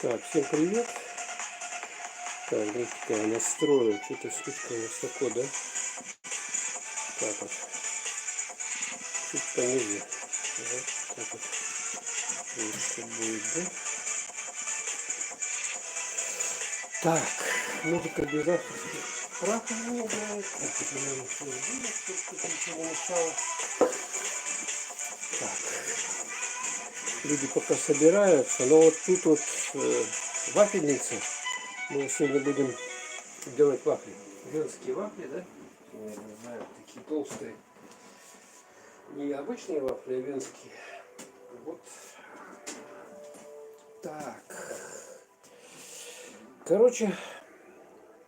Так, всем привет. Так, давайте-ка я настрою. Что-то слишком высоко, да? Так вот. Чуть пониже. Вот так вот. Лучше будет, да? Так, музыка без авторских прав не играет. Так, это надо все сделать, чтобы ничего не мешало. Так. Люди пока собираются, но вот тут вот вафельница. Мы сегодня будем делать вафли. Венские вафли, да? Я не знаю, такие толстые. Не обычные вафли, а венские. Вот. Так. Короче,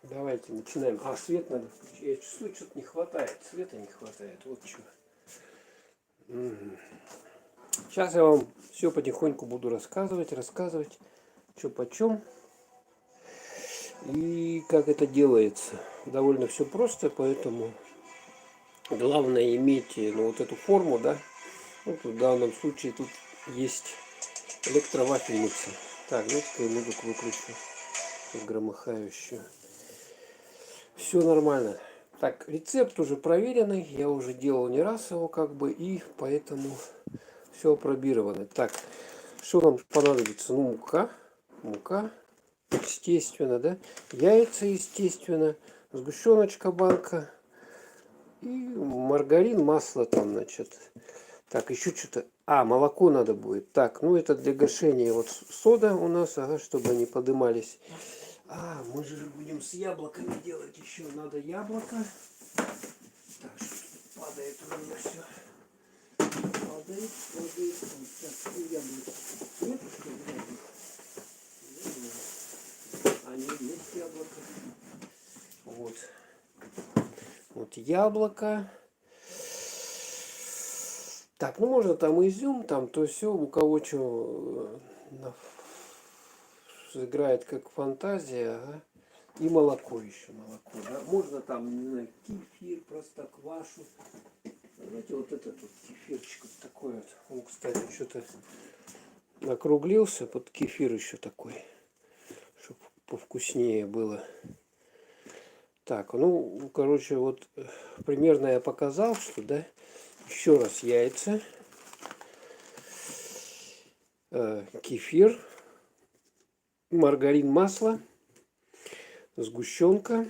давайте начинаем. А, свет надо включить. Я чувствую, что-то не хватает. Света не хватает. Вот что. Сейчас я вам все потихоньку буду рассказывать, что почем. И как это делается. Довольно все просто, поэтому главное иметь вот эту форму, да. Вот в данном случае тут есть электровафельница. Так, ну-ка я музыку выключу, громыхающую. Все нормально. Так, рецепт уже проверенный, я уже делал не раз его как бы, и поэтому все опробировано. Так, что нам понадобится? Ну, мука, естественно, да, яйца, естественно, сгущеночка банка и маргарин, масло там, значит. Так, еще что-то. А, молоко надо будет. Так, ну это для гашения. Вот сода у нас, ага, чтобы они подымались. А, мы же будем с яблоками делать еще. Надо яблоко. Так, что падает у меня все. Падает. Так, яблоко. Нет, что ли, яблоко? А, нет, есть яблоко. Вот. Вот яблоко. Так, ну можно там изюм, там то все, у кого что играет как фантазия, ага. И молоко еще, да. Можно там, не знаю, кефир, простоквашу. Знаете, вот этот вот кефирчик вот такой вот. Он, кстати, что-то округлился, под кефир еще такой, чтобы повкуснее было. Так, ну, короче, вот примерно я показал, что, да, еще раз яйца, кефир, маргарин, масло, сгущенка,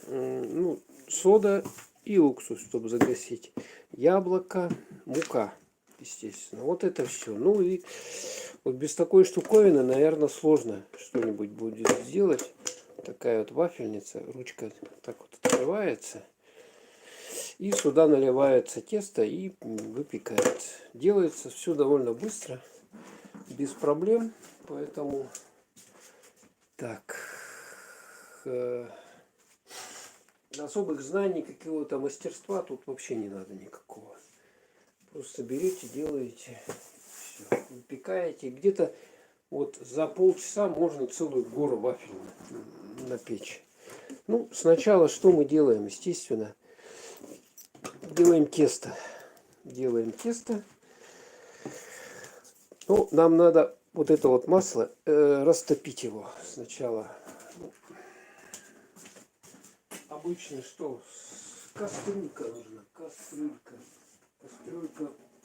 ну, сода и уксус, чтобы загасить, яблоко, мука, естественно. Вот это все. Ну и вот без такой штуковины, наверное, сложно что-нибудь будет сделать. Такая вот вафельница, ручка так вот открывается. И сюда наливается тесто и выпекается. Делается все довольно быстро, без проблем. Поэтому так, особых знаний, какого-то мастерства тут вообще не надо никакого. Просто берете, делаете, все, выпекаете. Где-то вот за полчаса можно целую гору вафель напечь. Ну, сначала что мы делаем? Естественно, делаем тесто. Ну, нам надо вот это вот масло растопить его сначала. Обычно что? Кастрюлька нужна. Кастрюлька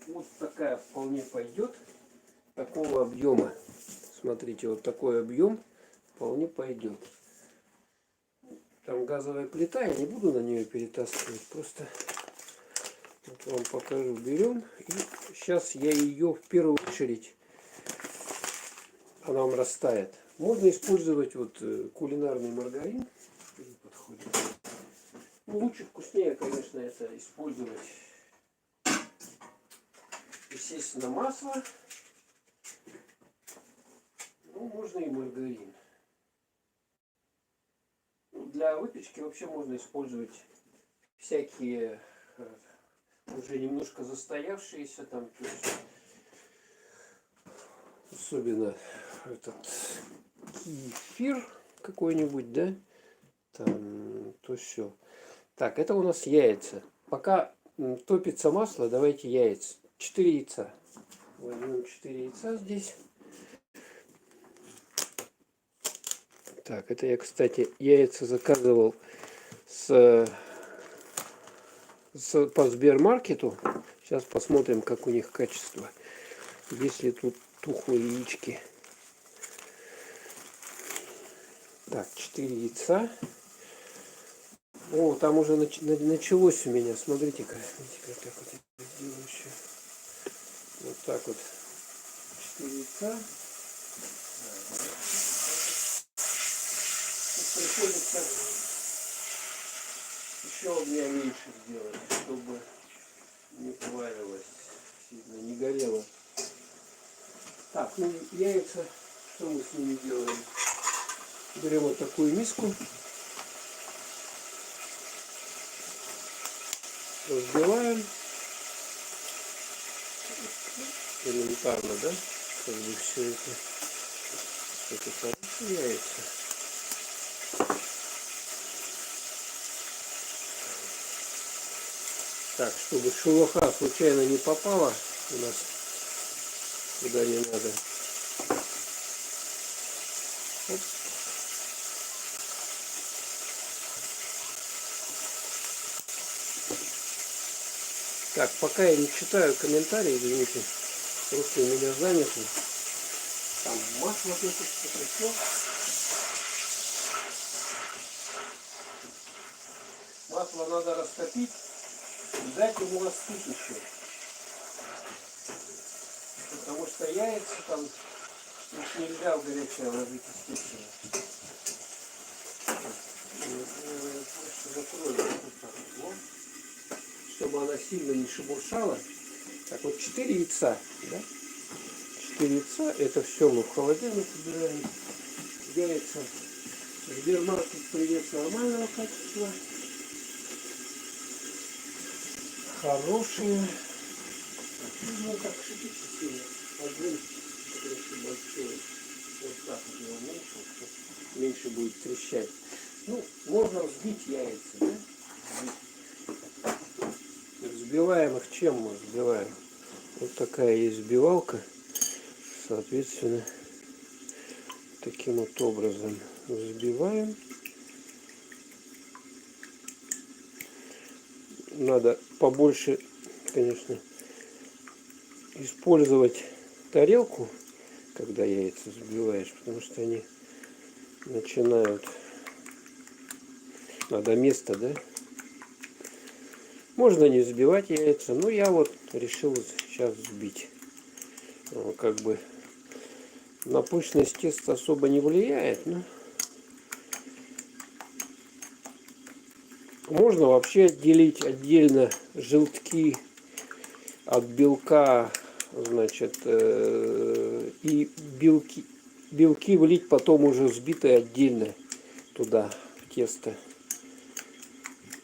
вот такая вполне пойдет. Такого объема. Смотрите, вот такой объем вполне пойдет. Там газовая плита, я не буду на нее перетаскивать. Просто вот вам покажу. Берем. И сейчас я ее в первую очередь, она вам растает. Можно использовать вот кулинарный маргарин. Подходит. Ну, лучше, вкуснее, конечно, это использовать, естественно, масло. Ну, можно и маргарин. Для выпечки вообще можно использовать всякие уже немножко застоявшиеся там, то есть, особенно этот кефир какой-нибудь, да, там, то все. Так, это у нас яйца. Пока топится масло, давайте яйца. 4 яйца. Возьмем 4 яйца здесь. Так, это я, кстати, яйца заказывал с по Сбермаркету. Сейчас посмотрим, как у них качество. Есть ли тут тухлые яички. Так, 4 яйца. О, там уже началось у меня. Смотрите-ка. Видите, как вот это сделаю еще. Вот так вот. 4 яйца. Приходится еще у меня меньше сделать, чтобы не плавилось, сильно не горело. Так, ну яйца, что мы с ними делаем? Берем вот такую миску, разбиваем, элементарно, да? Как бы все это хорошие яйца. Так, чтобы шелуха случайно не попала у нас куда не надо. Оп. Так, пока я не читаю комментарии, извините, руки у меня заняты. Там масло пишется, все. Масло надо растопить и дать ему остыть еще. Потому что яйца там их нельзя в горячее ложить, естественно. Закрою вот так вот, чтобы она сильно не шебуршала. Так вот 4 яйца, да? 4 яйца, это все мы в холодильник убираем. Яйца Сбермаркет, привет, нормального качества. Хорошие. Ну так шипится сильно. Один, очень большой. Вот так вот его уменьшил, что меньше будет трещать. Ну, можно взбить яйца, да? Взбиваем их чем мы взбиваем? Вот такая есть взбивалка. Соответственно, таким вот образом взбиваем. Надо побольше, конечно, использовать тарелку, когда яйца взбиваешь, потому что они начинают... Надо место, да? Можно не взбивать яйца, но я вот решил сейчас взбить. Как бы на пышность теста особо не влияет, но можно вообще отделить отдельно желтки от белка, значит, и белки влить потом уже взбитые отдельно туда, в тесто.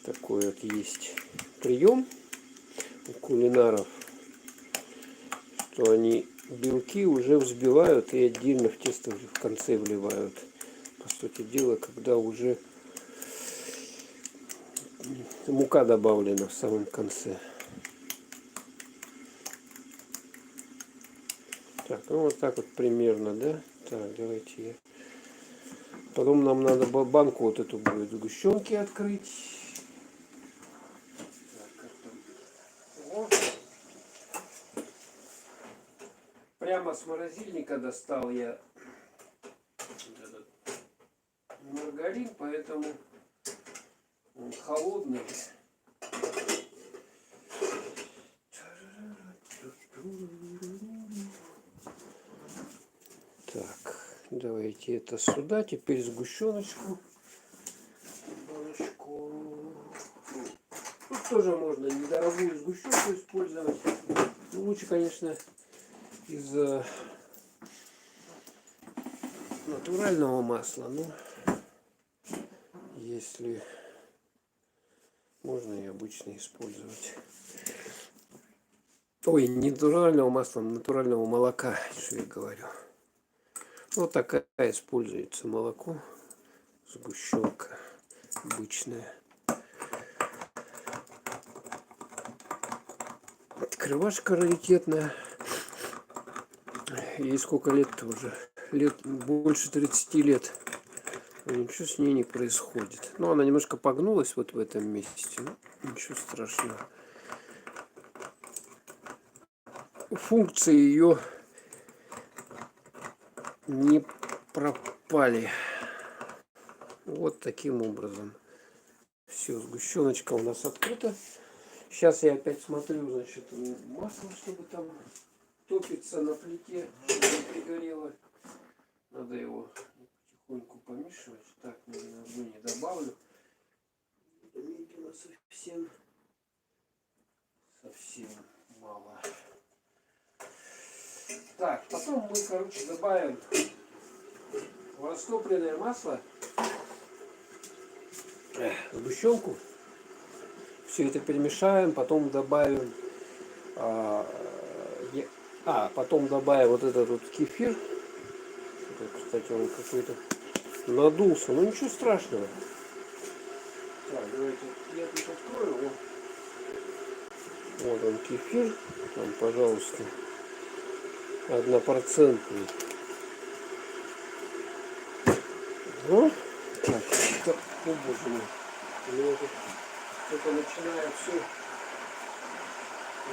Такой вот есть прием у кулинаров, что они белки уже взбивают и отдельно в тесто в конце вливают. По сути дела, когда уже мука добавлена в самом конце. Так, ну вот так вот примерно, да? Так, давайте я... Потом нам надо банку вот эту будет сгущенки открыть. Прямо с морозильника достал я этот маргарин, поэтому он холодный. Так, давайте это сюда. Теперь сгущеночку. Тут тоже можно недорогую сгущенку использовать. Ну, лучше, конечно, из натурального масла. Но если можно и обычно использовать. Ой, не натурального масла, а натурального молока, что я говорю. Вот такая используется молоко, сгущенка обычная. Открывашка раритетная. Ей сколько лет-то уже? Лет больше 30 лет. Ничего с ней не происходит. Ну, она немножко погнулась вот в этом месте. Ну, ничего страшного. Функции ее не пропали. Вот таким образом. Все, сгущеночка у нас открыта. Сейчас я опять смотрю, значит, масло, чтобы там топится на плите, чтобы не пригорело. Надо его потихоньку помешивать. Так, наверное, не добавлю. Медленно совсем. Совсем мало. Так, потом мы, короче, добавим в растопленное масло сгущенку. Все это перемешаем, потом добавим потом добавим вот этот вот кефир. Кстати, он какой-то надулся, но ничего страшного. Так, давайте я тут открою. Вот он кефир, там, пожалуйста, 1%. Ну, так, о боже мой, у меня тут что-то начинает все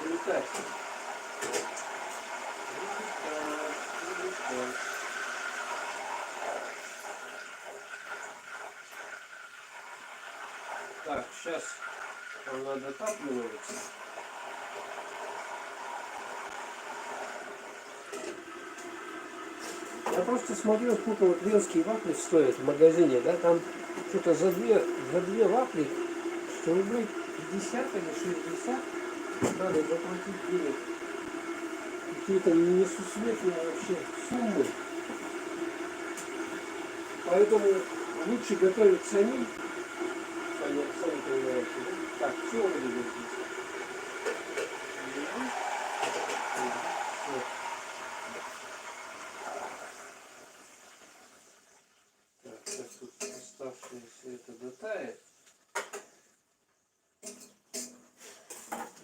вылетать. Так, сейчас она дотапливается. Я просто смотрел, сколько вот венские вафли стоят в магазине, да, там что-то за две вафли, что рублей 50 или 60 надо заплатить денег. Какие-то несусветные вообще суммы. Поэтому лучше готовить сами понимаете, да? Так, все вроде бы здесь. Так, сейчас тут оставшееся это дотает.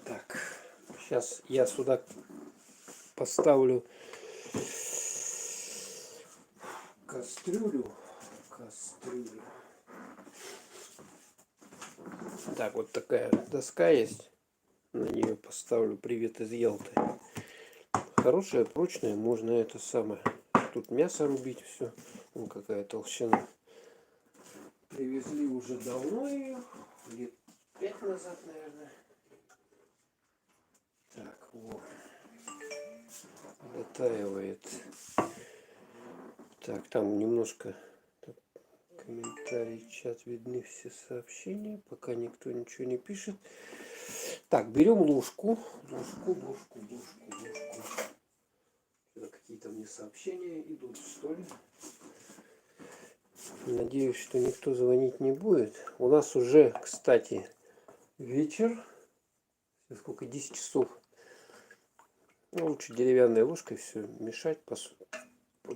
Так, сейчас я сюда поставлю кастрюлю. Так, вот такая доска есть. На нее поставлю «Привет из Ялты». Хорошая, прочная, можно это самое. Тут мясо рубить, все. Вон какая толщина. Привезли уже давно ее, лет 5 назад, наверное. Так, вот. Дотаивает. Так, там немножко комментарий, чат, видны все сообщения. Пока никто ничего не пишет. Так, берем ложку. Ложку. Какие-то мне сообщения идут, что ли. Надеюсь, что никто звонить не будет. У нас уже, кстати, вечер. Сколько? 10 часов. Ну, лучше деревянной ложкой все мешать.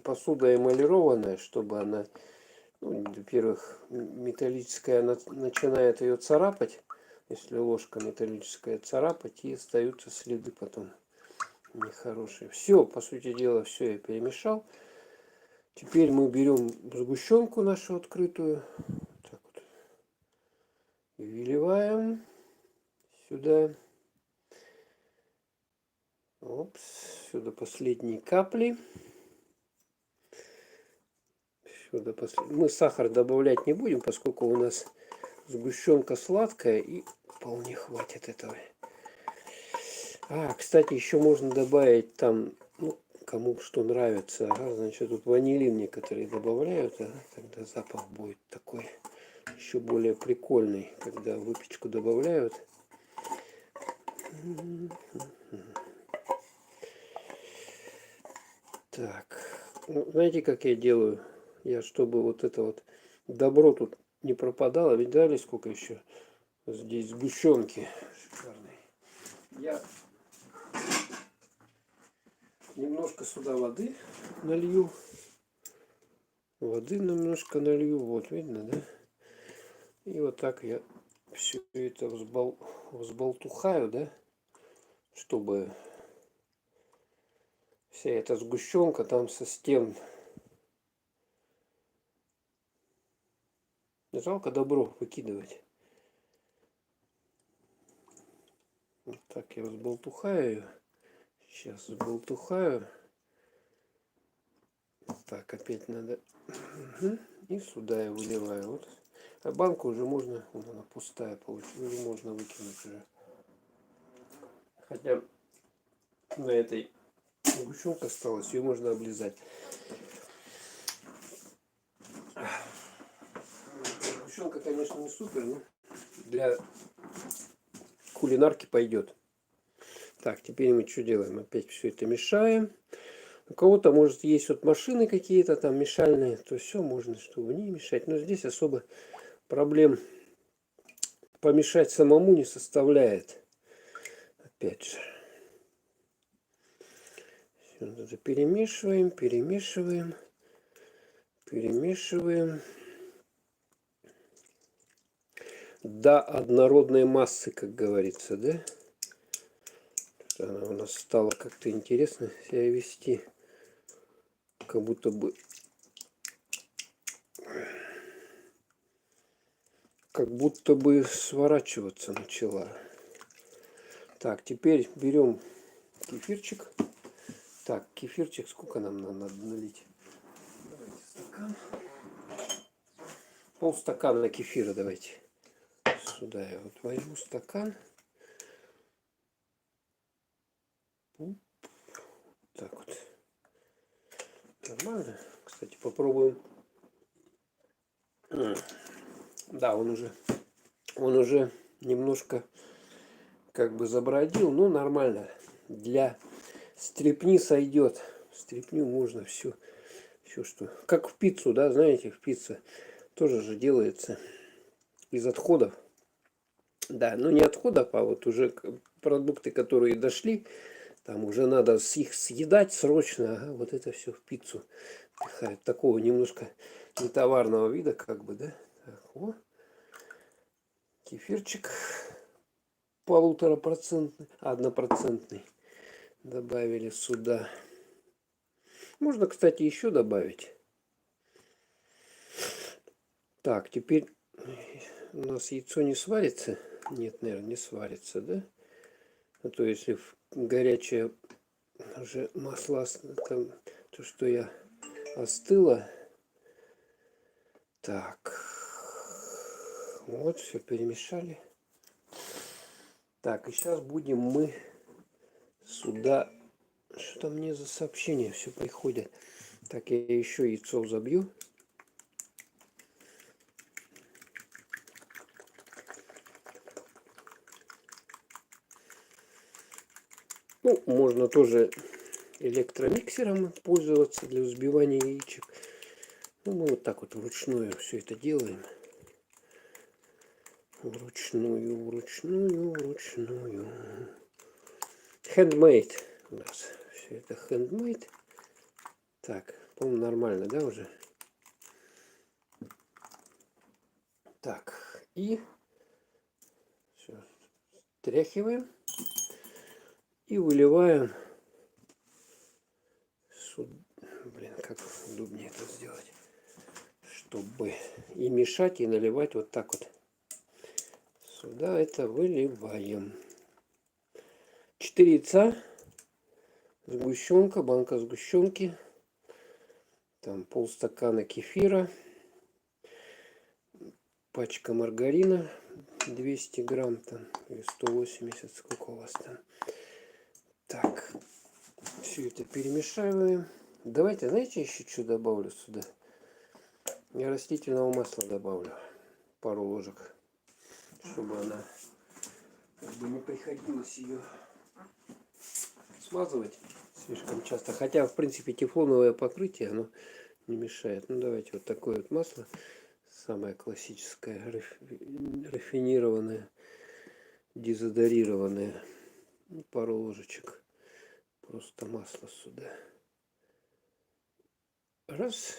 Посуда эмалированная, чтобы она, ну, во-первых, металлическая, она начинает ее царапать. Если ложка металлическая, царапать, и остаются следы потом нехорошие. Все, по сути дела, все я перемешал. Теперь мы берем сгущенку нашу открытую. Так вот. И выливаем сюда. Опс, сюда последние капли. Мы сахар добавлять не будем, поскольку у нас сгущенка сладкая, и вполне хватит этого. Кстати, еще можно добавить там, ну, кому что нравится. Значит, тут ванилин некоторые добавляют, тогда запах будет такой еще более прикольный, когда выпечку добавляют. Так, ну, знаете, как я делаю? Я, чтобы вот это вот добро тут не пропадало, ведь дали сколько еще здесь сгущенки шикарной. Я немножко сюда воды налью. Вот, видно, да? И вот так я все это взболтухаю, да? Чтобы вся эта сгущенка там со стен Жалко добро выкидывать. Вот так я взболтухаю ее. Сейчас взболтухаю. Так, опять надо. Угу. И сюда я выливаю. Вот. А банку уже можно, вот она пустая получилась, уже можно выкинуть уже. Хотя на этой сгущенка осталась, ее можно облизать. Сгущенка, конечно, не супер, но для кулинарки пойдет. Так, теперь мы что делаем? Опять все это мешаем. У кого-то, может, есть вот машины какие-то там мешальные, то все можно, чтобы не мешать. Но здесь особо проблем помешать самому не составляет. Опять же. Все это перемешиваем, перемешиваем, перемешиваем. До однородной массы, как говорится, да? Она у нас стала как-то интересно себя вести. Как будто бы сворачиваться начала. Так, теперь берем кефирчик. Так, кефирчик сколько нам надо налить? Давайте стакан. Полстакана кефира давайте. Сюда я вот возьму стакан. Так вот. Нормально. Кстати, попробуем. Да, он уже немножко как бы забродил, но нормально. Для стрепни сойдет. Стрепню можно все что. Как в пиццу, да, знаете, в пицце тоже же делается из отходов. Да, ну не отходов, а вот уже продукты, которые дошли, там уже надо их съедать срочно, ага, вот это все в пиццу пихают. Такого немножко нетоварного вида, как бы, да. Так, о. Кефирчик 1,5%, 1% добавили сюда. Можно, кстати, еще добавить. Так, теперь у нас яйцо не сварится. Нет, наверное, не сварится, да? А то если горячее уже масло, там, то, что я остыло. Так, вот, все перемешали. Так, и сейчас будем мы сюда... Что мне за сообщение все приходит? Так, я еще яйцо забью. Ну, можно тоже электромиксером пользоваться для взбивания яичек. Ну, мы вот так вот вручную все это делаем. Вручную. Handmade у нас. Все это handmade. Так, по-моему, нормально, да, уже? Так, и все, стряхиваем и выливаем сюда. Блин, как удобнее это сделать, чтобы и мешать, и наливать вот так вот. Сюда это выливаем. 4 яйца, сгущенка, банка сгущенки, там полстакана кефира, пачка маргарина 200 грамм там, или 180, сколько у вас там. Так, все это перемешиваем. Давайте, знаете, еще что добавлю сюда? Я растительного масла добавлю пару ложек, чтобы она как бы не приходилось ее смазывать слишком часто. Хотя, в принципе, тефлоновое покрытие, оно не мешает. Ну, давайте вот такое вот масло. Самое классическое, рафинированное, дезодорированное. Пару ложечек. Просто масло сюда. Раз.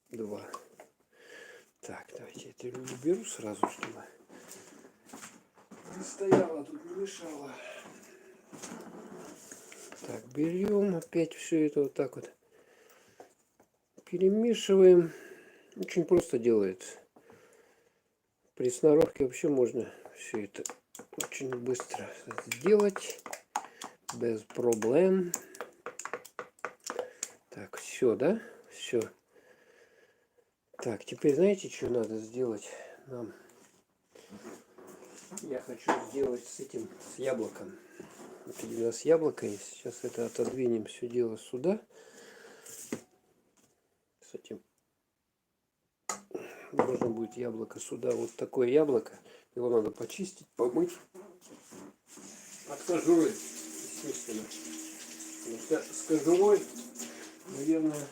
Два. Так, давайте это уберу сразу, чтобы не стояла тут, не мешала. Так, берем опять все это вот так вот. Перемешиваем. Очень просто делается. При сноровке вообще можно все это очень быстро сделать. Без проблем. Так, все, да? Все. Так, теперь знаете, что надо сделать нам? Я хочу сделать с этим, с яблоком. Вот у нас яблоко есть. Сейчас это отодвинем все дело сюда. С этим должно быть яблоко сюда. Вот такое яблоко. Его надо почистить, помыть. От кожуры, естественно. Потому что с кожурой, наверное,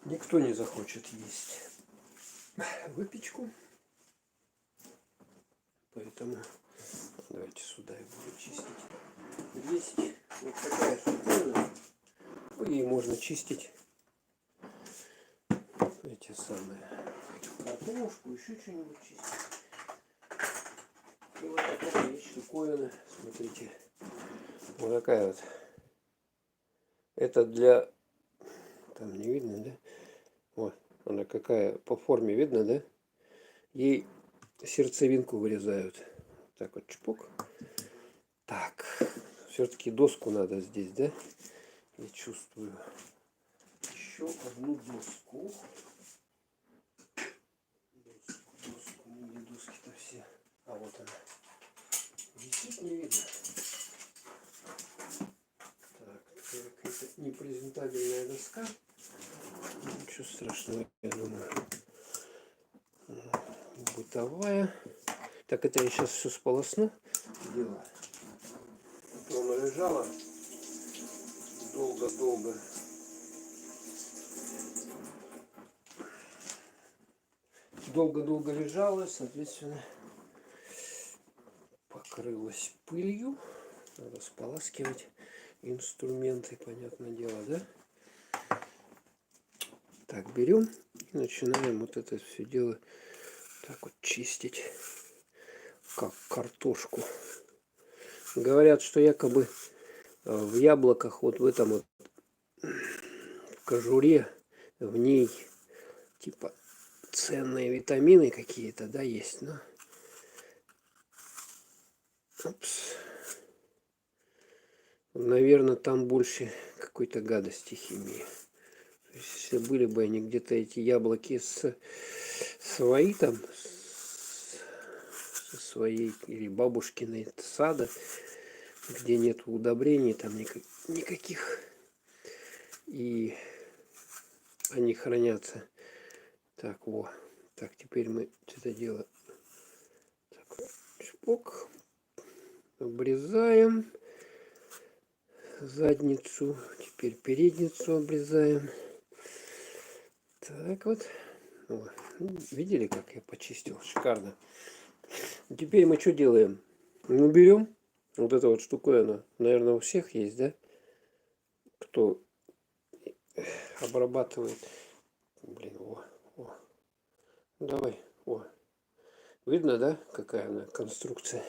никто не захочет есть выпечку. Поэтому давайте сюда я буду чистить. Есть вот такая штуковина. Ей можно чистить эти самые картошку, еще что-нибудь чистить. И вот такая есть штуковина. Смотрите. Вот такая вот. Это для... Там не видно, да? Вот. Она какая по форме видно, да? Ей сердцевинку вырезают. Так вот, чпок. Так. Все-таки доску надо здесь, да? Я чувствую. Еще одну доску. Доску. Где доски-то все? А вот она. Висит, не видно. Так, какая-то непрезентабельная доска. Ничего страшного, я думаю. Бытовая. Так, это я сейчас все сполосну. Дело. Она лежала долго-долго. Долго-долго лежала, соответственно, покрылась пылью. Надо споласкивать инструменты, понятное дело, да? Так, берем и начинаем вот это все дело так вот чистить, как картошку. Говорят, что якобы в яблоках, вот в этом вот в кожуре, в ней типа ценные витамины какие-то, да, есть, но... Упс. Наверное, там больше какой-то гадости химии. То есть, если были бы они где-то эти яблоки свои там, со своей или бабушкиной сада, где нет удобрений там никаких, и они хранятся. Так, вот. Так, теперь мы это дело так, чпок, обрезаем задницу, теперь передницу обрезаем. Так вот. О, видели, как я почистил? Шикарно. Теперь мы что делаем? Мы берем вот эту вот штуковину. Наверное, у всех есть, да? Кто обрабатывает. Блин, о. Давай, о. Видно, да, какая она конструкция?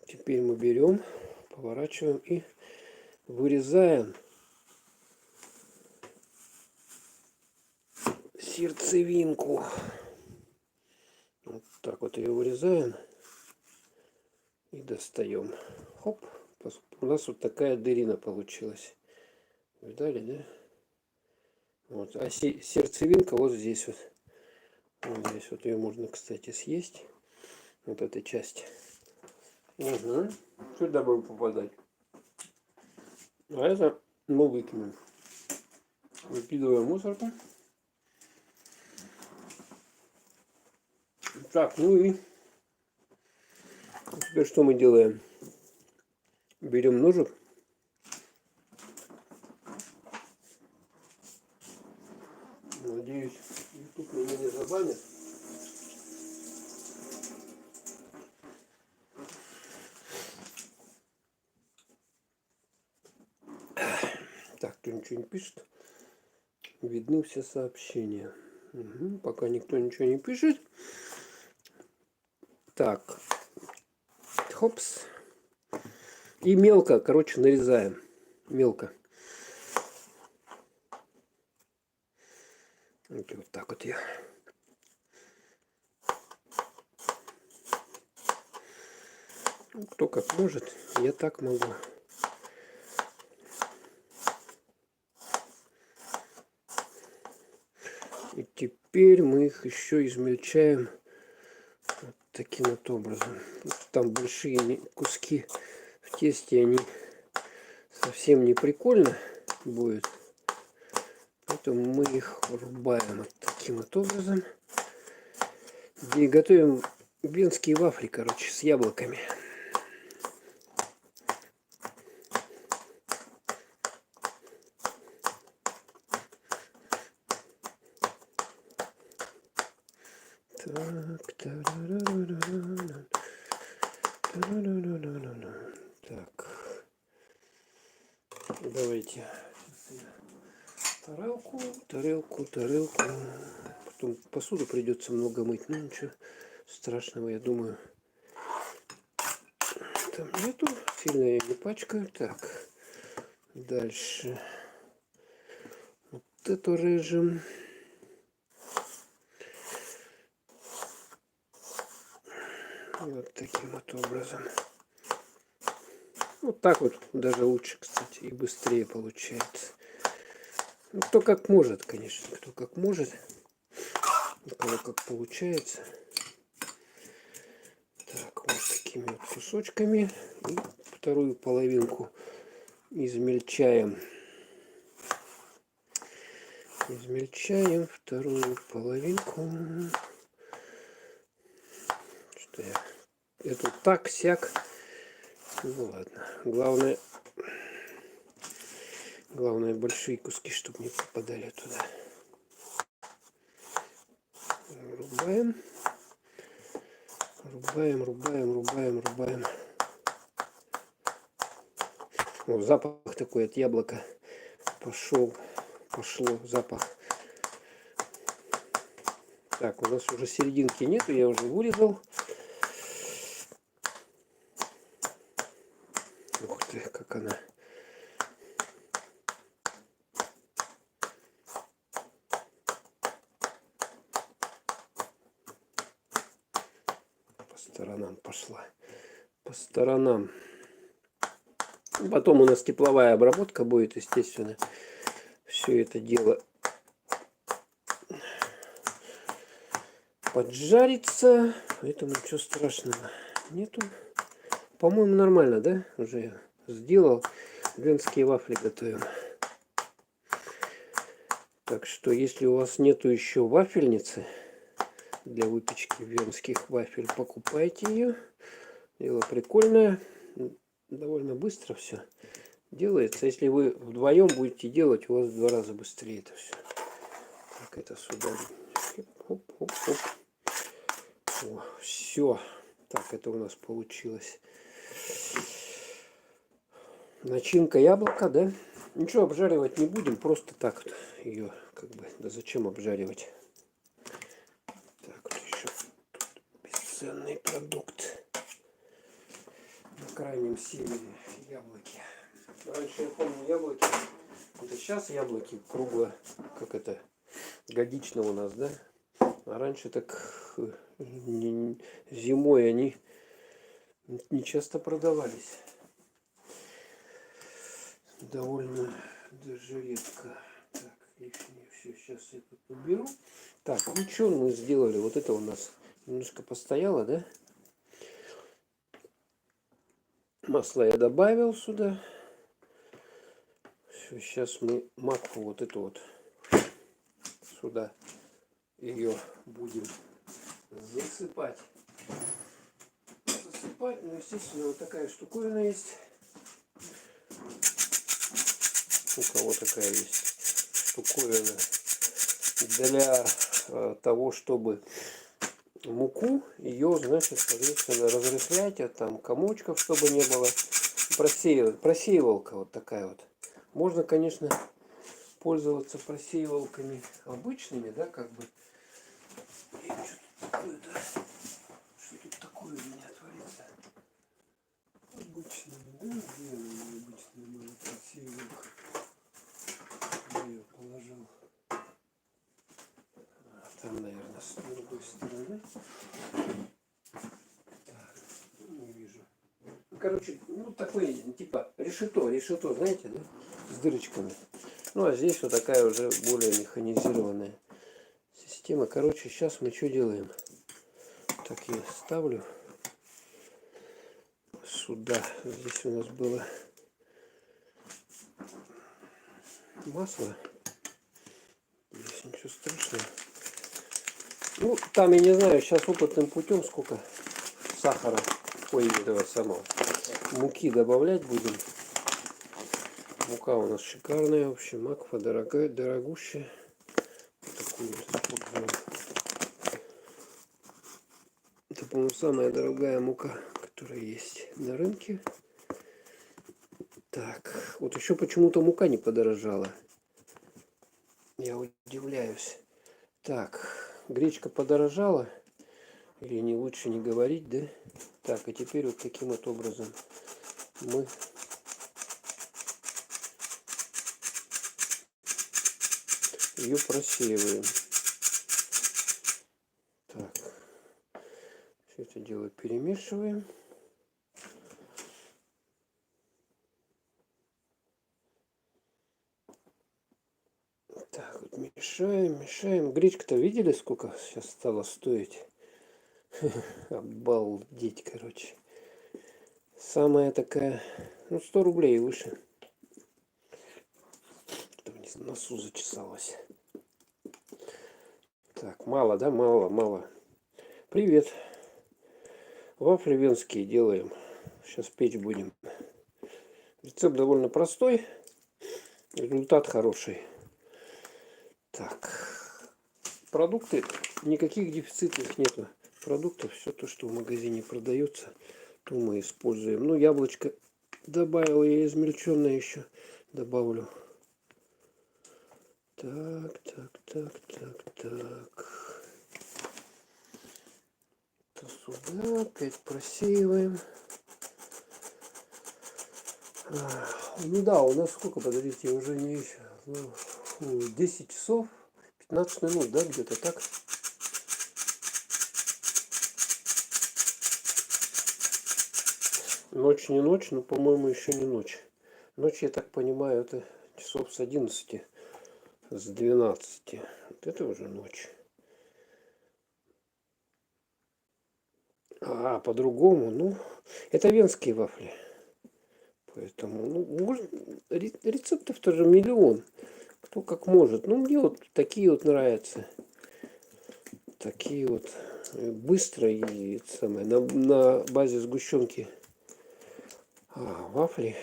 Теперь мы берем, поворачиваем и вырезаем сердцевинку. Вот так вот ее вырезаем и достаем. Хоп. У нас вот такая дырина получилась. Видали, да? Вот. А сердцевинка вот здесь вот. Вот здесь вот ее можно, кстати, съесть. Вот эта часть. Угу. Сюда будем попадать. А это мы выкинем. Выкидываем мусорку. Так, ну и теперь что мы делаем? Берем ножик. Надеюсь, YouTube меня не забанит. Так, кто ничего не пишет. Видны все сообщения. Угу, пока никто ничего не пишет. Так. Хопс. И мелко, короче, нарезаем. Мелко. Вот так вот я. Кто как может, я так могу. И теперь мы их еще измельчаем вот таким вот образом. Там большие куски в тесте, они совсем не прикольно будет. Поэтому мы их рубаем вот таким вот образом. И готовим венские вафли, короче, с яблоками. Так, давайте тарелку. Потом посуду придется много мыть, но ничего страшного, я думаю. Там нету, сильно я не пачкаю. Так, дальше вот эту режем. Вот таким вот образом. Вот так вот даже лучше, кстати, и быстрее получается. Ну, кто как может, конечно, кто как может. У кого как получается. Так, вот такими вот кусочками. И вторую половинку измельчаем. Измельчаем вторую половинку. Что я? Это так, сяк. Ну ладно. Главное большие куски, чтобы не попадали туда. Рубаем. Рубаем. О, запах такой от яблока пошло запах. Так, у нас уже серединки нету, я уже вырезал. Ух ты, как она. По сторонам пошла. По сторонам. Потом у нас тепловая обработка будет, естественно. Все это дело поджарится. Поэтому ничего страшного нету. По-моему, нормально, да? Уже я сделал. Венские вафли готовим. Так что, если у вас нету еще вафельницы для выпечки венских вафель, покупайте ее. Дело прикольное. Довольно быстро все делается. Если вы вдвоем будете делать, у вас в 2 раза быстрее это все. Так, это сюда. Оп. О, все. Так, это у нас получилось. Начинка яблока, да? Ничего обжаривать не будем, просто так вот ее, как бы, да зачем обжаривать? Так, вот еще бесценный продукт. На крайнем севере яблоки. Раньше я помню яблоки. Это сейчас яблоки кругло, как это, годично у нас, да? А раньше так зимой они не часто продавались. Довольно даже редко. Так, лишнее все сейчас я тут уберу. Так, ну что мы сделали? Вот это у нас немножко постояло, да? Масло я добавил сюда. Все, сейчас мы макву вот эту вот сюда ее будем засыпать. Ну, естественно, вот такая штуковина есть. У кого такая есть штуковина для того, чтобы муку ее, значит, соответственно, разрыхлять, а там комочков, чтобы не было. Просеивалка вот такая вот. Можно, конечно, пользоваться просеивалками обычными, да, как бы. И что тут такое, да? Что тут такое у меня творится? Обычными, да? Где обычная моя просеивалка? Я ее положил. там, наверное, с другой стороны. Так, не вижу. Ну, короче, ну такой типа решето, знаете, да? С дырочками. Ну а здесь вот такая уже более механизированная система. Короче, сейчас мы что делаем? Так, я ставлю сюда. Здесь у нас было масло. Здесь ничего страшного. Ну, там я не знаю, сейчас опытным путем сколько сахара, ой, этого самого, муки добавлять будем. Мука у нас шикарная, в общем, макфа дорогая, дорогущая. Вот такую вот. Это, по-моему, самая дорогая мука, которая есть на рынке. Так, вот еще почему-то мука не подорожала. Я удивляюсь. Так, гречка подорожала. Или не лучше не говорить, да? Так, и теперь вот таким вот образом мы ее просеиваем. Так, все это дело перемешиваем. Так, вот мешаем. Гречка-то видели, сколько сейчас стало стоить? Обалдеть, короче. Самая такая, ну, 100 рублей и выше. В носу зачесалось. Так, мало, да? Мало. Привет. Вафли венские делаем. Сейчас печь будем. Рецепт довольно простой. Результат хороший. Так. Продукты. Никаких дефицитных нету. Продуктов. Все то, что в магазине продается, то мы используем. Ну, яблочко добавил я измельченное еще. Добавлю. Так. То сюда опять просеиваем. Ну да, у нас сколько, подождите, уже не 10 часов 15 минут, да, где-то так. Ночь не ночь, но, по-моему, еще не ночь. Ночь, я так понимаю, это часов с 11, с 12. Вот это уже ночь. А по-другому, ну, это венские вафли. Поэтому, ну, рецептов тоже миллион. Кто как может. Ну, мне вот такие вот нравятся. Такие вот быстро и самое, на базе сгущенки вафли.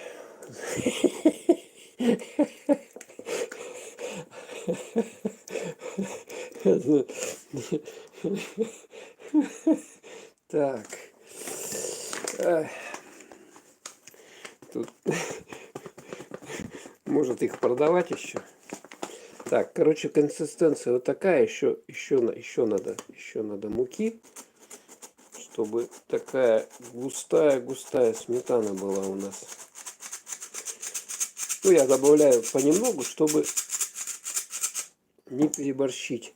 Так. Тут может их продавать еще. Так, короче, консистенция вот такая. Еще надо муки, чтобы такая густая сметана была у нас. Ну, я добавляю понемногу, чтобы не переборщить.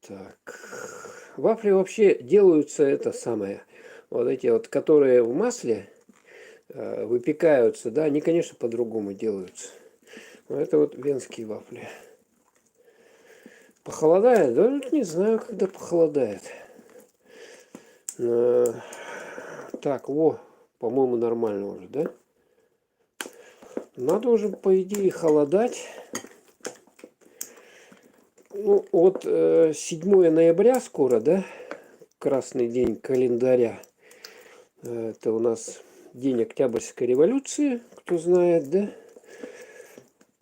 Так. Вафли вообще делаются это самое. Вот эти вот, которые в масле выпекаются, да, они, конечно, по-другому делаются. Но это вот венские вафли. Похолодает? Да, не знаю, когда похолодает. Так, по-моему, нормально уже, да? Надо уже, по идее, холодать. Ну, вот 7 ноября скоро, да? Красный день календаря. Это у нас день Октябрьской революции, кто знает, да?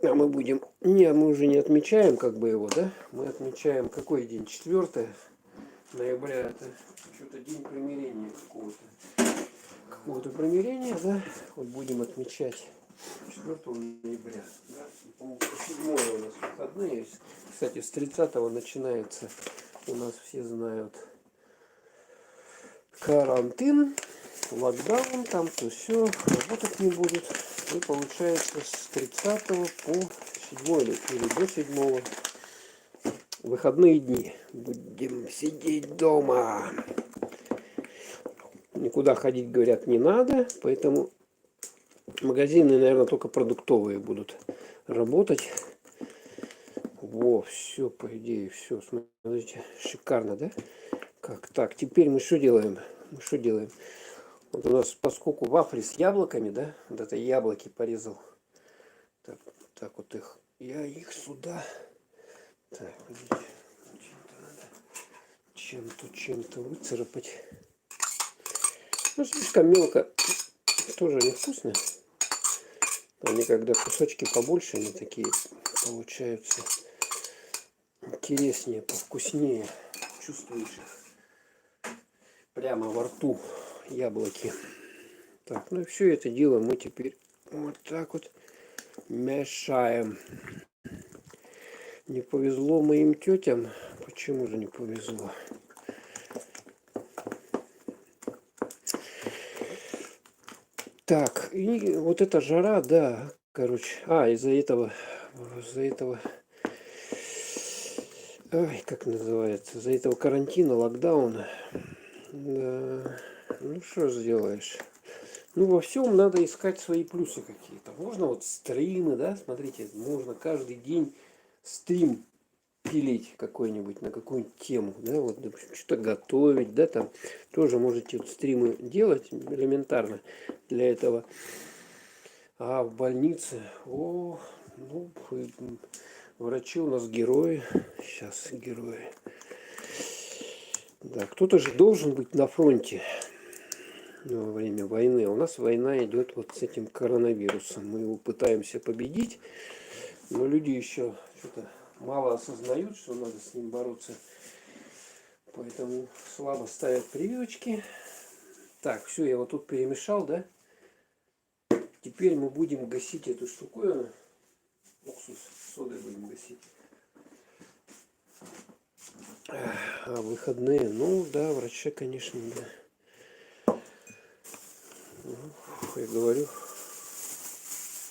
А мы будем... Не, мы уже не отмечаем как бы его, да? Мы отмечаем какой день? 4 ноября. Это что-то день примирения какого-то примирения, да? Вот будем отмечать 4 ноября. Да? По-моему, 7 у нас выходные. Кстати, с 30-го начинается, у нас все знают, карантин, локдаун, там то все, работать не будет. И получается с 30 по 7 или до 7 выходные дни будем сидеть дома. Никуда ходить, говорят, не надо, поэтому магазины, наверное, только продуктовые будут работать. Во, все, по идее, все, смотрите, шикарно, да? Как так? Теперь мы что делаем? Вот у нас, поскольку вафли с яблоками, да? Вот это яблоки порезал. Так вот их. Я их сюда. Так, видите, чем-то выцарапать. Ну, слишком мелко тоже невкусно. Они когда кусочки побольше, они такие получаются интереснее, повкуснее. Чувствуешь их прямо во рту яблоки. Так, ну и все это дело мы теперь вот так вот мешаем. Не повезло моим тетям. Почему же не повезло? Так, и вот эта жара, да, короче. Из-за этого, ой, как называется, из-за этого карантина, локдауна. Да, ну что сделаешь? Ну, во всем надо искать свои плюсы какие-то. Можно вот стримы, да, смотрите, можно каждый день стрим пилить какой-нибудь на какую-нибудь тему, да, вот, допустим, что-то готовить, да, там тоже можете вот стримы делать элементарно для этого. А в больнице, врачи у нас герои, сейчас герои. Да, кто-то же должен быть на фронте во время войны. У нас война идет вот с этим коронавирусом. Мы его пытаемся победить, но люди еще что-то мало осознают, что надо с ним бороться. Поэтому слабо ставят прививочки. Так, все, я вот тут перемешал, да? Теперь мы будем гасить эту штуковину. Уксус содой будем гасить. А выходные, ну да, врачи, конечно, да. Я говорю,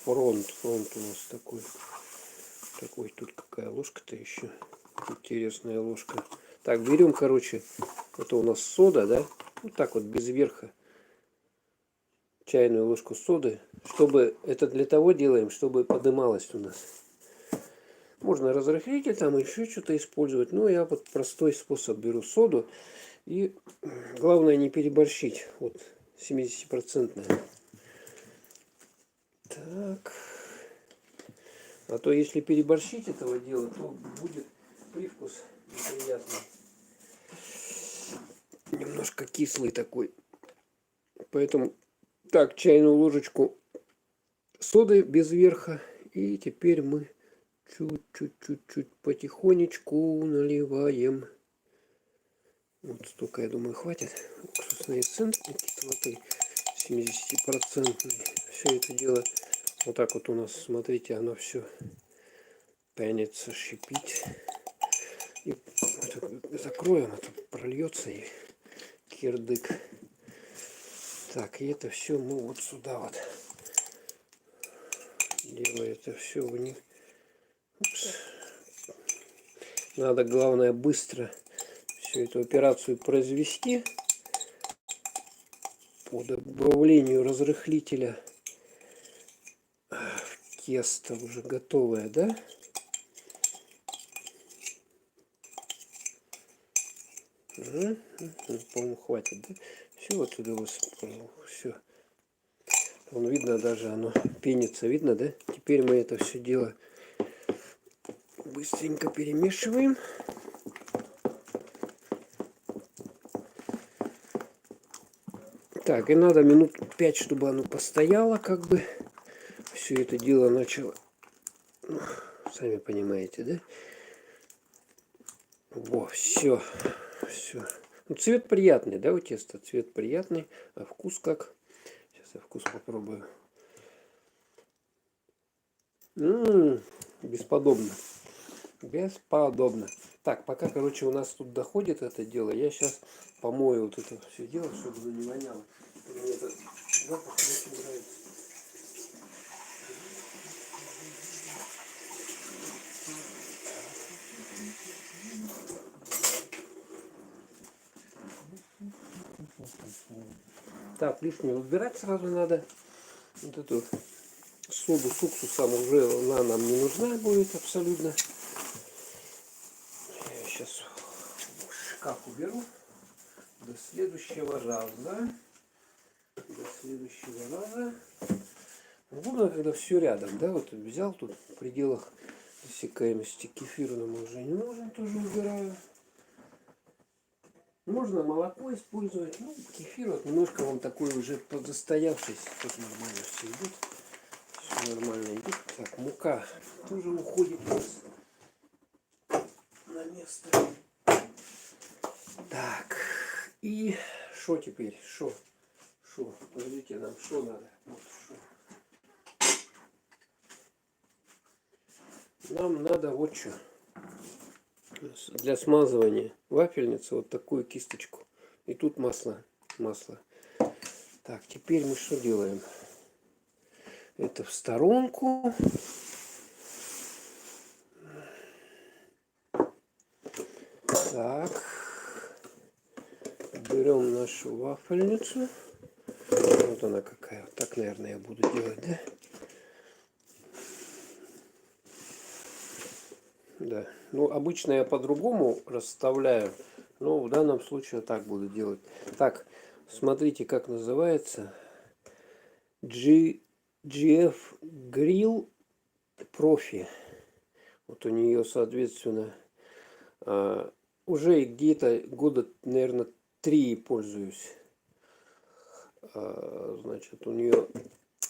фронт у нас такой. Тут какая ложка-то еще. Интересная ложка. Так, берем, короче, это у нас сода, да? Вот так вот, без верха. Чайную ложку соды. Чтобы, это для того делаем, чтобы подымалось у нас. Можно разрыхлитель там еще что-то использовать. Но я вот простой способ беру соду. И главное не переборщить. Вот 70%. Так. А то если переборщить этого дела, то будет привкус неприятный. Немножко кислый такой. Поэтому так, чайную ложечку соды без верха. И теперь мы чуть-чуть потихонечку наливаем. Вот столько, я думаю, хватит. Уксусные центры кислоты 70%. Все это дело вот так вот у нас, смотрите, оно все пенится, шипит. И закроем, а то прольется и кирдык. Так, и это все мы вот сюда вот делаем. Это все вниз. Надо, главное, быстро всю эту операцию произвести по добавлению разрыхлителя в тесто уже готовое, да? По-моему, хватит, да? Все вот туда высыпал, все. Вон видно даже, оно пенится, видно, да? Теперь мы это все дело быстренько перемешиваем. Так, и надо минут 5, чтобы оно постояло, как бы. Все это дело начало, ну, сами понимаете, да? Во, все. Ну, цвет приятный, да, у теста? Цвет приятный, а вкус как? Сейчас я вкус попробую. Бесподобно. Так, пока, короче, у нас тут доходит это дело, я сейчас помою вот это все дело, чтобы оно не воняло. Мне этот запах очень нравится. Так, лишнее убирать сразу надо. Вот эту соду с уксусом уже она нам не нужна будет абсолютно. Я сейчас в шкаф уберу до следующего раза. До следующего раза. Удобно, когда все рядом, да, вот взял тут в пределах досекаемости. Кефир нам уже не нужен, тоже убираю. Можно молоко использовать, ну, кефир вот немножко он такой уже подзастоявшийся, тут нормально все идет, все нормально идет. Так, мука тоже уходит у нас на место. Так, и что теперь, что, подождите, нам что надо, вот шо. Нам надо вот что. Для смазывания вафельницы вот такую кисточку. И тут масло. Так, теперь мы что делаем? Это в сторонку. Так. Берем нашу вафельницу. Вот она какая. Вот так, наверное, я буду делать, да? Да. Ну, обычно я по-другому расставляю. Но в данном случае так буду делать. Так, смотрите, как называется. GF Grill Profi. Вот у нее, соответственно, уже где-то года, наверное, 3 пользуюсь. Значит, у нее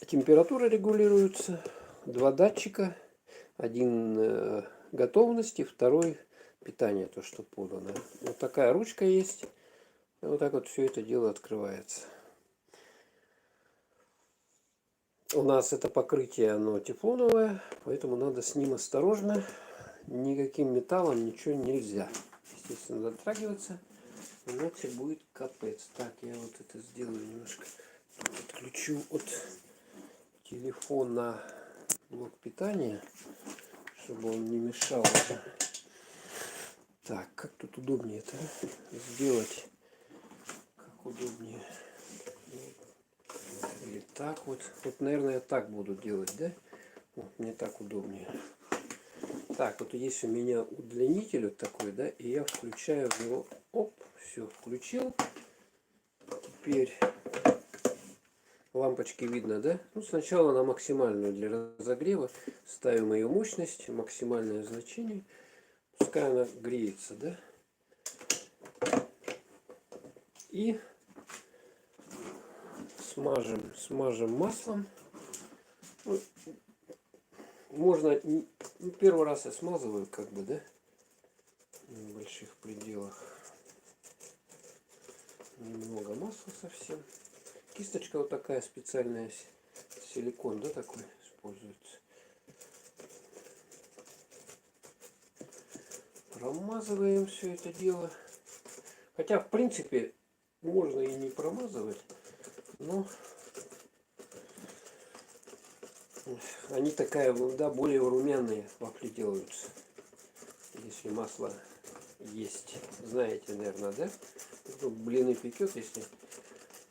температура регулируется. 2 датчика. Один готовности, второй питание, то, что подано. Вот такая ручка есть. И вот так вот все это дело открывается. У нас это покрытие, оно тефлоновое, поэтому надо с ним осторожно. Никаким металлом ничего нельзя. Естественно, дотрагиваться, иначе будет капец. Так, я вот это сделаю немножко. Отключу от телефона блок питания, чтобы он не мешал. Так, как тут удобнее это сделать? Как удобнее? Или так вот. Вот, наверное, я так буду делать, да? Вот, мне так удобнее. Так, вот есть у меня удлинитель вот такой, да, и я включаю его. Оп, все, включил. Теперь лампочки видно, да? Ну, сначала на максимальную для разогрева ставим ее мощность, максимальное значение. Пускай она греется, да? И смажем маслом. Ну, можно, первый раз я смазываю, как бы, да, в больших пределах. Немного масла совсем. Кисточка вот такая специальная, силикон, да, такой используется. Промазываем все это дело. Хотя, в принципе, можно и не промазывать, но они такая, да, более румяные вафли делаются, если масло есть. Знаете, наверное, да? Кто блины пекет, если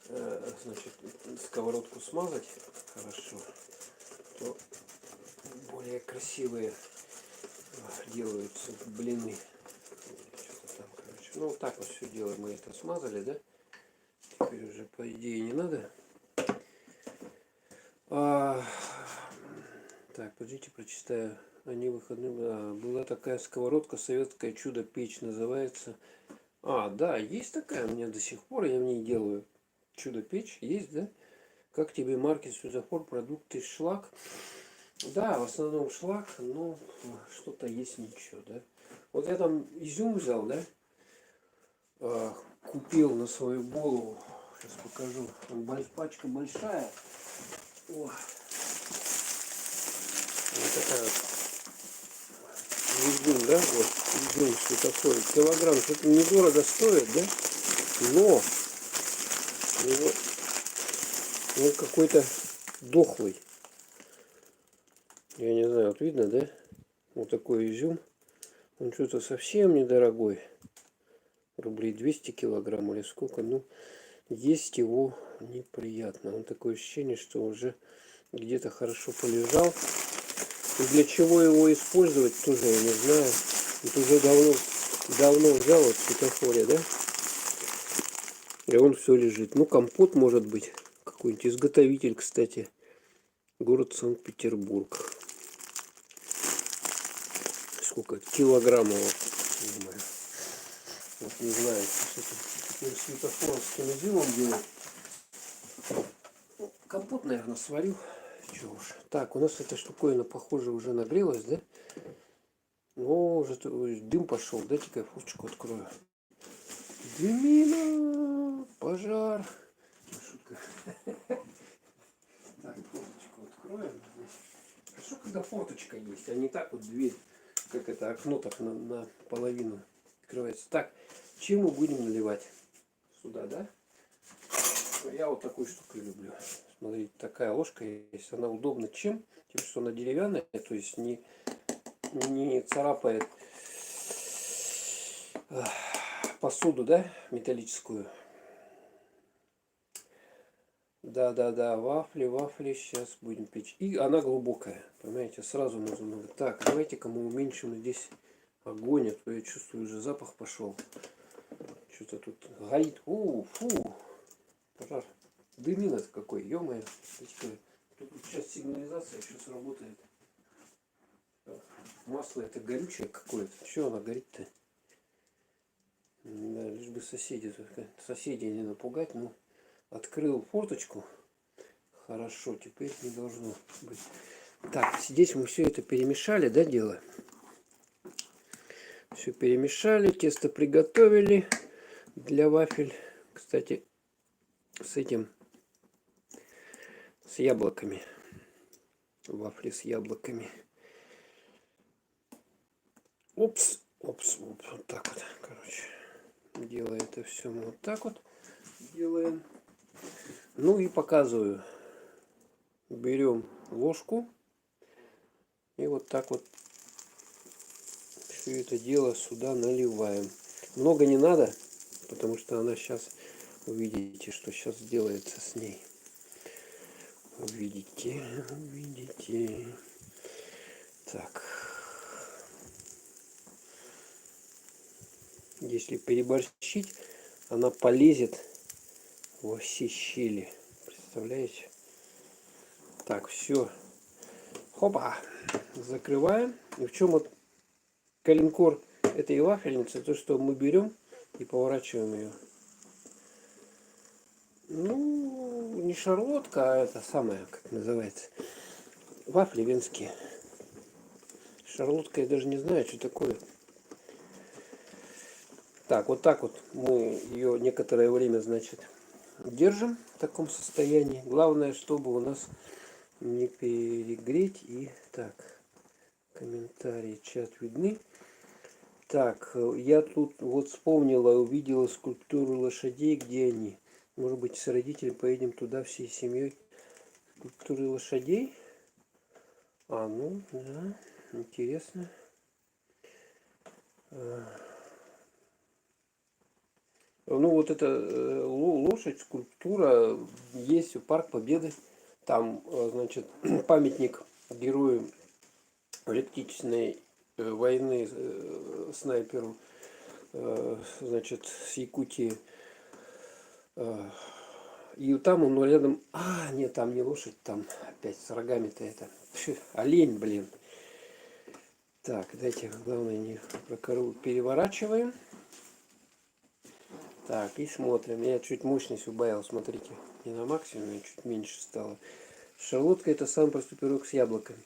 значит, сковородку смазать хорошо, то более красивые делаются блины. Там, короче. Ну, вот так вот все делаем. Мы это смазали, да? Теперь уже, по идее, не надо. Так, подождите, прочитаю. Они выходные. Была такая сковородка, советское чудо печь называется. Да, есть такая у меня до сих пор, я в ней делаю. Чудо печь есть, да? Как тебе марки Сюзафор, продукты шлак? Да, в основном шлак, но что-то есть ничего, да? Вот я там изюм взял, да? Купил на свою голову. Сейчас покажу. Пачка большая. О. Вот такая вот. Изюм, да? Вот. Изюм светофор. Килограмм. Что-то недорого стоит, да? Но он какой-то дохлый. Я не знаю, вот видно, да? Вот такой изюм. Он что-то совсем недорогой. Рублей 200 килограмм или сколько. Ну, есть его неприятно. Он такое ощущение, что уже где-то хорошо полежал. И для чего его использовать, тоже я не знаю. Это уже давно взял вот в светофоре, да? И он все лежит. Ну, компот может быть. Какой-нибудь изготовитель, кстати. Город Санкт-Петербург. Сколько? Килограммов, думаю. Вот не знаю, что это светофором с кинозилом делать. Компот, наверное, сварю. Чего уж. Так, у нас эта штуковина, похоже, уже нагрелась, да? О, уже дым пошел. Дайте-ка я фурчику открою. Дымина! Пожар! Шутка. Так, форточку откроем. Хорошо, когда форточка есть, а не так вот дверь, как это окно так на половину открывается. Так, чем мы будем наливать? Сюда, да? Я вот такой штукой люблю. Смотрите, такая ложка есть. Она удобна чем? Тем, что она деревянная, то есть не царапает посуду, да, металлическую. Да, вафли, сейчас будем печь. И она глубокая, понимаете, сразу нужно много. Так, давайте-ка мы уменьшим здесь огонь, а то я чувствую, уже запах пошел. Что-то тут горит. Фу, пожар. Дымина какой, ё-моё. Тут сейчас сигнализация еще сработает. Масло это горючее какое-то. Чего она горит-то? Да, лишь бы соседей не напугать. Ну, открыл форточку. Хорошо, теперь не должно быть. Так, здесь мы все это перемешали, да, дело? Все перемешали, тесто приготовили для вафель. Кстати, с яблоками. Вафли с яблоками. Опс. Вот так вот, короче. Делаем это все мы вот так вот делаем. Ну и показываю. Берем ложку и вот так вот все это дело сюда наливаем. Много не надо, потому что она сейчас, увидите, что сейчас делается с ней. Увидите. Так. Если переборщить, она полезет во все щели. Представляете? Так, все. Хопа. Закрываем. И в чем вот калинкор этой вафельницы? То, что мы берем и поворачиваем ее. Ну, не шарлотка, а это самое, как называется. Вафли венские. Шарлотка, я даже не знаю, что такое. Так вот мы ее некоторое время, значит, держим в таком состоянии. Главное, чтобы у нас не перегреть. И так, комментарии, чат видны. Так, я тут вот вспомнила, увидела скульптуру лошадей, где они. Может быть, с родителями поедем туда всей семьей. Скульптуры лошадей. Ну, да, интересно. Ну, вот эта лошадь, скульптура, есть в Парк Победы. Там, значит, памятник герою Отечественной войны, снайперу, значит, с Якутии. И там он рядом... нет, там не лошадь, там опять с рогами-то это. Олень, блин. Так, дайте, главное, не переворачиваем. Так, и смотрим. Я чуть мощность убавил, смотрите. Не на максимуме, чуть меньше стало. Шарлотка — это самый простой пирог с яблоками.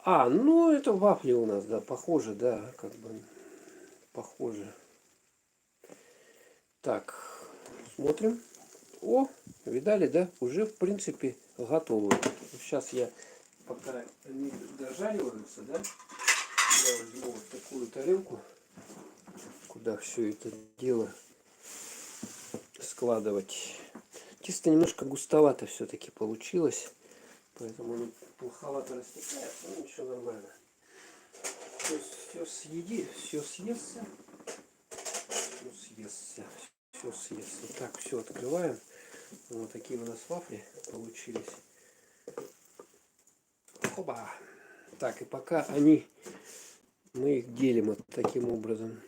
Ну это вафли у нас, да, похоже, да, как бы похоже. Так, смотрим. Видали, да? Уже, в принципе, готово. Сейчас я, пока они дожариваются, да, я возьму вот такую тарелку, куда все это дело складывать. Тесто немножко густовато все-таки получилось, поэтому оно плоховато растекается, но ничего, нормально. Все съестся. все съестся. Так, все открываем. Вот такие у нас вафли получились. Оба. Так, и пока мы их делим вот таким образом.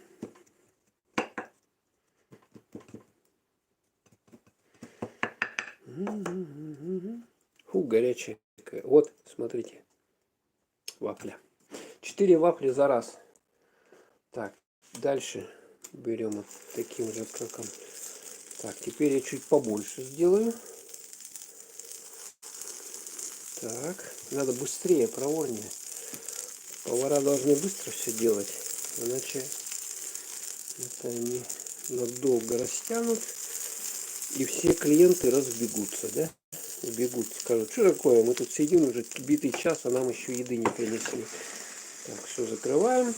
Фу, горячая. Вот, смотрите. Вафля. 4 вафли за раз. Так, дальше берем вот таким же кроком. Так, теперь я чуть побольше сделаю. Так, надо быстрее, проворнее. Повара должны быстро все делать, иначе это они надолго растянут, и все клиенты разбегутся, да? Убегут, скажут, что такое, мы тут сидим уже битый час, а нам еще еды не принесли. Так, все закрываем,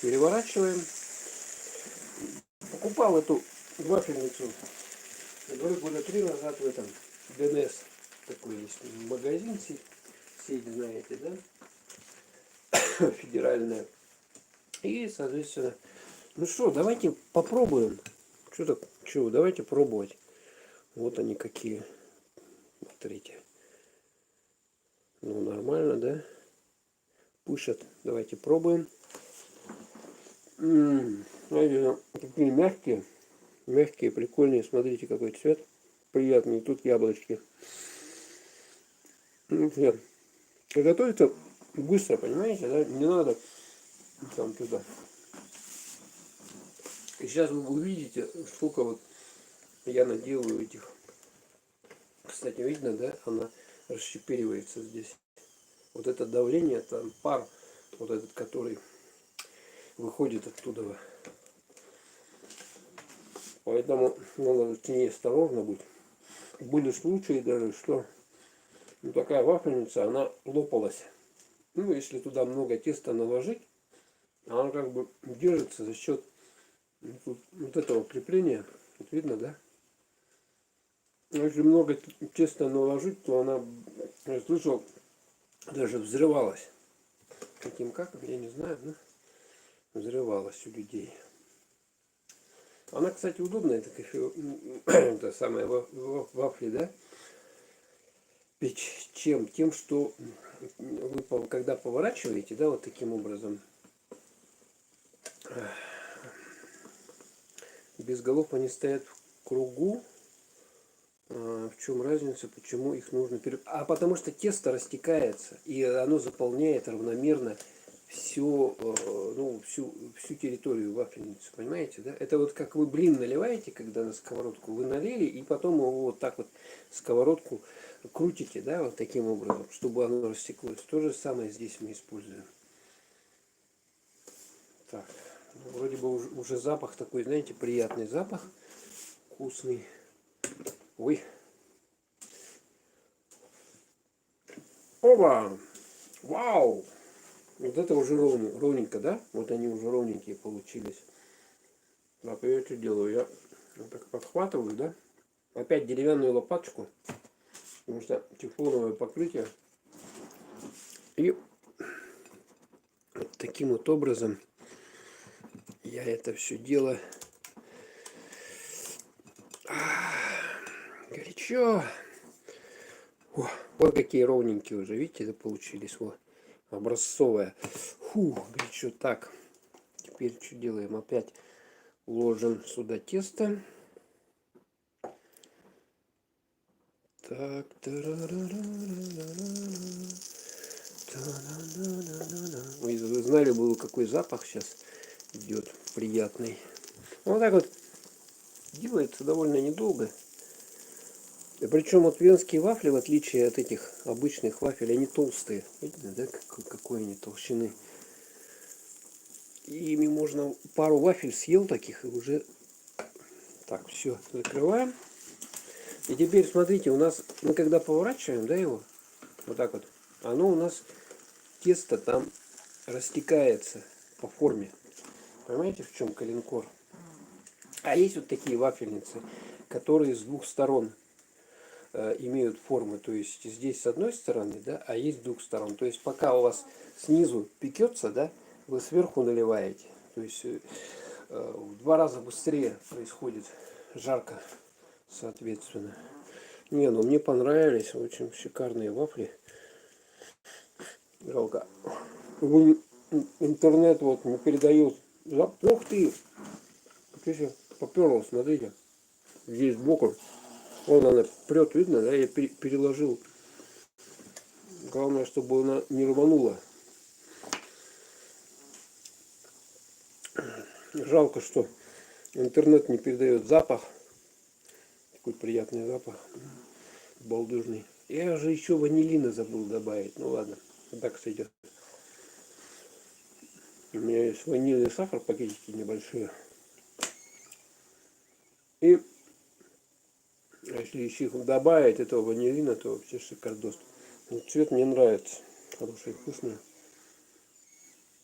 переворачиваем. Покупал эту вафельницу, говорю, года 3 назад в этом ДНС. Такой есть магазин, сеть, знаете, да? Федеральная. И, соответственно, ну что, давайте попробуем. Что, давайте пробовать. Вот они какие. Смотрите. Ну, нормально, да? Пышат. Давайте пробуем. Знаете, такие мягкие. Мягкие, прикольные. Смотрите, какой цвет. Приятный. Тут яблочки. Готовится быстро, понимаете, да? Не надо там туда. И сейчас вы увидите, сколько вот я наделаю этих. Кстати, видно, да? Она расщеперивается здесь. Вот это давление, там пар, вот этот, который выходит оттуда. Поэтому надо с ней осторожно быть. Были случаи даже, что такая вафельница, она лопалась. Ну, если туда много теста наложить, она как бы держится за счет вот этого крепления. Вот видно, да? Если много теста наложить, то она, я слышал, даже взрывалась. Каким я не знаю, но взрывалась у людей. Она, кстати, удобная, это кофе, это самое вафли, да? Печь чем? Тем, что вы когда поворачиваете, да, вот таким образом, без голов они стоят в кругу. В чем разница, почему их нужно А потому что тесто растекается, и оно заполняет равномерно всю территорию вафельницы, понимаете, да? Это вот как вы блин наливаете, когда на сковородку вы налили, и потом его вот так вот сковородку крутите, да, вот таким образом, чтобы оно растеклось. То же самое здесь мы используем. Так, вроде бы уже запах такой, знаете, приятный запах, вкусный. Ой. Оба! Вау! Вот это уже ровненько, да? Вот они уже ровненькие получились. Так, я что делаю? Я вот так подхватываю, да? Опять деревянную лопаточку, потому что тефлоновое покрытие. И вот таким вот образом я это все дело... Горячо! О, вот какие ровненькие уже, видите, это получились. Вот, образцовая. Фу, горячо. Так, теперь что делаем? Опять ложим сюда тесто. Так, вы знали, был какой запах сейчас идет приятный. Вот так вот делается довольно недолго. И причем вот венские вафли, в отличие от этих обычных вафель, они толстые. Видите, да, какой они толщины. И ими можно пару вафель съел таких и уже... Так, все, закрываем. И теперь смотрите, у нас, мы когда поворачиваем, да, его, вот так вот, оно у нас, тесто там растекается по форме. Понимаете, в чем коленкор? А есть вот такие вафельницы, которые с двух сторон имеют формы. То есть здесь с одной стороны, да, а есть с двух сторон. То есть пока у вас снизу пекется, да, вы сверху наливаете. То есть в 2 раза быстрее происходит жарко, соответственно. Не, ну мне понравились, очень шикарные вафли. Жалко, интернет вот не передает. Ух ты! Сейчас поперло, смотрите. Здесь сбоку. Вон она прет, видно, да? Я переложил. Главное, чтобы она не рванула. Жалко, что интернет не передает запах. Такой приятный запах. Балдежный. Я же еще ванилина забыл добавить. Ну ладно. Так сойдет. У меня есть ванильный сахар, пакетики небольшие. И если еще добавить этого ванилина, то вообще шикардос. Цвет мне нравится. Хороший, вкусный.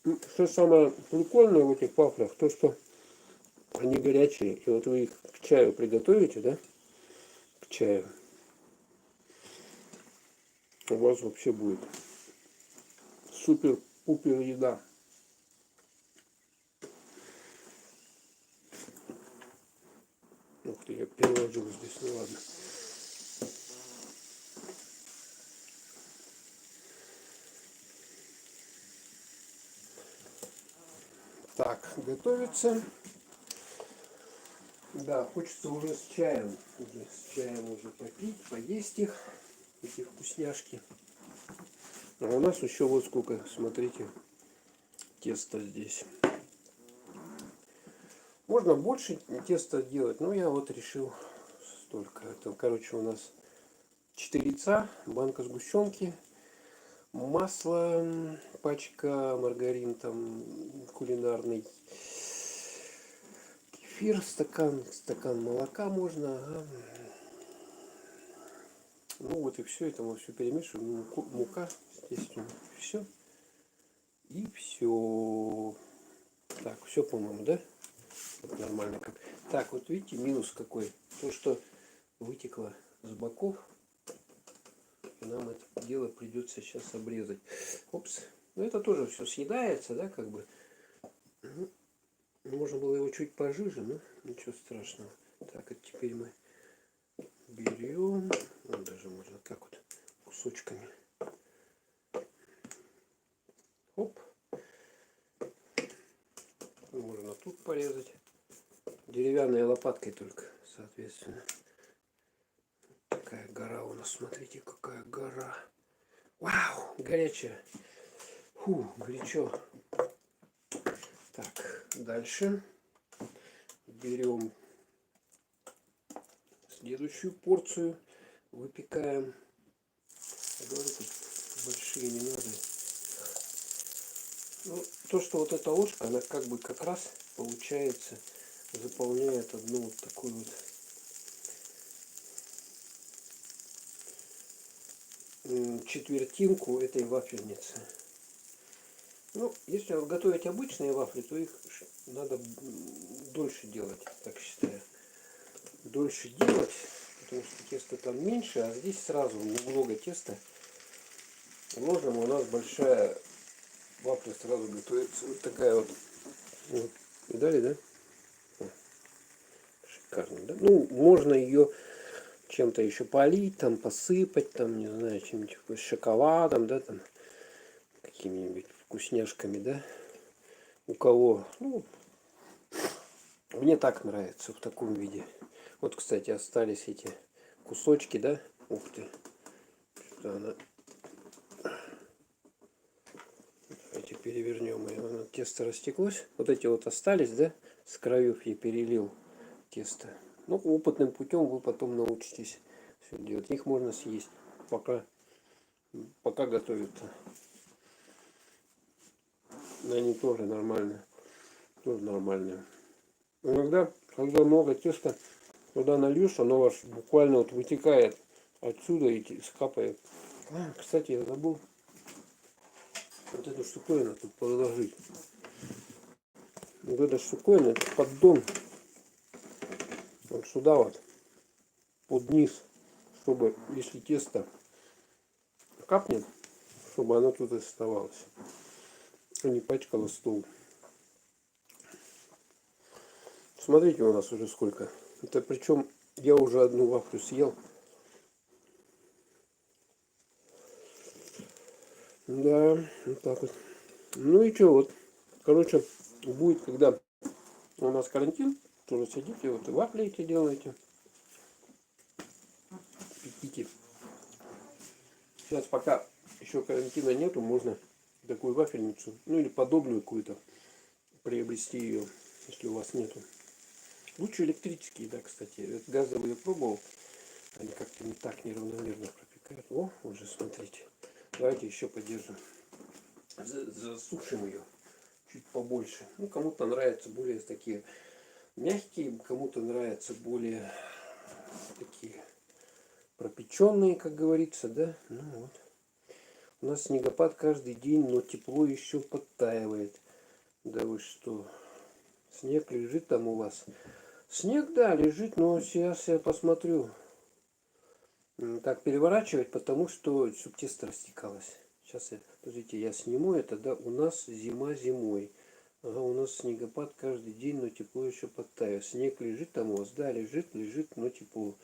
Что самое прикольное в этих вафлях, то что они горячие. И вот вы их к чаю приготовите, да? К чаю. У вас вообще будет супер-пупер еда. Ух ты, я переложил здесь, ну ладно. Так, готовится. Да, хочется уже с чаем. С чаем уже попить, поесть их, эти вкусняшки. А у нас еще вот сколько, смотрите, теста здесь. Можно больше теста делать, но я вот решил столько. Это, короче, у нас 4 яйца, банка сгущенки, масло, пачка, маргарин там кулинарный, кефир, стакан молока можно. Ага. Ну вот и все, это мы все перемешиваем. Мука, естественно, все. И все. Так, все, по-моему, да? Вот нормально как. Так, вот видите, минус какой. То, что вытекло с боков. И нам это дело придется сейчас обрезать. Опс. Ну это тоже все съедается, да, как бы. Можно было его чуть пожиже, но ничего страшного. Так, это теперь мы берем. Вот даже можно так вот кусочками. Оп. Можно тут порезать. Деревянной лопаткой только, соответственно. Такая гора у нас, смотрите, какая гора. Вау, горячая. Фу, горячо. Так, дальше берем следующую порцию, выпекаем. Я говорю, тут большие не надо. Ну, то, что вот эта ложка, она как бы как раз получается заполняет одну вот такую вот четвертинку этой вафельницы. Ну, если вот готовить обычные вафли, то их надо дольше делать, так считаю. Дольше делать, потому что тесто там меньше, а здесь сразу немного теста ложим, у нас большая вафля сразу готовится. Вот такая вот. Вот. Видали, да? О, шикарно, да? Ну, можно ее чем-то еще полить, там посыпать, там, не знаю, чем-нибудь шоколадом, да, там, какими-нибудь вкусняшками, да? У кого, ну, мне так нравится в таком виде. Вот, кстати, остались эти кусочки, да? Ух ты. Что она... Давайте перевернем ее. Тесто растеклось. Вот эти вот остались, да? С краев я перелил тесто. Ну, опытным путем вы потом научитесь все делать. Их можно съесть, пока готовятся. Они тоже нормальные. Тоже нормальные. Иногда, когда много теста, когда нальешь, оно ваш буквально вот вытекает отсюда и скапает. А, кстати, я забыл вот эту штуковину тут положить. Вот эта штуковина, это поддон. Вот сюда вот, под низ, чтобы, если тесто капнет, чтобы оно тут оставалось, а не пачкало стол. Смотрите, у нас уже сколько. Это причем я уже одну вафлю съел. Да, вот так вот. Ну и что, вот. Короче, будет, когда у нас карантин, тоже сидите, вот и вафли эти делаете. Пеките. Сейчас пока еще карантина нету, можно такую вафельницу, ну или подобную какую-то, приобрести ее, если у вас нету. Лучше электрические, да, кстати. Это газовые я пробовал. Они как-то не так неравномерно пропекают. О, уже смотрите. Давайте еще подержим. Засушим ее чуть побольше. Ну, кому-то нравятся более такие мягкие, кому-то нравятся более такие пропеченные, как говорится, да. Ну вот. У нас снегопад каждый день, но тепло еще подтаивает. Да вы что? Снег лежит там у вас? Снег, да, лежит, но сейчас я посмотрю. Так переворачивать, потому что чтобы тесто растекалось. Сейчас я, подождите, я сниму это, да, у нас зима зимой. Ага, у нас снегопад каждый день, но тепло еще подтаивает. Снег лежит там у вас, да, лежит, но тепло.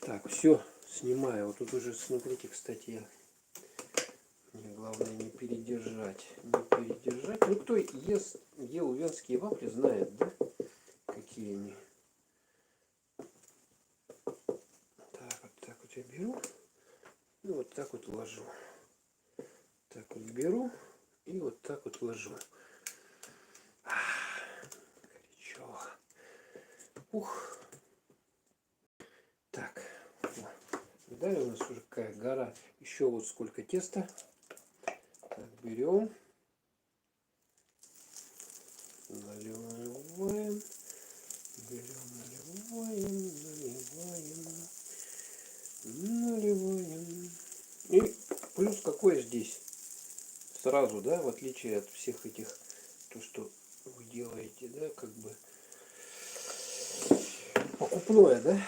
Так, все, снимаю. Вот тут уже, смотрите, кстати, мне главное не передержать. Не передержать. Ну, кто ел венские вафли, знает, да, какие они. Так вот я беру. И вот так вот ложу. Так вот беру и вот так вот ложу. Горячо. Ух. Так. Далее у нас уже какая гора. Еще вот сколько теста. Так, берем. Наливаем. Берем, наливаем. И плюс какой здесь? Сразу, да, в отличие от всех этих, то, что вы делаете, да, как бы покупное, да,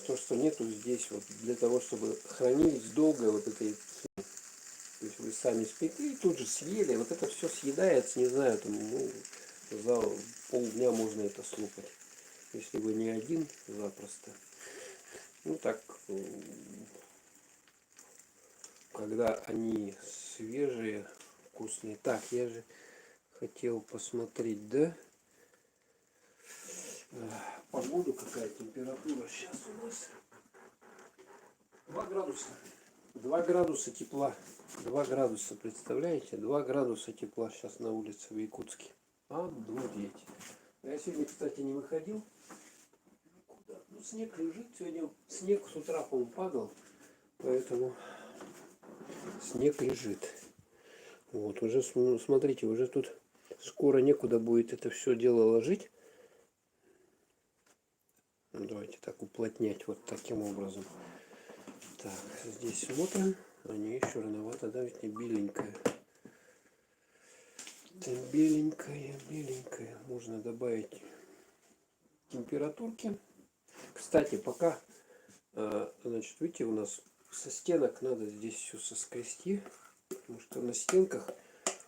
то, что нету здесь, вот для того, чтобы хранились долго вот этой, то есть вы сами спекли, тут же съели, вот это все съедается, не знаю, там, ну, за полдня можно это слопать, если вы не один, запросто. Ну так, когда они свежие, вкусные. Так, я же хотел посмотреть, да, погоду, какая температура сейчас у нас. 2 градуса. 2 градуса тепла. 2 градуса, представляете? 2 градуса тепла сейчас на улице в Якутске. Обдуреть. Я сегодня, кстати, не выходил. Куда? Ну, снег лежит. Сегодня снег с утра, по-моему, падал. Поэтому снег лежит. Вот, уже, смотрите, уже тут скоро некуда будет это все дело ложить. Давайте так уплотнять вот таким образом. Так, здесь смотрим. Они еще рановато, да, ведь не беленькая. Это беленькая. Можно добавить температурки. Кстати, пока, значит, видите, у нас со стенок надо здесь все соскрести, потому что на стенках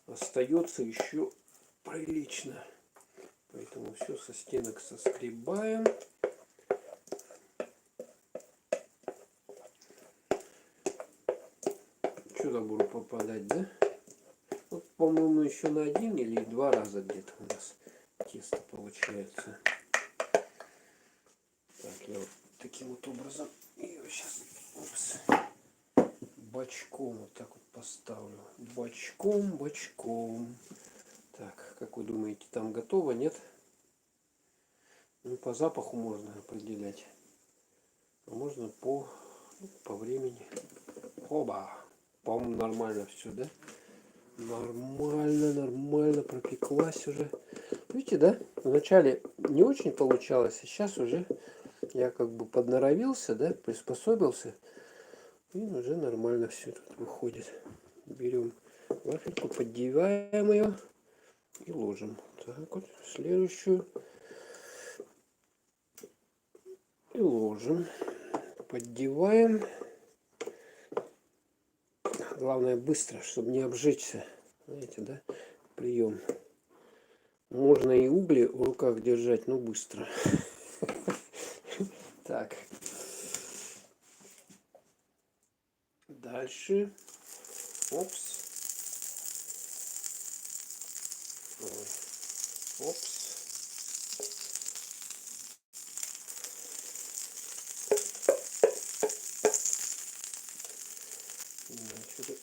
остается еще прилично. Поэтому все со стенок соскребаем. Сюда буду попадать, да? Вот, по-моему, еще на 1 или 2 раза где-то у нас тесто получается. Так, я вот таким вот образом ее сейчас бочком вот так вот поставлю. Бочком. Так, как вы думаете, там готово, нет? Ну, по запаху можно определять. А можно по времени. Оба! По-моему, нормально все, да? Нормально пропеклась уже. Видите, да? Вначале не очень получалось, а сейчас уже я как бы подноровился, да, приспособился. И уже нормально все тут выходит. Берем вафельку, поддеваем ее и ложим. Так вот, следующую. И ложим. Поддеваем. Главное быстро, чтобы не обжечься. Знаете, да? Прием. Можно и угли в руках держать, но быстро. Так. Дальше. Опс. Опс. Значит,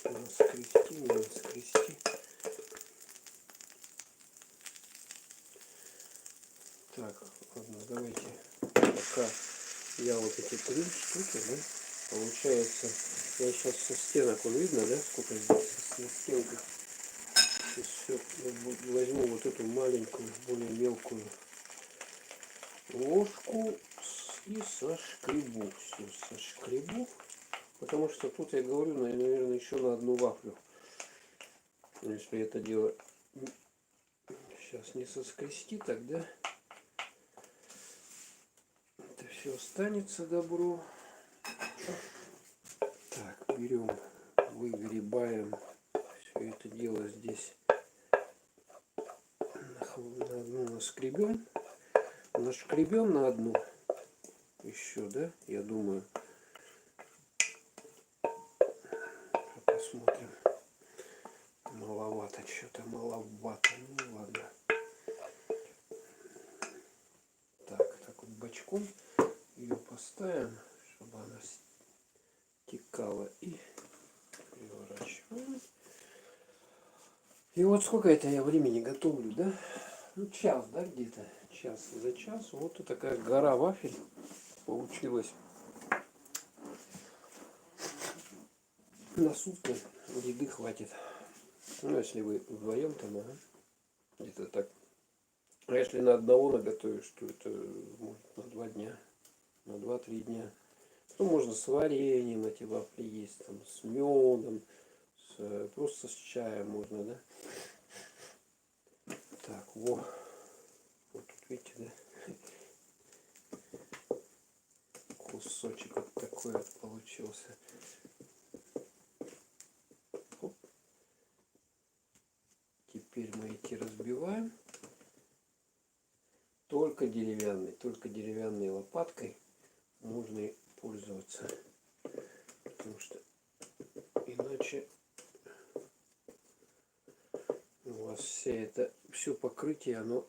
наскрести, не наскрести. Так, ладно, давайте пока я вот эти 3 штуки, да, получается, я сейчас со стенок, он видно, да, сколько здесь на стенках. Сейчас все, возьму вот эту маленькую, более мелкую ложку и сошкребу. Все, сошкребу, потому что тут я говорю, наверное, еще на одну вафлю. Если это дело сейчас не соскрести, тогда это все останется добро. Так, берем, выгребаем все это дело здесь на одну наскребем. Нашкребем на одну еще, да, я думаю. Посмотрим. Маловато, что-то маловато. Ну ладно. Так вот бочком ее поставим, чтобы она стекала, и переворачиваем. И вот сколько это я времени готовлю, да? Ну, час, да, где-то. Час за час. Вот и такая гора вафель получилась. На сутки еды хватит. Ну, если вы вдвоем там, ага, где-то так. А если на одного наготовишь, то это может на 2 дня, на 2-3 дня. Ну, можно с вареньем эти вафли есть, там, с медом, просто с чаем можно, да? Так, вот тут видите, да? Кусочек вот такой вот получился. Оп. Теперь мы эти разбиваем. Только деревянной лопаткой можно и пользоваться. Потому что иначе у вас все покрытие, оно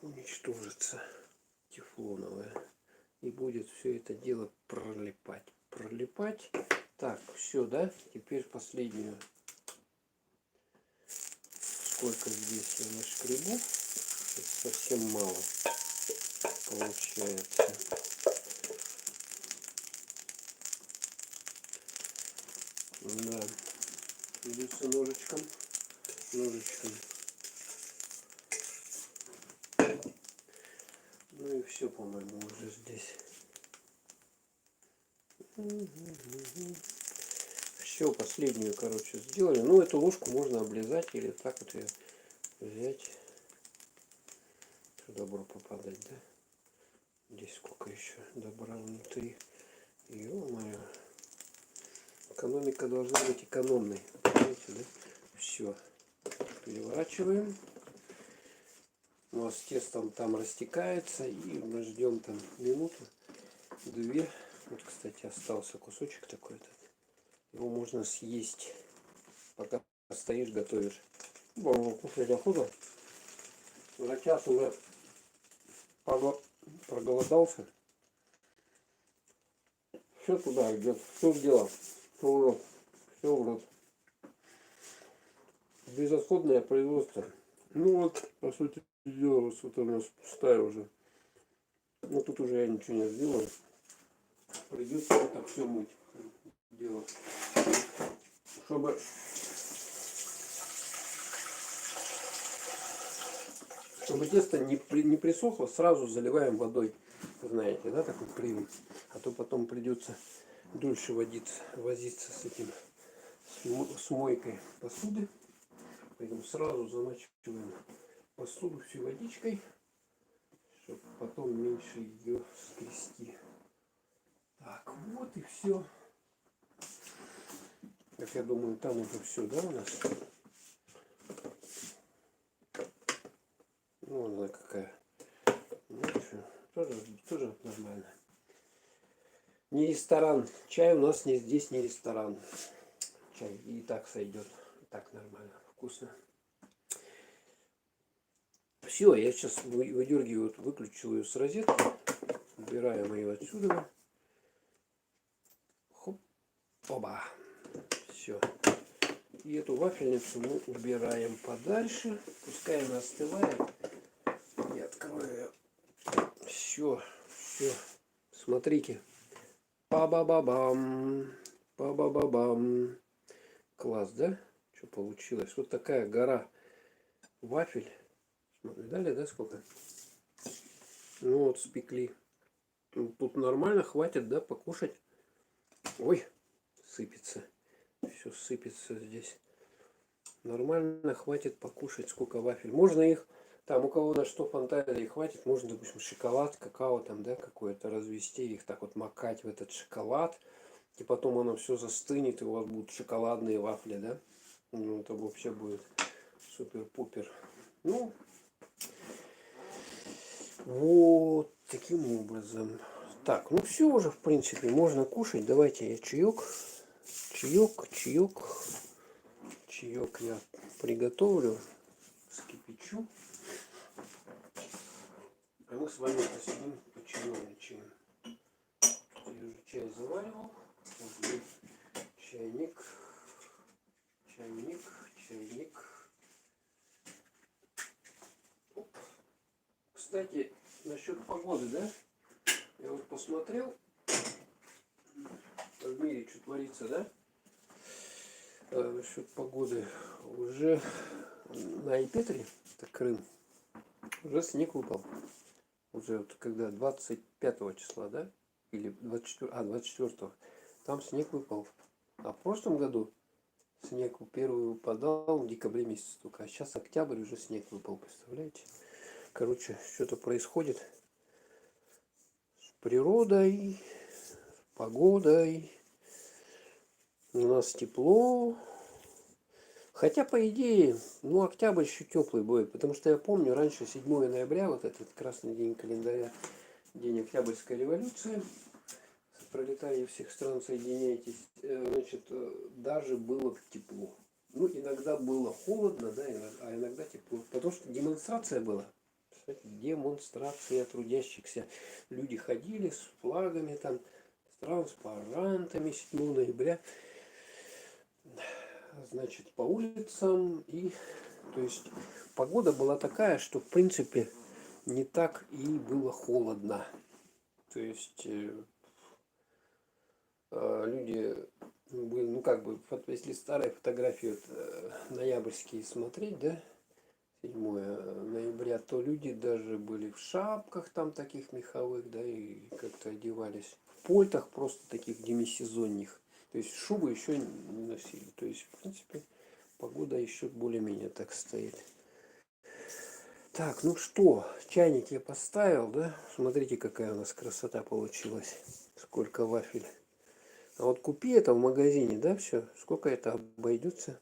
уничтожится, тефлоновое. И будет все это дело пролипать. Так, все, да? Теперь последнюю. Сколько здесь я нашкребу? Совсем мало получается. Да. Придется ножичком. Ну и все, по-моему, уже здесь. Все, последнюю, короче, сделали. Ну, эту ложку можно облизать или так вот ее взять. Добро попадать, да? Здесь сколько еще добра внутри. Ё-моё. Экономика должна быть экономной. Понимаете, да? Все. Переворачиваем. У нас тесто там растекается. И мы ждем там минуту-две. Вот, кстати, остался кусочек такой-то. Его можно съесть, пока стоишь, готовишь. Кушать охота. За час уже проголодался. Все туда идет, все в дело, все в рот, все в рот. Безотходное производство. Ну вот, по сути дела, вот у нас пустая уже. Ну тут уже я ничего не сделаю. Придется это все мыть. Дело. Чтобы тесто не присохло, сразу заливаем водой. Знаете, да, такой прием. А то потом придется дольше возиться с этим, с мойкой посуды. Поэтому сразу замачиваем посуду всей водичкой, чтобы потом меньше ее скрести. Так, вот и все. Как я думаю, там уже все, да, у нас? Ну, она какая. Ну, что, тоже нормально. Не ресторан. Чай у нас здесь не ресторан. Чай и так сойдет. И так нормально, вкусно. Все, я сейчас выдергиваю, выключил ее с розетки. Убираем ее отсюда. Хоп. Оба. Все. И эту вафельницу мы убираем подальше. Пускай она остывает. Я открою ее. Все. Все. Смотрите. Па-ба-ба-бам. Па-ба-ба-бам. Класс, да? Что получилось? Вот такая гора вафель. Видали, да, сколько? Ну вот, спекли. Тут нормально хватит, да, покушать. Ой, сыпется. Все сыпется здесь. Нормально хватит покушать. Сколько вафель. Можно их, там у кого на что фантазии хватит, можно, допустим, шоколад, какао там, да, какое-то развести. Их так вот макать в этот шоколад. И потом оно все застынет, и у вас будут шоколадные вафли, да. Ну, это вообще будет супер-пупер. Ну, вот таким образом. Так, ну все уже, в принципе, можно кушать. Давайте я чаек я приготовлю, вскипячу. А мы с вами посидим, почаевничаем. Я уже чай заваривал. Вот чайник. Оп. Кстати, насчет погоды, да? Я вот посмотрел, в мире что творится, да? Насчет погоды. Уже на Айпетре, это Крым, уже снег выпал. Уже вот когда 25 числа, да? Или 24. Там снег выпал. А в прошлом году снег первый выпадал в декабре месяце только. А сейчас октябрь, уже снег выпал, представляете? Короче, что-то происходит с природой, с погодой. У нас тепло. Хотя, по идее, ну, октябрь еще теплый будет. Потому что я помню, раньше 7 ноября, вот этот красный день календаря, день Октябрьской революции, пролетарии всех стран, соединяйтесь, значит, даже было тепло. Ну, иногда было холодно, да, а иногда тепло. Потому что демонстрация была. Кстати, демонстрация трудящихся. Люди ходили с флагами, там, с транспарантами 7 ноября. Значит, по улицам. И, то есть, погода была такая, что, в принципе, не так и было холодно. То есть, люди были, ну, как бы, если старые фотографии вот, ноябрьские смотреть, да, 7 ноября, то люди даже были в шапках там таких меховых, да, и как-то одевались. В пальтах просто таких демисезонных. То есть шубы еще не носили. То есть, в принципе, погода еще более-менее так стоит. Так, ну что, чайник я поставил, да? Смотрите, какая у нас красота получилась. Сколько вафель. А вот купи это в магазине, да, все. Сколько это обойдется?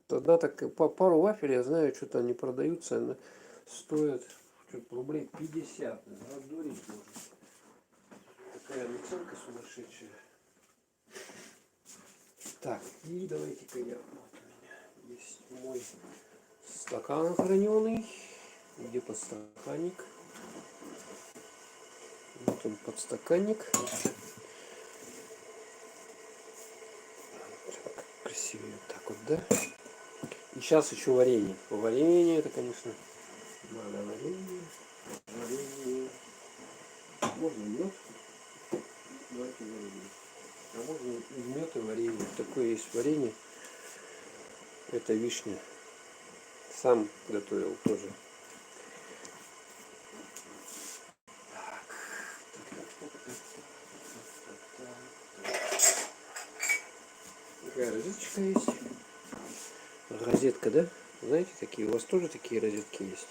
Тогда так по пару вафель, я знаю, что-то они продаются, стоят рублей 50. Раздурить можно. Такая наценка сумасшедшая. Так, и давайте-ка я, вот у меня есть мой стакан храненый. Где подстаканник? Вот он, подстаканник. Так, красиво так вот, да? И сейчас еще варенье. Варенье это, конечно, надо варенье. Можно мед. Давайте варенье. А можно из мед и варенье. Такое есть варенье. Это вишня. Сам готовил тоже. Такая розеточка есть. Розетка, да? Знаете, такие, у вас тоже такие розетки есть?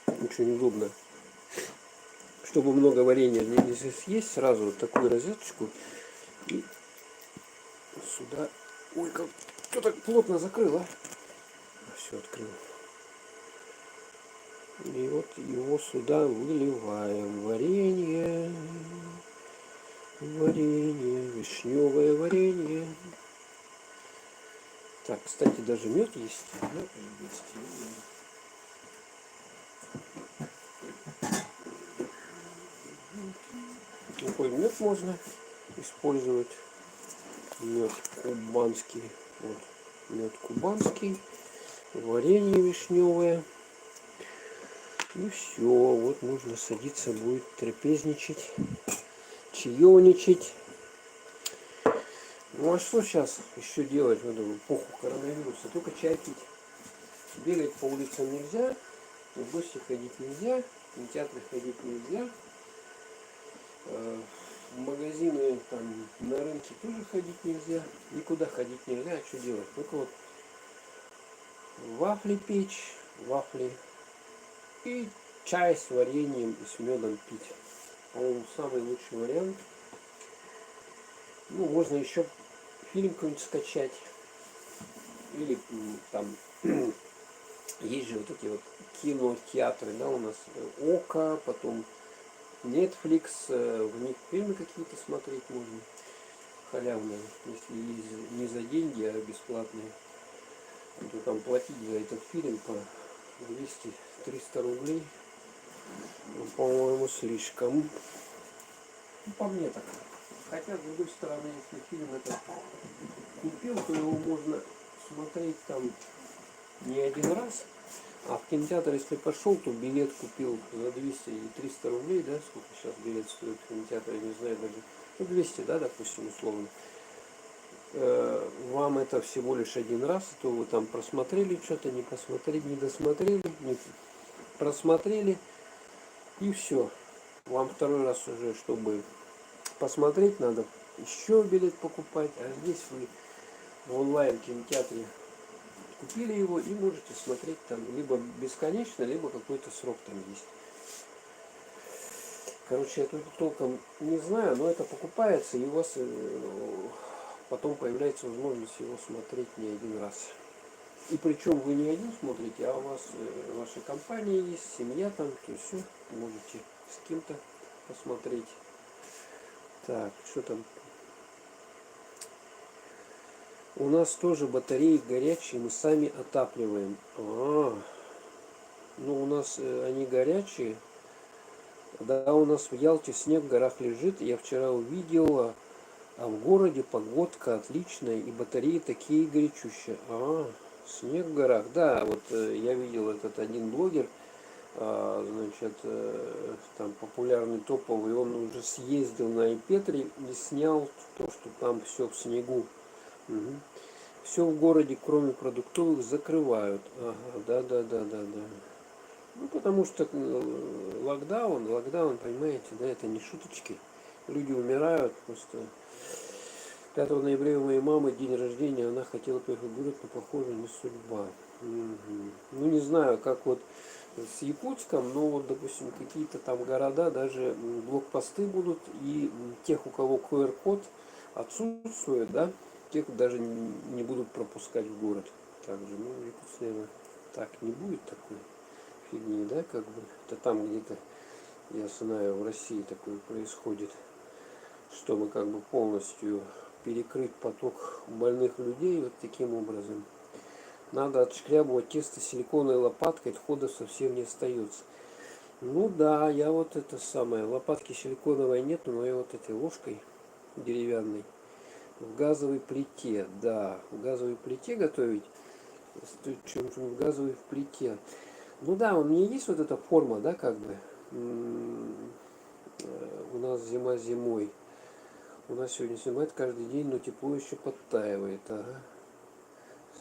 Очень удобно. Чтобы много варенья не съесть, сразу вот такую розеточку И сюда... Ой, как кто так плотно закрыл, а? Все открыл. И вот его сюда выливаем. Варенье. Варенье. Вишневое варенье. Так, кстати, даже мед есть. Мед есть. Какой мед можно использовать? Мед кубанский. Вот. Мед кубанский. Варенье вишневое. И все. Вот нужно садиться будет трапезничать. Чаевничать. Ну а что сейчас еще делать в эту эпоху коронавируса? Только чай пить. Бегать по улицам нельзя, в гости ходить нельзя, в кинотеатры ходить нельзя, в магазины, там, на рынке тоже ходить нельзя, никуда ходить нельзя, а что делать? Только вот вафли печь, вафли и чай с вареньем и с медом пить. По-моему, самый лучший вариант. Ну, можно еще фильм какой-нибудь скачать. Или там есть же вот эти вот кинотеатры, да, у нас Ока, потом Netflix, в них фильмы какие-то смотреть можно халявные, если не за деньги, а бесплатные. То там платить за этот фильм по 200-300 рублей, ну, по-моему, слишком. Ну, по мне так. Хотя, с другой стороны, если фильм этот купил, то его можно смотреть там не один раз. А в кинотеатр, если пошел, то билет купил за 200 или 300 рублей, да, сколько сейчас билет стоит в кинотеатре, я не знаю даже, ну 200, да, допустим, условно. Вам это всего лишь один раз, то вы там просмотрели что-то, не посмотрели, не досмотрели, не просмотрели, и все. Вам второй раз уже, чтобы посмотреть, надо еще билет покупать, а здесь вы в онлайн кинотеатре купили его и можете смотреть там либо бесконечно, либо какой-то срок там есть. Короче, я тут толком не знаю, но это покупается, и у вас потом появляется возможность его смотреть не один раз. И причем вы не один смотрите, а у вас ваша компания есть, семья там, то есть все, можете с кем-то посмотреть. Так, что там? У нас тоже батареи горячие, мы сами отапливаем. Ну у нас они горячие. Да, у нас в Ялте снег в горах лежит. Я вчера увидел, а в городе погодка отличная и батареи такие горячущие. Снег в горах. Да, вот я видел этот один блогер, значит, там популярный топовый, он уже съездил на Ипетре и снял то, что там все в снегу. Угу. Все в городе, кроме продуктовых, закрывают. Ага, да. Ну, потому что локдаун, понимаете, да, это не шуточки. Люди умирают просто. 5 ноября у моей мамы день рождения, она хотела поехать в город, но похоже не судьба. Угу. Ну, не знаю, как вот с Якутском, но вот, допустим, какие-то там города, даже блокпосты будут, и тех, у кого QR-код отсутствует, да, тех даже не будут пропускать в город. Также, ну, Якутск, наверное, так не будет такой фигни, да, как бы. Это там где-то, я знаю, в России такое происходит, что мы как бы полностью перекрыть поток больных людей вот таким образом. Надо отшкрябывать тесто силиконовой лопаткой, отхода совсем не остается. Ну да, я вот это самое, лопатки силиконовой нет, но я вот этой ложкой деревянной в газовой плите, да, в газовой плите готовить, чем в газовой плите. Ну да, у меня есть вот эта форма, да, как бы, у нас зима зимой. У нас сегодня снимает каждый день, но тепло еще подтаивает. Ага.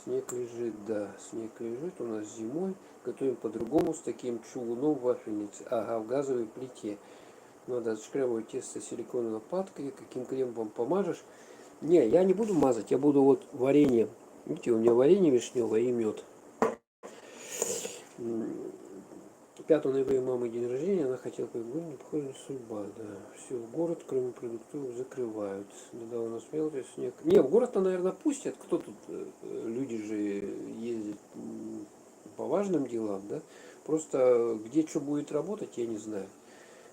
Снег лежит, да, снег лежит у нас зимой. Готовим по-другому с таким чугуном в вафельнице. Ага, в газовой плите. Надо отшкрябывать тесто силиконовой лопаткой. Каким кремом помажешь? Не, я не буду мазать, я буду вот варенье. Видите, у меня варенье вишневое и мед. 5 ноября мамы день рождения, она хотела пойти, не похоже на судьба, да. Все, в город, кроме продуктов, закрывают. Да, у нас мелкий снег. Не, в город-то, наверное, пустят. Кто тут? Люди же ездят по важным делам, да. Просто где что будет работать, я не знаю.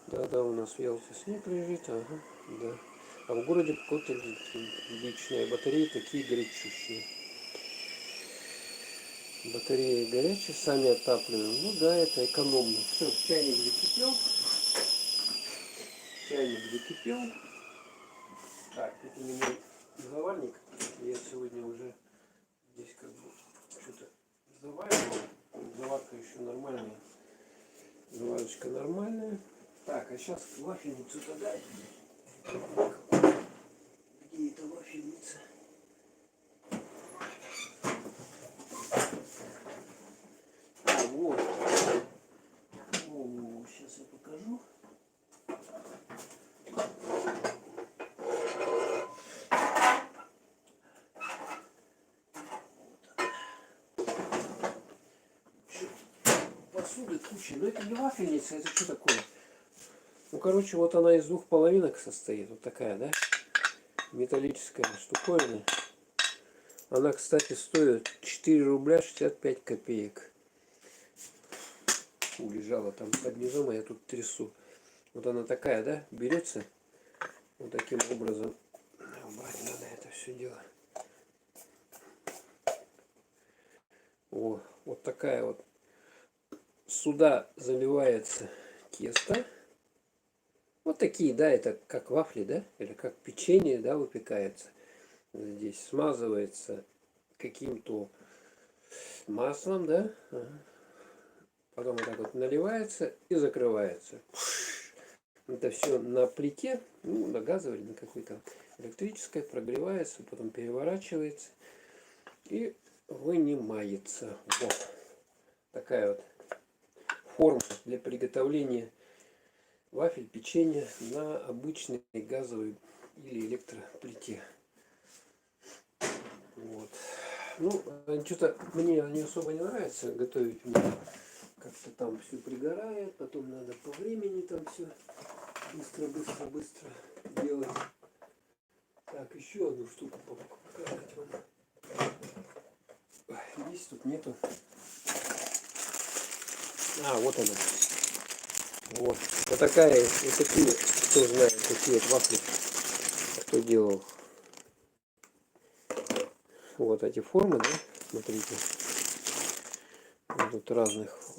Да, у нас в Ялте снег лежит, ага, да. А в городе какой-то личные батареи такие горячущие. Батареи горячие, сами отапливаем. Ну да, это экономно. Все, чайник закипел. Чайник закипел. Так, это у меня заварник. Я сегодня уже здесь как бы что-то заваривал. Заварка еще нормальная. Заварочка нормальная. Так, а сейчас вафельницу тогда. Где эта вафельница? Вот. О, сейчас я покажу. Посуды куча. Но это не вафельница, это что такое? Ну, короче, вот она из двух половинок состоит. Вот такая, да? Металлическая штуковина. Она, кстати, стоит 4 рубля 65 копеек. Лежала там под низом, а я тут трясу. Вот она такая, да? Берется. Вот таким образом. Убрать надо это все дело. О, вот такая вот. Сюда заливается тесто. Вот такие, да, это как вафли, да? Или как печенье, да, выпекается. Здесь смазывается каким-то маслом, да? Ага. Потом вот так вот наливается и закрывается. Это все на плите, ну, на газовой или на какой-то электрической, прогревается, потом переворачивается и вынимается. Вот такая вот форма для приготовления вафель, печенья на обычной газовой или электроплите. Вот. Ну, что-то мне не особо не нравится готовить. Как-то там все пригорает, потом надо по времени там все быстро делать. Так, еще одну штуку показать вам. Здесь тут нету. А, вот она. Вот. Вот такая, вот такие, кто знает, такие вот вафли, кто делал. Вот эти формы, да, смотрите. Вот тут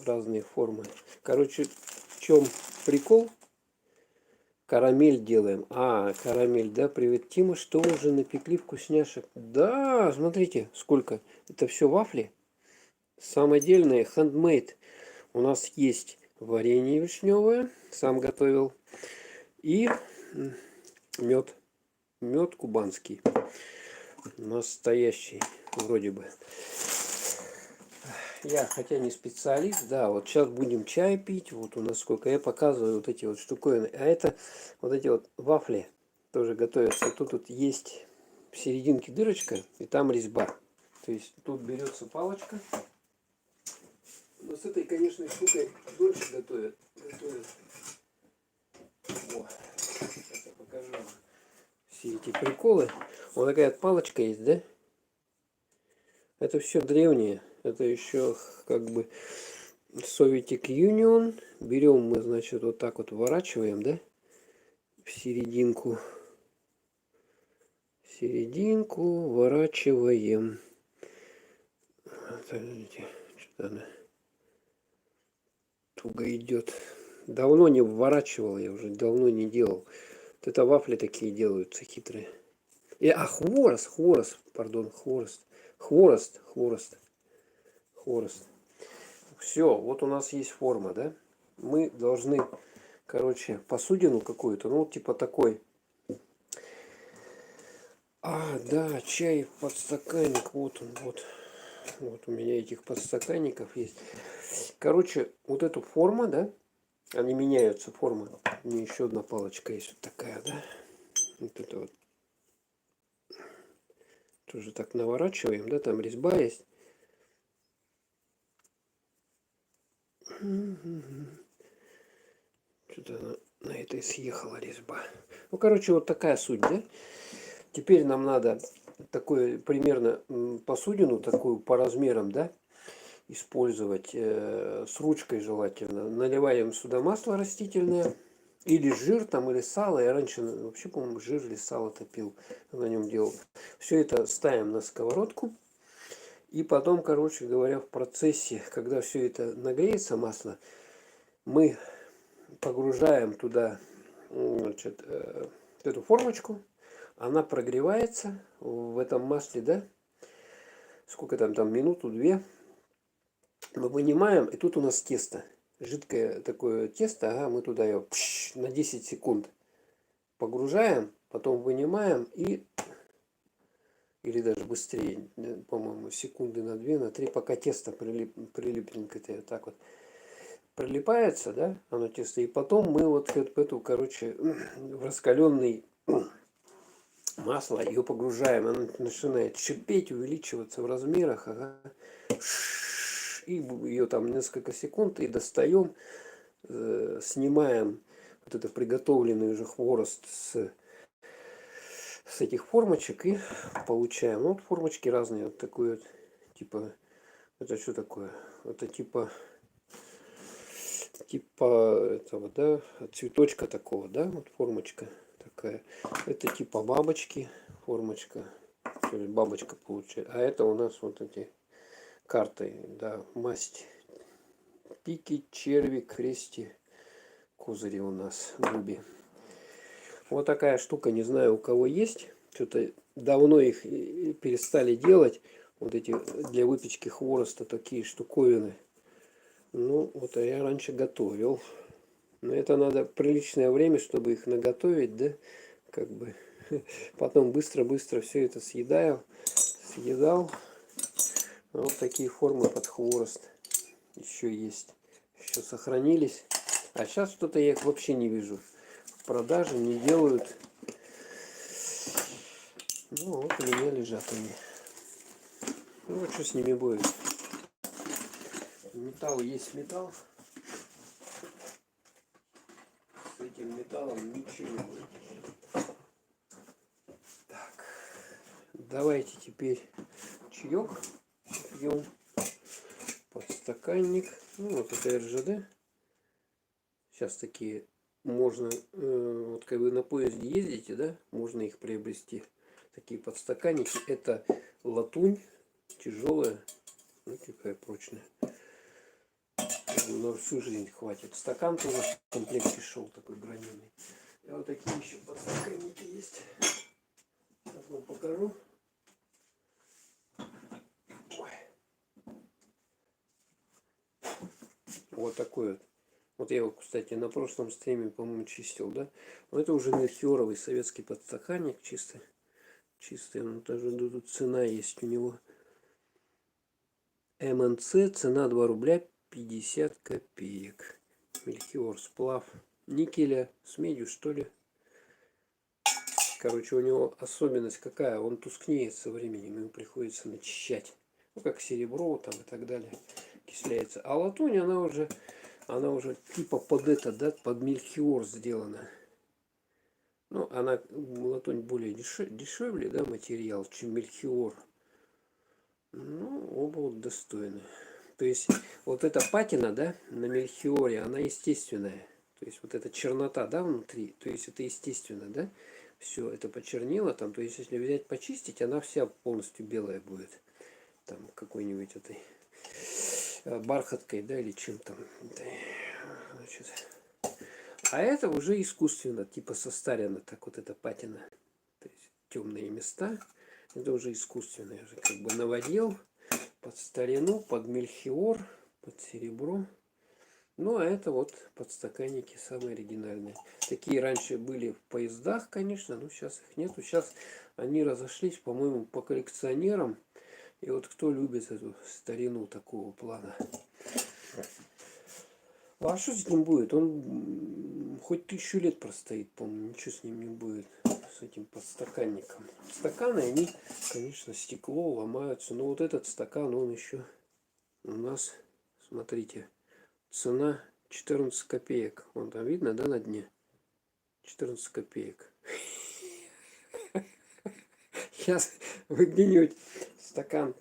разные формы. Короче, в чем прикол? Карамель делаем. А, карамель, да, привет, Тима, что уже напекли вкусняшек? Да, смотрите, сколько. Это все вафли. Самодельные, handmade. У нас есть варенье вишневое, сам готовил. И мед. Мед кубанский. Настоящий, вроде бы. Я, хотя не специалист, да, вот сейчас будем чай пить. Вот у нас сколько. Я показываю вот эти вот штуковины. А это вот эти вот вафли тоже готовятся. Тут есть в серединке дырочка, и там резьба. То есть тут берется палочка. Но с этой, конечно, штукой дольше готовят. О, сейчас я покажу вам все эти приколы. Вот такая вот палочка есть, да? Это все древнее. Это еще как бы Советик Union. Берем мы, значит, вот так вот вворачиваем, да? В серединку. Серединку вворачиваем. Смотрите, что-то она туго идет. Давно не вворачивал, я уже давно не делал. Вот это вафли такие делаются хитрые. Хворост. Все, вот у нас есть форма, да? Мы должны, короче, посудину какую-то, ну, типа такой. А, да, чай, подстаканник, вот он, вот. Вот у меня этих подстаканников есть. Короче, вот эту форму, да, они меняются, формы. У меня еще одна палочка есть, вот такая, да. Вот это вот. Тоже так наворачиваем, да, там резьба есть. Что-то на этой съехала резьба. Ну, короче, вот такая суть, да? Теперь нам надо такую примерно посудину, такую по размерам, да, использовать с ручкой желательно. Наливаем сюда масло растительное, или жир там, или сало. Я раньше вообще, по-моему, жир или сало топил, на нем делал. Все это ставим на сковородку. И потом, короче говоря, в процессе, когда все это нагреется, масло, мы погружаем туда, значит, эту формочку. Она прогревается в этом масле, да? Сколько там, минуту-две. Мы вынимаем, и тут у нас тесто. Жидкое такое тесто, ага, мы туда ее на 10 секунд погружаем, потом вынимаем и, или даже быстрее, по-моему, секунды на 2, на 3, пока тесто прилипненько, так вот прилипается, да, оно тесто, и потом мы вот эту, короче, в раскаленный масло ее погружаем, она начинает шипеть, увеличиваться в размерах, ага. И ее там несколько секунд и достаем, снимаем вот это приготовленный уже хворост с этих формочек и получаем. Ну, вот формочки разные, вот такой вот, типа, это что такое? Это типа этого, да, цветочка такого, да, вот формочка такая. Это типа бабочки, формочка, то есть бабочка получается. А это у нас вот эти карты, да, масть. Пики, черви, крести, козыри у нас, дуби. Вот такая штука, не знаю у кого есть. Что-то давно их перестали делать. Вот эти для выпечки хвороста такие штуковины. Ну, вот я раньше готовил. Но это надо приличное время, чтобы их наготовить, да? Как бы. Потом быстро-быстро все это съедал. Вот такие формы под хворост еще есть. Еще сохранились. А сейчас что-то я их вообще не вижу. В продаже не делают. Ну вот у меня лежат они. Ну вот что с ними будет. Металл есть металл. С этим металлом ничего не будет. Так. Давайте теперь чаек пьем. Подстаканник. Ну вот это РЖД. Сейчас такие можно, вот как вы на поезде ездите, да, можно их приобрести. Такие подстаканники. Это латунь, тяжелая, ну такая прочная. На всю жизнь хватит. Стакан тоже в комплекте шел такой бронированный. И вот такие еще подстаканники есть. Сейчас вам покажу. Ой. Вот такой вот. Вот я его, кстати, на прошлом стриме, по-моему, чистил, да? Но это уже мельхиоровый советский подстаканник, чистый. Чистый, он даже тут цена есть у него. МНЦ, цена 2 рубля 50 копеек. Мельхиор, сплав никеля с медью, что ли. Короче, у него особенность какая? Он тускнеет со временем, ему приходится начищать. Ну, как серебро там и так далее. Окисляется. А латунь, она уже типа под это, да, под мельхиор сделана. Ну, она, латунь более дешевле, да, материал, чем мельхиор. Ну, оба вот достойны. То есть, вот эта патина, да, на мельхиоре, она естественная. То есть, вот эта чернота, да, внутри, то есть, это естественно, да. Все это почернело там. То есть, если взять почистить, она вся полностью белая будет. Там, какой-нибудь этой бархаткой, да, или чем там. Значит. А это уже искусственно, типа состарено, так вот эта патина. То есть темные места. Это уже искусственно. Я же как бы наводил под старину, под мельхиор, под серебро. Ну, а это вот подстаканники самые оригинальные. Такие раньше были в поездах, конечно, но сейчас их нету. Сейчас они разошлись, по-моему, по коллекционерам. И вот кто любит эту старину такого плана. А что с ним будет? Он хоть 1000 лет простоит, по-моему, ничего с ним не будет, с этим подстаканником. Стаканы, они, конечно, стекло, ломаются. Но вот этот стакан, он еще у нас, смотрите, цена 14 копеек. Вон там видно, да, на дне? 14 копеек. Сейчас вы где-нибудь стакан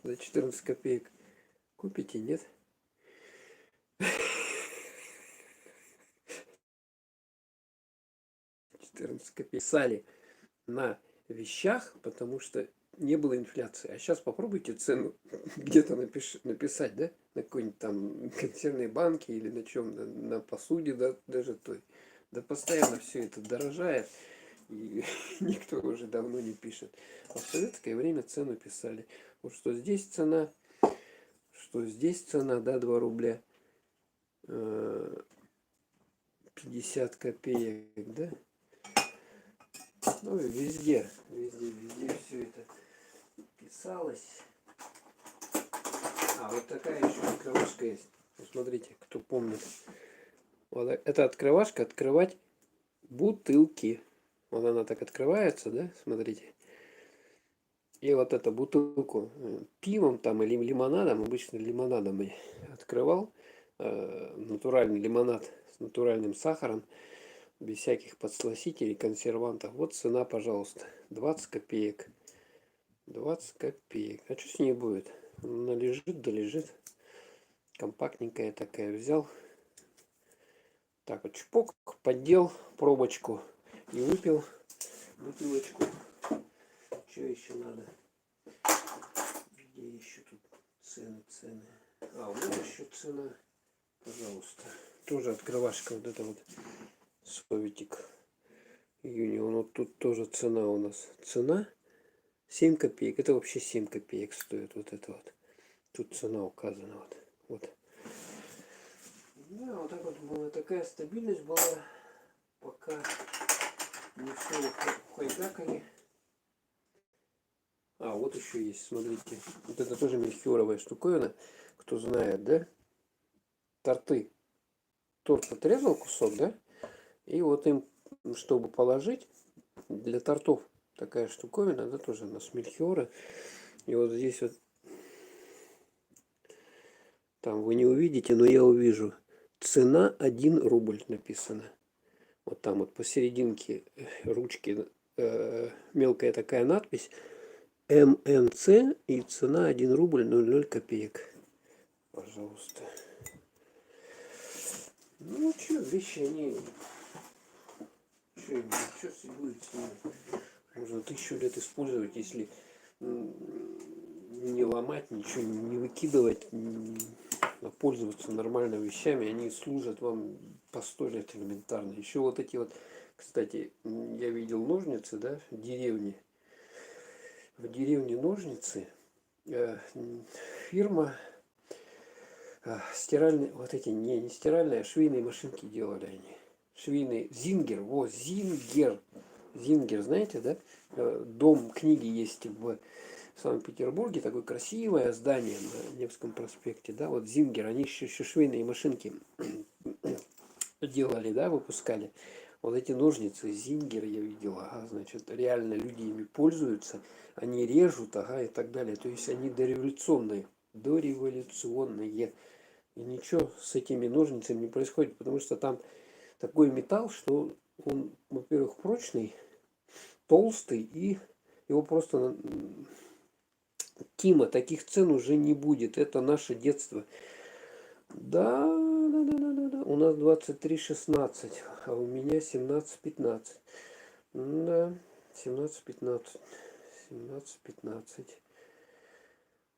за 14 копеек купите, нет? 14 копеек. Писали на вещах, потому что не было инфляции. А сейчас попробуйте цену где-то написать, да? На какой-нибудь там консервной банке или на чем, на посуде, да, даже той. Да постоянно все это дорожает, и никто уже давно не пишет. А в советское время цену писали. Вот что здесь цена, да, 2 рубля 50 копеек, да? Ну и везде все это писалось. А вот такая еще открывашка есть. Смотрите, кто помнит. Вот эта открывашка открывать бутылки. Вот она так открывается, да? Смотрите. И вот эту бутылку пивом там или лимонадом, обычно лимонадом я открывал. Натуральный лимонад с натуральным сахаром, без всяких подсластителей, консервантов. Вот цена, пожалуйста, 20 копеек. 20 копеек. А что с ней будет? Она лежит, да лежит. Компактненькая такая. Взял. Так вот, чпок, поддел пробочку и выпил бутылочку. Что еще надо? Где еще тут цены? А, вот еще цена. Пожалуйста. Тоже открывашка. Вот это вот советик. Юнион. Вот тут тоже цена у нас. Цена 7 копеек. Это вообще 7 копеек стоит. Вот это вот. Тут цена указана. Вот. Да, вот так вот была. Такая стабильность была. Пока не все хайдакали. А, вот еще есть, смотрите. Вот это тоже мельхиоровая штуковина. Кто знает, да? Торты. Торт отрезал кусок, да? И вот им, чтобы положить, для тортов такая штуковина, да, тоже у нас мельхиора. И вот здесь вот, там вы не увидите, но я увижу. Цена 1 рубль написано. Вот там вот посерединке ручки мелкая такая надпись. МНЦ и цена 1 рубль 00 копеек. Пожалуйста. Ну что, вещи они... Что будет с ними? Можно 1000 лет использовать, если не ломать, ничего не выкидывать, а пользоваться нормально вещами. Они служат вам по 100 лет элементарно. Еще вот эти вот, кстати, я видел ножницы, да, в деревне. В деревне ножницы фирма стиральные, вот эти, не стиральные, а швейные машинки делали они. Швейный Зингер, Зингер, знаете, да? Дом книги есть в Санкт-Петербурге, такое красивое здание на Невском проспекте, да, вот Зингер, они еще швейные машинки делали, да, выпускали. Вот эти ножницы Зингер я видел, ага, значит, реально люди ими пользуются, они режут, ага, и так далее. То есть они дореволюционные. И ничего с этими ножницами не происходит, потому что там такой металл, что он, во-первых, прочный, толстый, и его просто... Тима, таких цен уже не будет. Это наше детство. Да. У нас 23,16, а у меня 17,15. Да, 17,15. 17,15.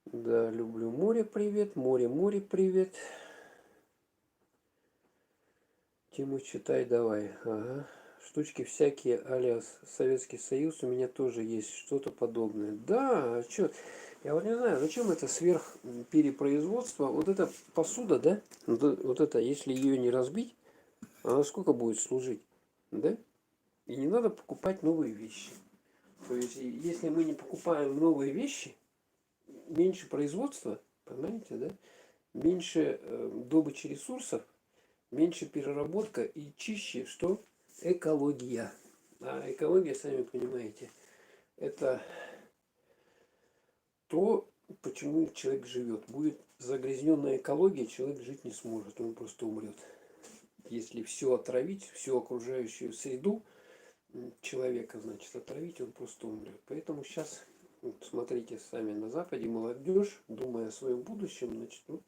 Да, люблю море, привет. Море, привет. Тиму, читай давай. Ага. Штучки всякие, алиас Советский Союз, у меня тоже есть что-то подобное. Да, а что? Я вот не знаю, зачем это сверхперепроизводство. Вот эта посуда, да? Вот это, если ее не разбить, она сколько будет служить? Да? И не надо покупать новые вещи. То есть, если мы не покупаем новые вещи, меньше производства, понимаете, да? Меньше добычи ресурсов, меньше переработка и чище, что экология. А экология, сами понимаете, это то, почему человек живет. Будет загрязненная экология, человек жить не сможет, он просто умрет. Если все отравить, всю окружающую среду человека, значит, отравить, он просто умрет. Поэтому сейчас, вот, смотрите сами на Западе, молодежь, думая о своем будущем, значит, вот,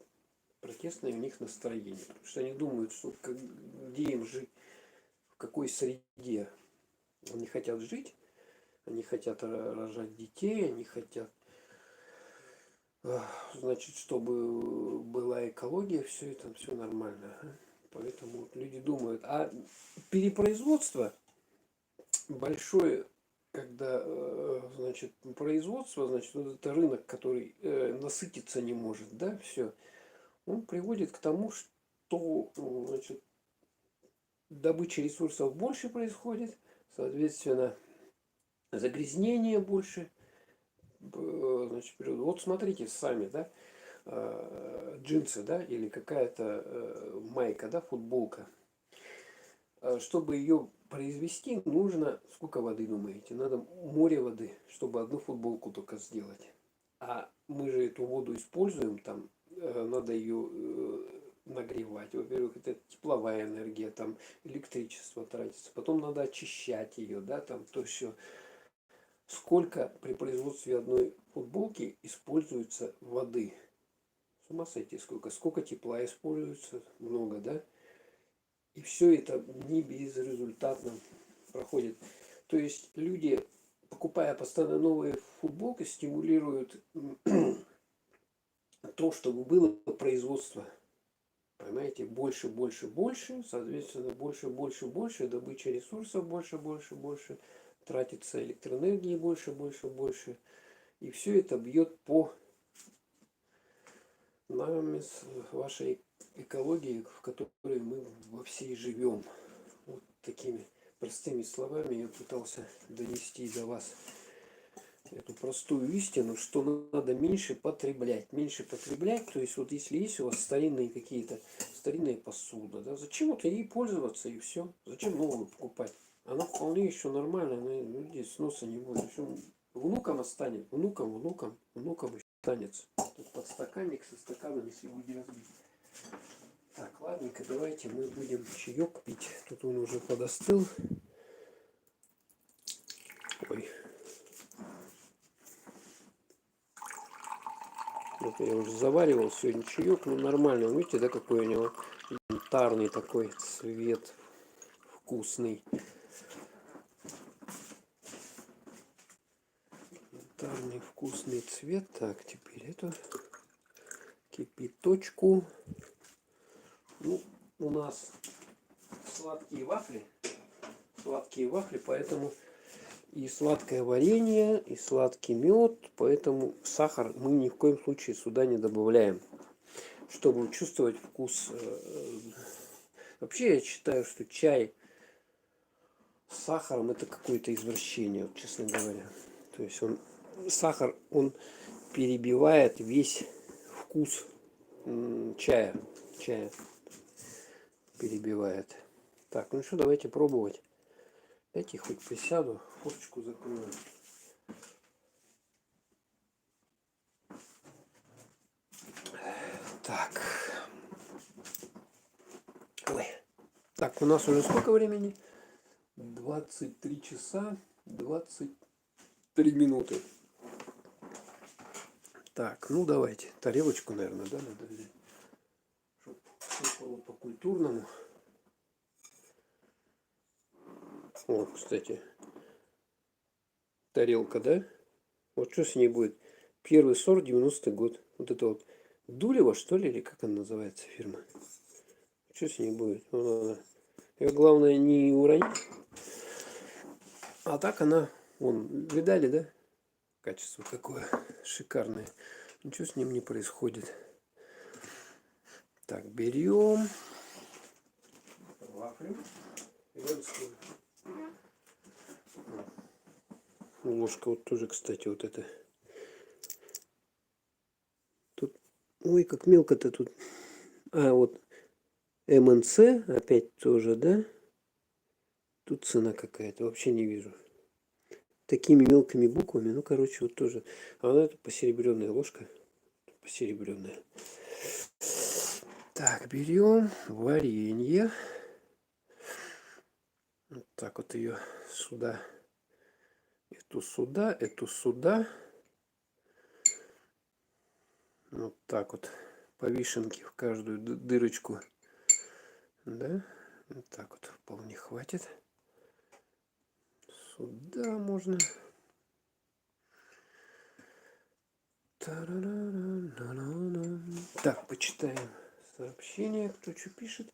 протестное у них настроение. Потому что они думают, что где им жить, в какой среде. Они хотят жить, они хотят рожать детей, они хотят, значит, чтобы была экология, все это, все нормально. Поэтому вот люди думают. А перепроизводство большое, когда, значит, производство, значит, вот это рынок, который насытиться не может, да, все, он приводит к тому, что, значит, добыча ресурсов больше происходит, соответственно, загрязнение больше, значит, вот смотрите сами, да, джинсы, да, или какая-то майка, да, футболка. Чтобы ее произвести, нужно сколько воды, думаете? Надо море воды, чтобы одну футболку только сделать. А мы же эту воду используем, там надо ее нагревать. Во-первых, это тепловая энергия, там электричество тратится. Потом надо очищать ее, да, там то все. Сколько при производстве одной футболки используется воды? С ума сойти сколько. Сколько тепла используется? Много, да? И все это не безрезультатно проходит. То есть люди, покупая постоянно новые футболки, стимулируют то, чтобы было производство. Понимаете, больше, больше, больше, соответственно, больше, больше, больше, добыча ресурсов больше, больше, больше, тратится электроэнергии больше, больше, больше. И все это бьет по нами, вашей экологии, в которой мы во всей живем. Вот такими простыми словами я пытался донести до вас эту простую истину, что надо меньше потреблять. Меньше потреблять, то есть вот если есть у вас старинные какие-то, старинная посуда, да, зачем вот ей пользоваться и все? Зачем новую покупать? Она вполне еще нормальная, она здесь сноса не будет. Причем внукам останется, внукам еще останется. Тут подстаканник со стаканом, если будет разбить. Так, ладненько, давайте мы будем чаек пить. Тут он уже подостыл. Ой. Вот я уже заваривал сегодня чаек, ну нормально. Видите, да, какой у него янтарный такой цвет, вкусный. Янтарный вкусный цвет. Так, теперь эту кипяточку. Ну, у нас сладкие вафли, поэтому и сладкое варенье, и сладкий мед, поэтому сахар мы ни в коем случае сюда не добавляем, чтобы чувствовать вкус. Вообще я считаю, что чай с сахаром это какое-то извращение, вот, честно говоря. То есть сахар, он перебивает весь вкус чая перебивает. Так, ну что, давайте пробовать. Дайте хоть присяду, форточку закрою. Так. Ой. Так, у нас уже сколько времени? 23 часа 23 минуты. Так, ну давайте. Тарелочку, наверное, да, надо взять. Чтобы было по-культурному. О, кстати. Тарелка, да? Вот что с ней будет? Первый сорт, 90-й год. Вот это вот Дулево, что ли, или как она называется, фирма? Что с ней будет? Вот она. Ее главное не уронить. А так она, вон, видали, да? Качество какое шикарное. Ничего с ним не происходит. Так, берем вафлю. Ложка вот тоже, кстати, вот это. Тут, ой, как мелко-то тут. А, вот МНЦ опять тоже, да? Тут цена какая-то, вообще не вижу. такими мелкими буквами. Ну, короче, вот тоже. А вот это посеребренная ложка. Посеребренная. Так, берем варенье. Вот так вот ее сюда. Эту сюда, эту сюда. Вот так вот. По вишенке в каждую дырочку. Да? Вот так вот вполне хватит. Сюда можно. Так, почитаем сообщение, кто что пишет.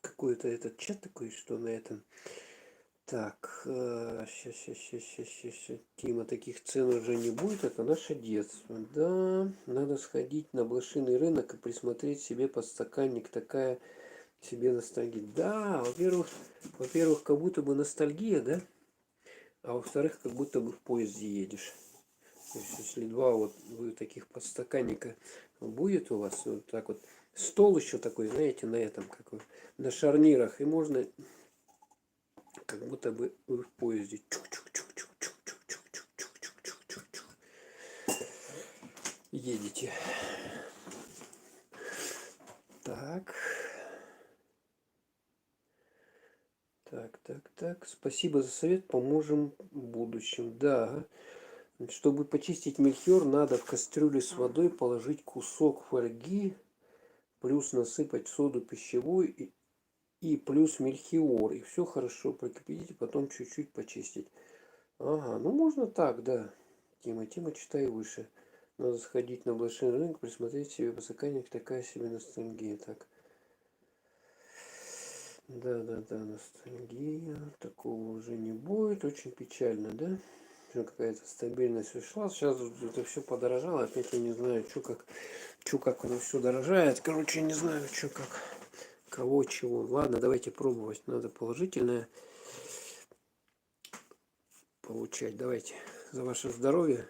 Какой-то этот чат такой, что на этом. Так, сейчас. Тима, таких цен уже не будет, это наше детство. Да, надо сходить на блошиный рынок и присмотреть себе подстаканник, такая себе ностальгия. Да, во-первых, как будто бы ностальгия, да? А во-вторых, как будто бы в поезде едешь. То есть, если два вот вы таких подстаканника будет у вас, вот так вот, стол еще такой, знаете, на этом, как на шарнирах, и можно, как будто бы вы в поезде. Едете. Так. Так. Спасибо за совет, поможем в будущем. Да. Чтобы почистить мельхиор, надо в кастрюле с водой положить кусок фольги, плюс насыпать соду пищевую и плюс мельхиор. И все хорошо прокипятить, потом чуть-чуть почистить. Ага, ну можно так, да. Тима, читай выше. Надо сходить на блошиный рынок, присмотреть себе подстаканник, такая себе ностальгия. Так. Да, ностальгия. Такого уже не будет. Очень печально, да? Какая-то стабильность ушла. Сейчас это все подорожало. Опять я не знаю, что как оно все дорожает. Короче, не знаю, что как. Кого, чего. Ладно, давайте пробовать. Надо положительное получать. Давайте. За ваше здоровье.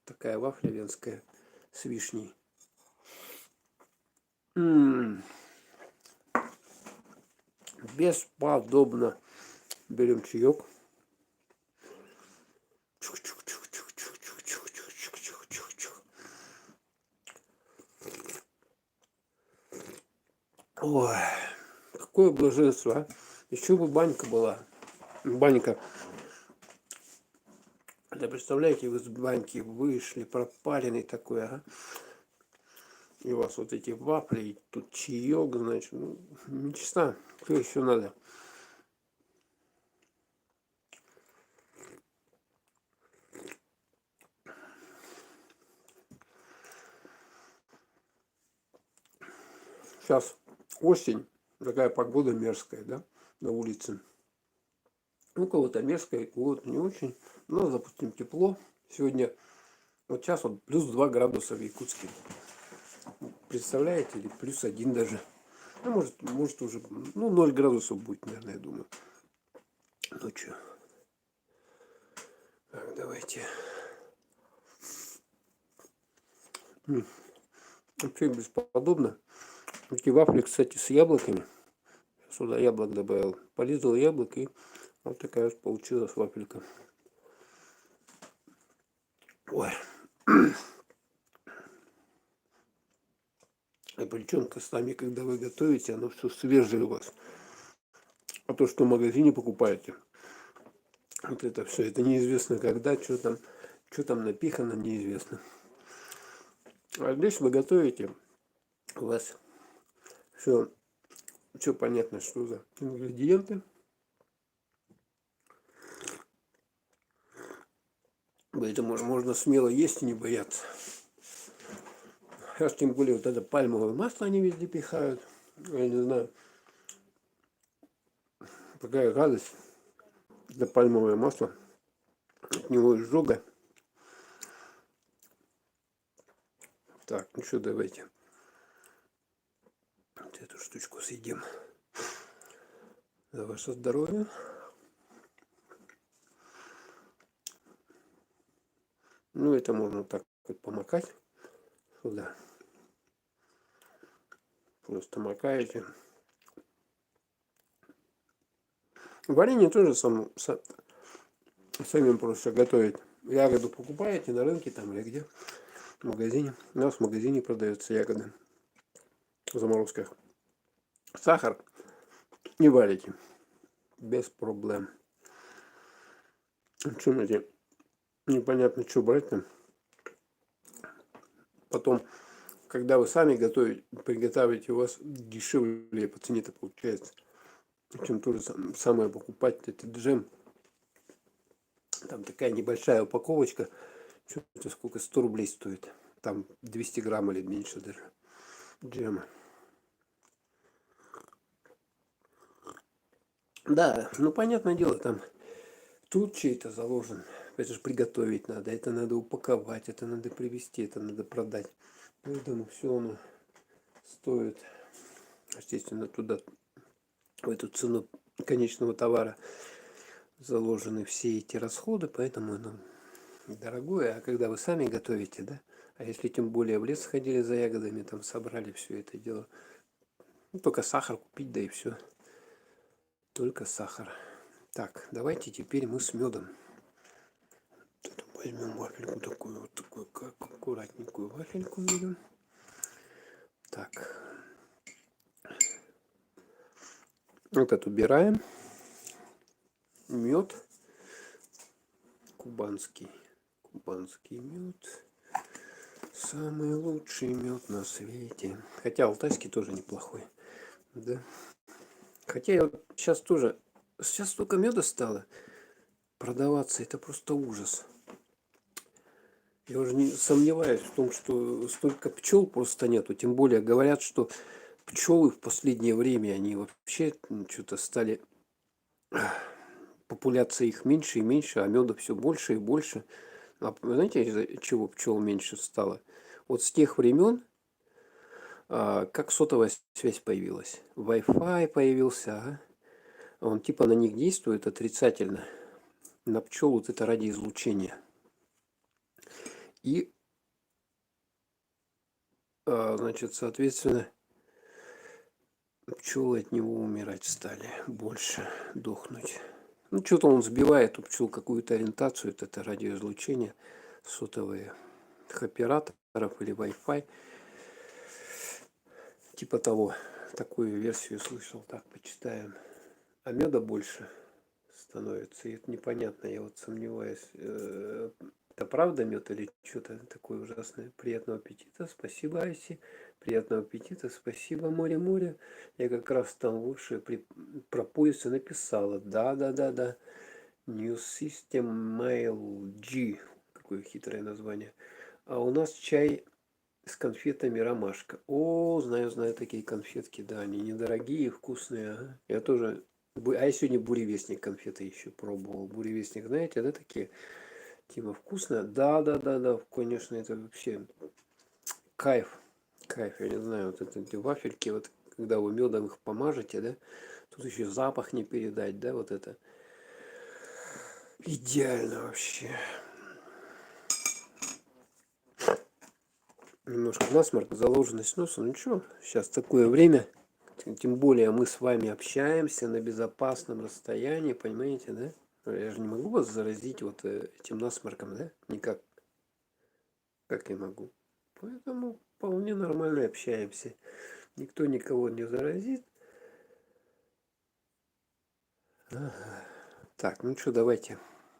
Такая вафля венская с вишней. Бесподобно. Берем чаек. Ой, какое блаженство, а? Еще бы банька была. Банька. Да представляете, вы с баньки вышли, пропаренный такой, ага. И у вас вот эти вафли, и тут чаек, значит, ну, мечта. Что еще надо? Сейчас осень, такая погода мерзкая, да, на улице. У кого-то мерзкая, у кого-то не очень. Но, допустим, тепло. Сегодня, вот сейчас вот плюс 2 градуса в Якутске. Представляете, или плюс 1 даже. Ну, может уже, ну, 0 градусов будет, наверное, я думаю. Ночью. Так, давайте. Вообще бесподобно. Эти вафли, кстати, с яблоками. Сюда яблок добавил. Полизал яблок, и вот такая вот получилась вафелька. Ой. И причем сами, когда вы готовите, оно все свежее у вас. А то, что в магазине покупаете, вот это все, это неизвестно когда, что там напихано, неизвестно. А здесь вы готовите, у вас все понятно, что за ингредиенты. Поэтому можно смело есть и не бояться. Сейчас тем более вот это пальмовое масло они везде пихают. Я не знаю. Такая гадость. Это пальмовое масло. От него изжога. Так, ну что, давайте. Вот эту штучку съедим. За ваше здоровье. Ну, это можно так вот помакать сюда. Просто макаете. Варенье тоже Самим просто готовить. Ягоду покупаете на рынке там или где? В магазине. У нас в магазине продаются ягоды в заморозках. Сахар и варите. Без проблем. Чем эти непонятно что брать там. Потом, когда вы сами готовите, приготавливаете, у вас дешевле по цене-то получается, чем то же самое покупать этот джем. Там такая небольшая упаковочка, что-то сколько, 100 рублей стоит. Там 200 грамм или меньше даже джема. Да, ну понятное дело, там тут чей-то заложен. Это же приготовить надо, это надо упаковать, это надо привезти, это надо продать. Поэтому все оно стоит, естественно, туда, в эту цену конечного товара заложены все эти расходы, поэтому оно дорогое. А когда вы сами готовите, да, а если тем более в лес ходили за ягодами, там собрали все это дело, ну, только сахар купить, да и все. Только сахар. Так, давайте теперь мы с медом. Возьмем вафельку такую, вот такую, как аккуратненькую вафельку берем. Так. Этот убираем. Мед. Кубанский. Кубанский мед. Самый лучший мед на свете. Хотя алтайский тоже неплохой. Да. Хотя я вот сейчас тоже... Сейчас столько меда стало продаваться. Это просто ужас. Я уже не сомневаюсь в том, что столько пчел просто нету. Тем более говорят, что пчелы в последнее время, они вообще что-то стали... Популяция их меньше и меньше, а меда все больше и больше. А знаете, из-за чего пчел меньше стало? Вот с тех времен, как сотовая связь появилась. Wi-Fi появился, ага. Он типа на них действует отрицательно. На пчел вот это радиоизлучение. И, значит, соответственно, пчелы от него умирать стали, больше дохнуть. Ну, что-то он сбивает у пчел какую-то ориентацию, это радиоизлучение сотовые операторов или Wi-Fi. Типа того, такую версию слышал, так, почитаем. А меда больше становится, и это непонятно, я вот сомневаюсь, это правда мед или что-то такое ужасное. Приятного аппетита, спасибо, Айси. Приятного аппетита, спасибо, море-море. Я как раз там лучше про пояс и написала. Да. New System Mail G. Какое хитрое название. А у нас чай с конфетами ромашка. О, знаю такие конфетки, да, они недорогие, вкусные. Ага. Я тоже... А я сегодня буревестник конфеты еще пробовал. Буревестник, знаете, да, такие? Типа вкусно? Да, конечно, это вообще кайф. Кайф, я не знаю, вот эти вафельки, вот когда вы медом их помажете, да, тут еще запах не передать, да, вот это. Идеально вообще. Немножко насморк, заложенность носа. Ну что, сейчас такое время. Тем более мы с вами общаемся на безопасном расстоянии, понимаете, да? Я же не могу вас заразить вот этим насморком, да? Никак. Как я могу? Поэтому вполне нормально общаемся. Никто никого не заразит. Ага. Так, ну что, давайте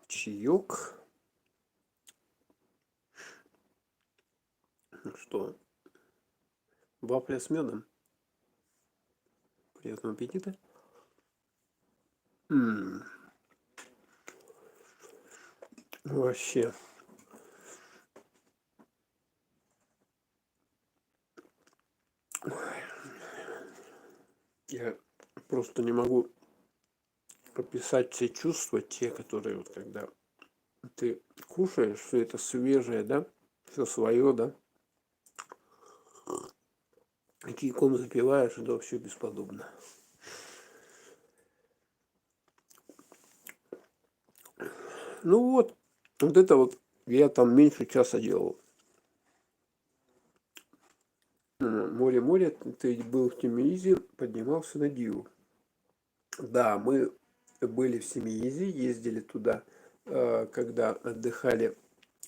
чаек. Ну что, вафля с медом. Приятного аппетита. Вообще. Я просто не могу описать все чувства, те, которые вот когда ты кушаешь, все это свежее, да, все свое, да, и чайком запиваешь, это вообще бесподобно. Ну вот это вот я там меньше часа делал. Море, ты был в Тимиизе, поднимался на Диву. Да, мы были в Семиизе, ездили туда когда отдыхали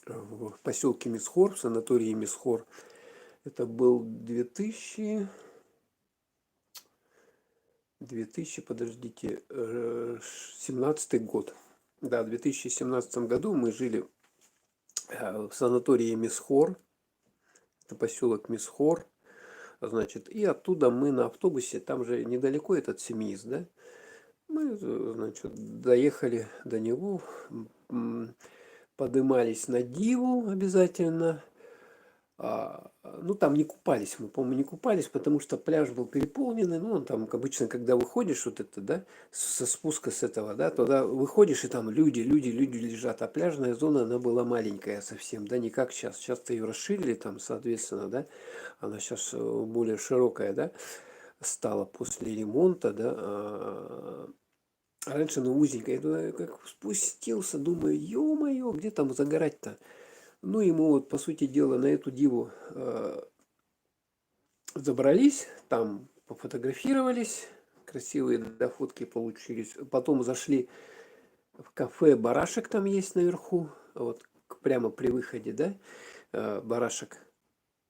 в поселке Мисхор, в санатории Мисхор. Это был 2000, подождите, 17 год. Да, в 2017 году мы жили в санатории Мисхор, это поселок Мисхор, значит, и оттуда мы на автобусе, там же недалеко этот Семиз, да, мы, значит, доехали до него, подымались на Диву обязательно. Ну, там не купались мы, по-моему, не купались, потому что пляж был переполненный. Ну, он там обычно, когда выходишь вот это, да, со спуска с этого, да, туда выходишь, и там люди лежат. А пляжная зона, она была маленькая совсем, да, не как сейчас. Сейчас-то ее расширили там, соответственно, да, она сейчас более широкая, да, стала после ремонта, да. Раньше она узенькая. Я туда как спустился, думаю, ё-моё, где там загорать-то? Ну, и мы вот, по сути дела, на эту Диву забрались, там пофотографировались, красивые да, фотки получились. Потом зашли в кафе «Барашек», там есть наверху, вот прямо при выходе, да, «Барашек»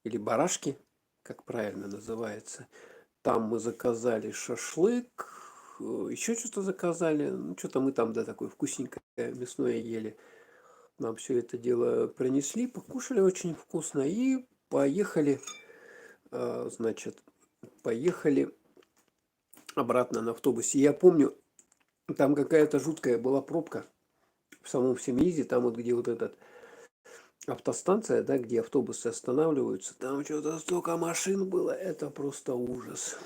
или «Барашки», как правильно называется. Там мы заказали шашлык, еще что-то заказали, ну, что-то мы там, да, такое вкусненькое мясное ели. Нам все это дело принесли, покушали очень вкусно и поехали, значит, поехали обратно на автобусе. Я помню, там какая-то жуткая была пробка в самом Семиизе, там вот где вот этот автостанция, да, где автобусы останавливаются, там что-то столько машин было, это просто ужас.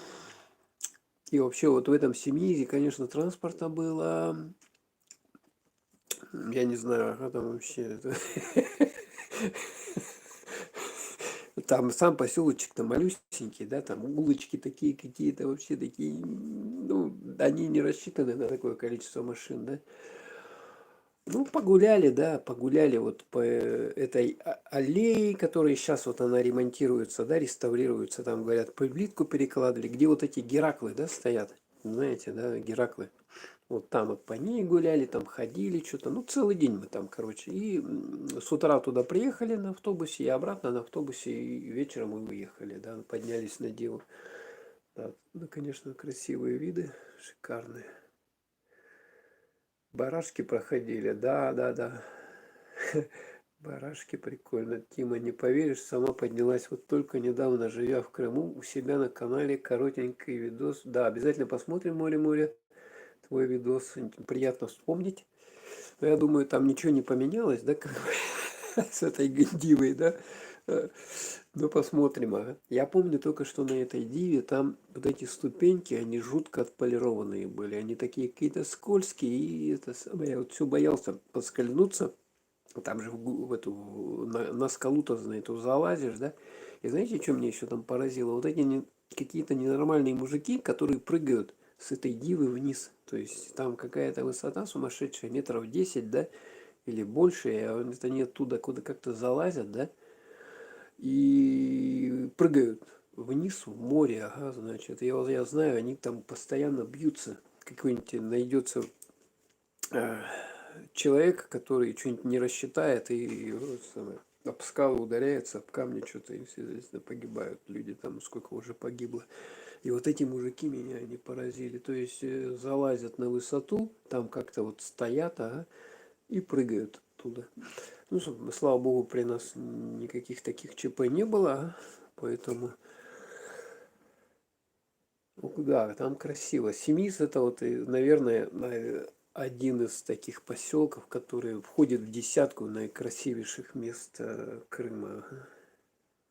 И вообще вот в этом Семиизе, конечно, транспорта было, я не знаю, а там вообще... Там сам поселочек-то малюсенький, да, там улочки такие какие-то вообще такие, ну, они не рассчитаны на такое количество машин, да. Ну, погуляли, да, погуляли вот по этой аллее, которая сейчас вот она ремонтируется, да, реставрируется, там, говорят, плитку перекладывали, где вот эти Гераклы, да, стоят, знаете, да, Гераклы. Вот там вот по ней гуляли, там ходили что-то. Ну, целый день мы там, короче. И с утра туда приехали на автобусе, и обратно на автобусе, и вечером мы уехали, да, поднялись на Деву. Да, ну, конечно, красивые виды, шикарные. Барашки проходили, да, да, да. Барашки прикольно. Тима, не поверишь, сама поднялась вот только недавно, живя в Крыму, у себя на канале коротенький видос. Да, обязательно посмотрим «Море-море». Твой видос приятно вспомнить. Но я думаю, там ничего не поменялось, да, как бы, с этой дивой, да. Ну, посмотрим, ага. Я помню только, что на этой диве там вот эти ступеньки, они жутко отполированные были. Они такие какие-то скользкие, и это самое, я вот все боялся поскользнуться. Там же в эту, на скалу-то на эту залазишь, да. И знаете, что мне еще там поразило? Вот эти какие-то ненормальные мужики, которые прыгают с этой дивы вниз. То есть там какая-то высота сумасшедшая, метров 10, да, или больше. И они оттуда куда как-то залазят, да, и прыгают вниз в море, ага, значит. Я знаю, они там постоянно бьются. Какой-нибудь найдется человек, который что-нибудь не рассчитает и вот, об скалу ударяется, об камни что-то, и все, естественно, погибают люди, там сколько уже погибло. И вот эти мужики меня не поразили. То есть залазят на высоту, там как-то вот стоят, ага, и прыгают оттуда. Ну, слава богу, при нас никаких таких ЧП не было, поэтому... Ну, да, там красиво. Семиз это вот, наверное, один из таких поселков, который входит в десятку наикрасивейших мест Крыма.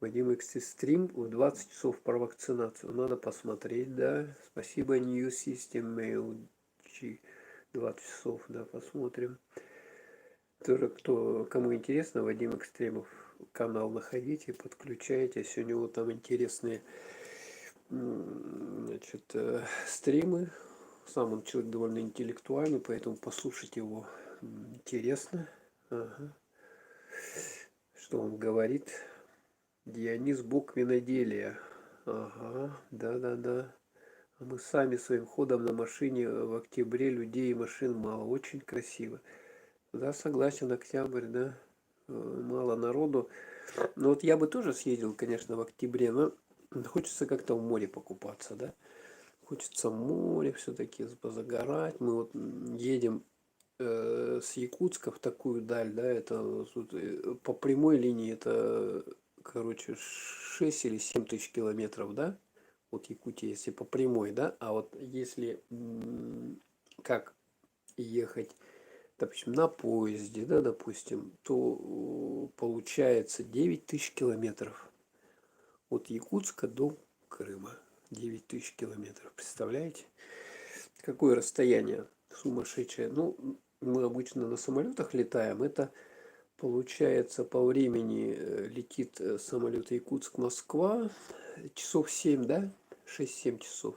Вадим Экстрим в 20 часов про вакцинацию. Надо посмотреть, да. Спасибо, New System Mail. 20 часов, да, посмотрим. Тоже, кому интересно, Вадим Экстремов канал находите, подключайтесь. У него там интересные значит, стримы. Сам он человек довольно интеллектуальный, поэтому послушать его интересно. Ага. Что он говорит? Дионис Бог виноделия. Ага, да-да-да. А мы сами своим ходом на машине в октябре людей и машин мало. Очень красиво. Да, согласен, октябрь, да. Мало народу. Но вот я бы тоже съездил, конечно, в октябре, но хочется как-то в море покупаться, да. Хочется море все-таки позагорать. Мы вот едем с Якутска в такую даль, да, это тут, по прямой линии это, короче, 6 или 7 тысяч километров, да, от Якутии, если по прямой, да, а вот если как ехать, допустим, на поезде, да, допустим, то получается 9 тысяч километров от Якутска до Крыма. 9 тысяч километров, представляете? Какое расстояние сумасшедшее. Ну, мы обычно на самолетах летаем. Это получается по времени летит самолет Якутск-Москва. Часов 7, да? 6-7 часов.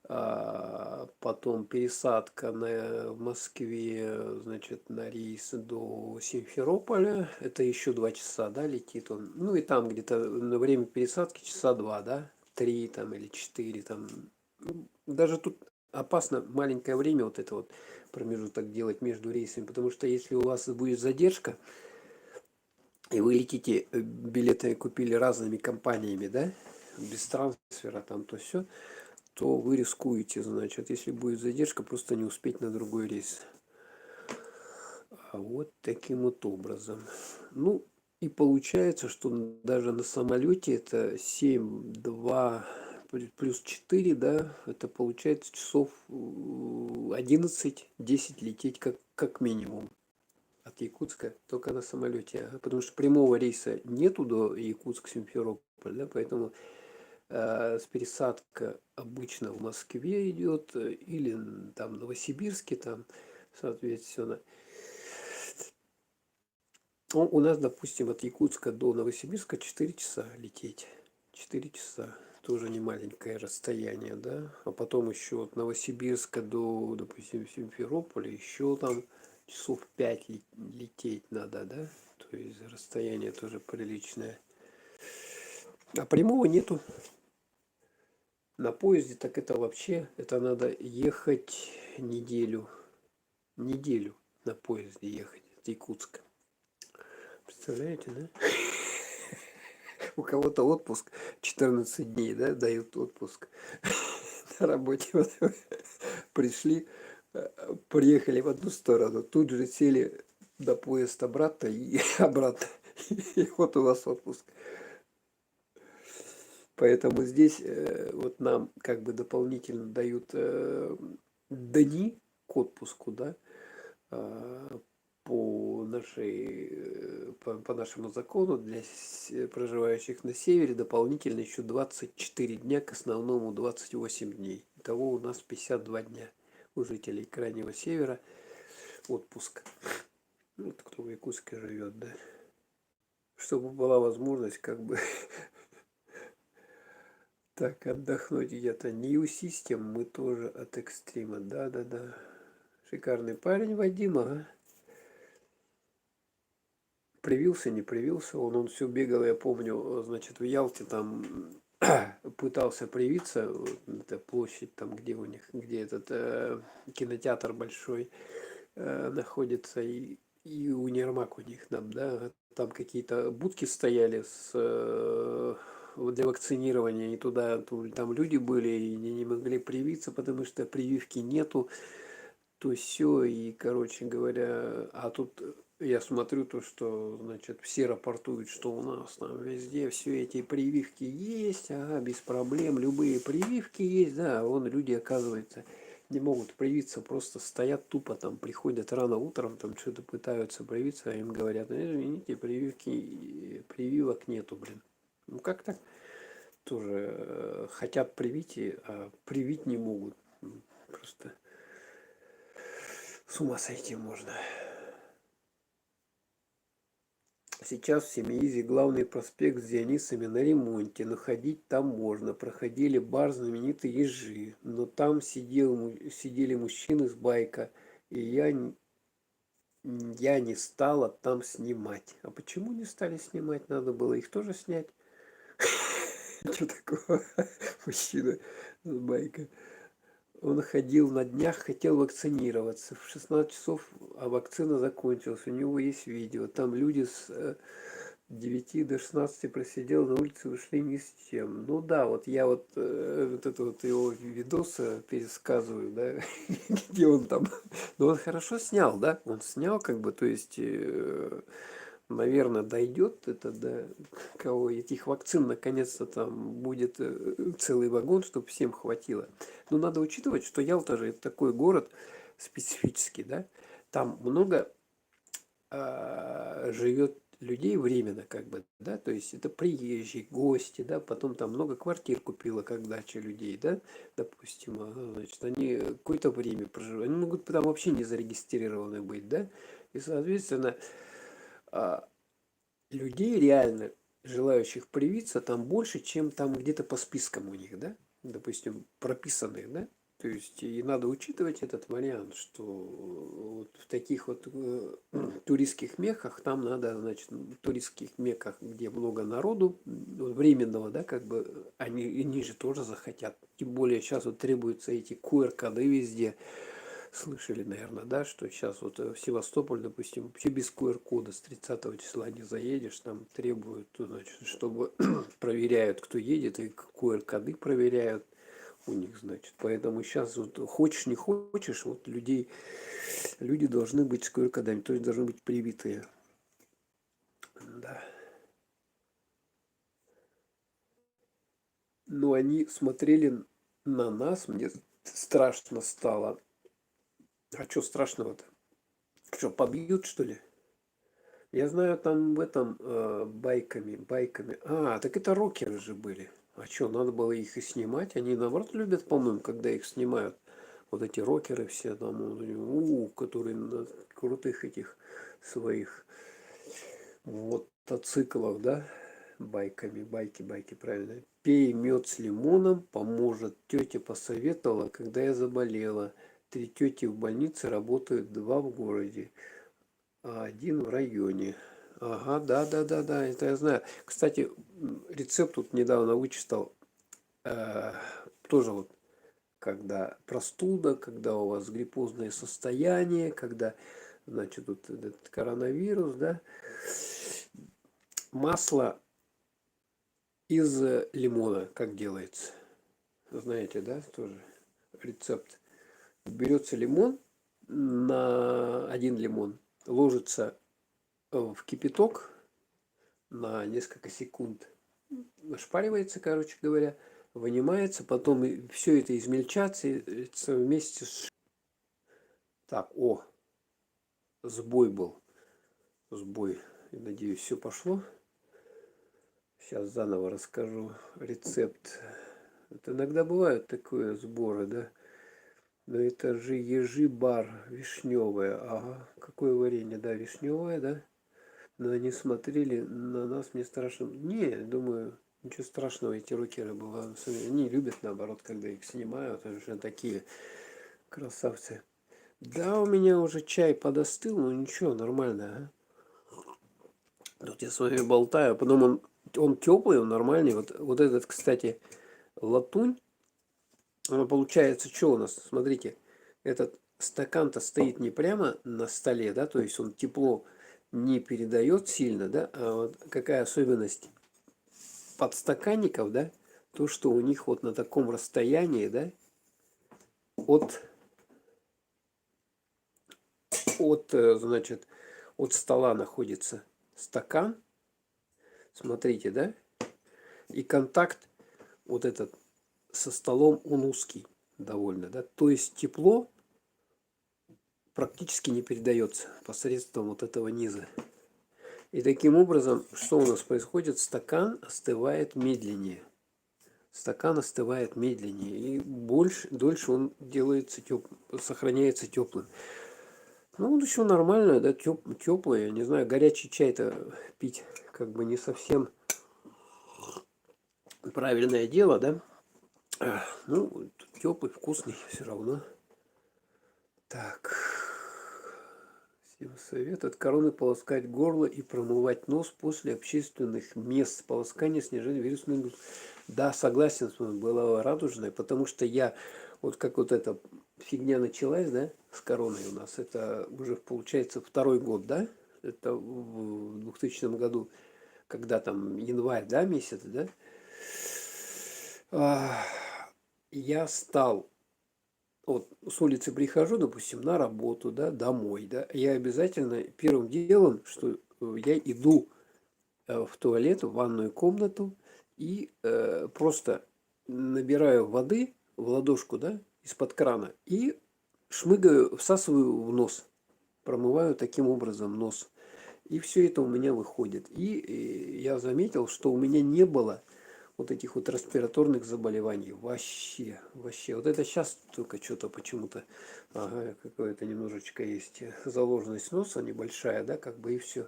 А потом пересадка в Москве, значит, на рейс до Симферополя. Это еще 2 часа, да, летит он. Ну и там где-то на время пересадки часа 2, да? 3 там или 4 там. Ну, даже тут опасно маленькое время вот это вот промежуток делать между рейсами, потому что если у вас будет задержка, и вы летите, билеты купили разными компаниями, да, без трансфера там, то все, то вы рискуете, значит, если будет задержка, просто не успеть на другой рейс. А вот таким вот образом. Ну, и получается, что даже на самолете это 7, 2 плюс 4, да, это получается часов 11-10 лететь как минимум от Якутска только на самолете. Потому что прямого рейса нету до Якутск-Симферополь, да, поэтому с пересадка обычно в Москве идет или там в Новосибирске, там, соответственно. Ну, у нас, допустим, от Якутска до Новосибирска 4 часа лететь. 4 часа. Тоже не маленькое расстояние, да. А потом еще от Новосибирска до, допустим, Симферополя еще там часов 5 лететь надо, да. То есть расстояние тоже приличное. А прямого нету. На поезде так это вообще, это надо ехать неделю. Неделю на поезде ехать от Якутска. Представляете, да? У кого-то отпуск 14 дней, да, дают отпуск на работе. Вот пришли, приехали в одну сторону, тут же сели на поезд обратно и обратно. И вот у вас отпуск. Поэтому здесь вот нам как бы дополнительно дают дни к отпуску, да, а, по нашему закону для проживающих на севере дополнительно еще 24 дня к основному 28 дней. Итого у нас 52 дня у жителей Крайнего Севера отпуск. Вот кто в Якутске живет, да. Чтобы была возможность как бы так отдохнуть где-то. New System мы тоже от экстрима. Да-да-да. Шикарный парень Вадим, ага. Привился, не привился, он все бегал, я помню, значит, в Ялте там пытался привиться, вот, это площадь там, где у них, где этот кинотеатр большой находится, и универмаг у них там, да, там какие-то будки стояли для вакцинирования, и туда, там люди были, и не могли привиться, потому что прививки нету, то все, и, короче говоря, а тут я смотрю то, что, значит, все рапортуют, что у нас там везде все эти прививки есть, ага, без проблем, любые прививки есть, да, а вон люди, оказывается, не могут привиться, просто стоят тупо там, приходят рано утром, там что-то пытаются привиться, а им говорят, ну, извините, прививок нету, блин. Ну как так? Тоже хотят привить, а привить не могут. Просто с ума сойти можно. Сейчас в Семиизе главный проспект с Дионисами на ремонте, но ходить там можно. Проходили бар знаменитый Ежи, но там сидели мужчины с байка, и я не стала там снимать. А почему не стали снимать? Надо было их тоже снять. Что такого? Мужчина с байка. Он ходил на днях, хотел вакцинироваться. В 16 часов, а вакцина закончилась. У него есть видео. Там люди с 9 до 16 просидел на улице, вышли ни с чем. Ну да, вот я вот это вот его видос пересказываю, да, где он там. Но он хорошо снял, да? Он снял, как бы, то есть, наверное, дойдет это до кого этих вакцин, наконец-то там будет целый вагон, чтобы всем хватило. Но надо учитывать, что Ялта же это такой город специфический, да? Там много живет людей временно, как бы, да, то есть это приезжие, гости, да, потом там много квартир купила, как дача людей, да, допустим, значит, они какое-то время проживают, они могут там вообще не зарегистрированы быть, да, и, соответственно, а, людей реально желающих привиться там больше, чем там где-то по спискам у них, да, допустим, прописанных, да, то есть и надо учитывать этот вариант, что вот в таких вот туристских меках, там надо, значит, в туристских меках, где много народу, временного, да, как бы, они же тоже захотят. Тем более сейчас вот требуются эти QR-коды везде. Слышали, наверное, да, что сейчас вот в Севастополь, допустим, вообще без QR-кода с 30 числа не заедешь, там требуют, значит, чтобы проверяют, кто едет, и QR-коды проверяют у них, значит. Поэтому сейчас вот хочешь, не хочешь, вот люди должны быть с QR-кодами, то есть должны быть привитые. Да. Но они смотрели на нас, мне страшно стало. А что страшного-то? Что, побьют, что ли? Я знаю, там в этом байками. А, так это рокеры же были. А что, надо было их и снимать? Они наоборот любят, по-моему, когда их снимают. Вот эти рокеры все там, которые на крутых этих своих мотоциклах, да? Байки, правильно. Пей мед с лимоном, поможет. Тетя посоветовала, когда я заболела. 3 тети в больнице работают, 2 в городе, а 1 в районе. Ага, да, это я знаю. Кстати, рецепт тут недавно вычитал. э, Тоже вот, когда простуда, когда у вас гриппозное состояние, когда, значит, вот этот коронавирус, да, масло из лимона, как делается. Знаете, да, тоже рецепт. Берется лимон, на 1 лимон ложится в кипяток на несколько секунд, нашпаривается, короче говоря, вынимается, потом все это измельчается вместе с... Так, сбой был, сбой. Я надеюсь, все пошло. Сейчас заново расскажу рецепт. Это иногда бывают такое сборы, да? Но это же ежи-бар вишневое. Ага, какое варенье, да, вишневое, да? Но они смотрели на нас, мне страшно. Не, думаю, ничего страшного, эти рокеры бывают. Они любят, наоборот, когда их снимают, они же такие красавцы. Да, у меня уже чай подостыл, но ничего, нормально, а? Тут я с вами болтаю, а потом он теплый, он нормальный. Вот этот, кстати, латунь, она получается, что у нас, смотрите, этот стакан-то стоит не прямо на столе, да, то есть он тепло не передает сильно, да, а вот какая особенность подстаканников, да, то, что у них вот на таком расстоянии, да, от, значит, от стола находится стакан, смотрите, да, и контакт вот этот со столом, он узкий довольно, да, то есть тепло практически не передается посредством вот этого низа. И таким образом, что у нас происходит? Стакан остывает медленнее. Стакан остывает медленнее. И дольше он делается сохраняется теплым. Ну, вот еще нормально, да, теплый. Я не знаю, горячий чай-то пить как бы не совсем правильное дело, да. Ну, теплый, вкусный все равно. Так. Всем совет от короны полоскать горло и промывать нос после общественных мест. Полоскание снижает вирусный... Да, согласен с вами, было радужное, потому что я Вот как вот эта фигня началась, да, с короной у нас, это уже получается второй год, да? Это в 2000 году, когда там январь, да, месяц, да? А, Я стал, вот с улицы прихожу, допустим, на работу, да, домой, да, я обязательно первым делом, что я иду в туалет, в ванную комнату и просто набираю воды в ладошку, да, из-под крана и шмыгаю, всасываю в нос, промываю таким образом нос. И все это у меня выходит. И я заметил, что у меня не было вот этих вот респираторных заболеваний. Вообще, вообще. Вот это сейчас только что-то почему-то, ага, какое-то немножечко есть заложенность носа небольшая, да, как бы и все.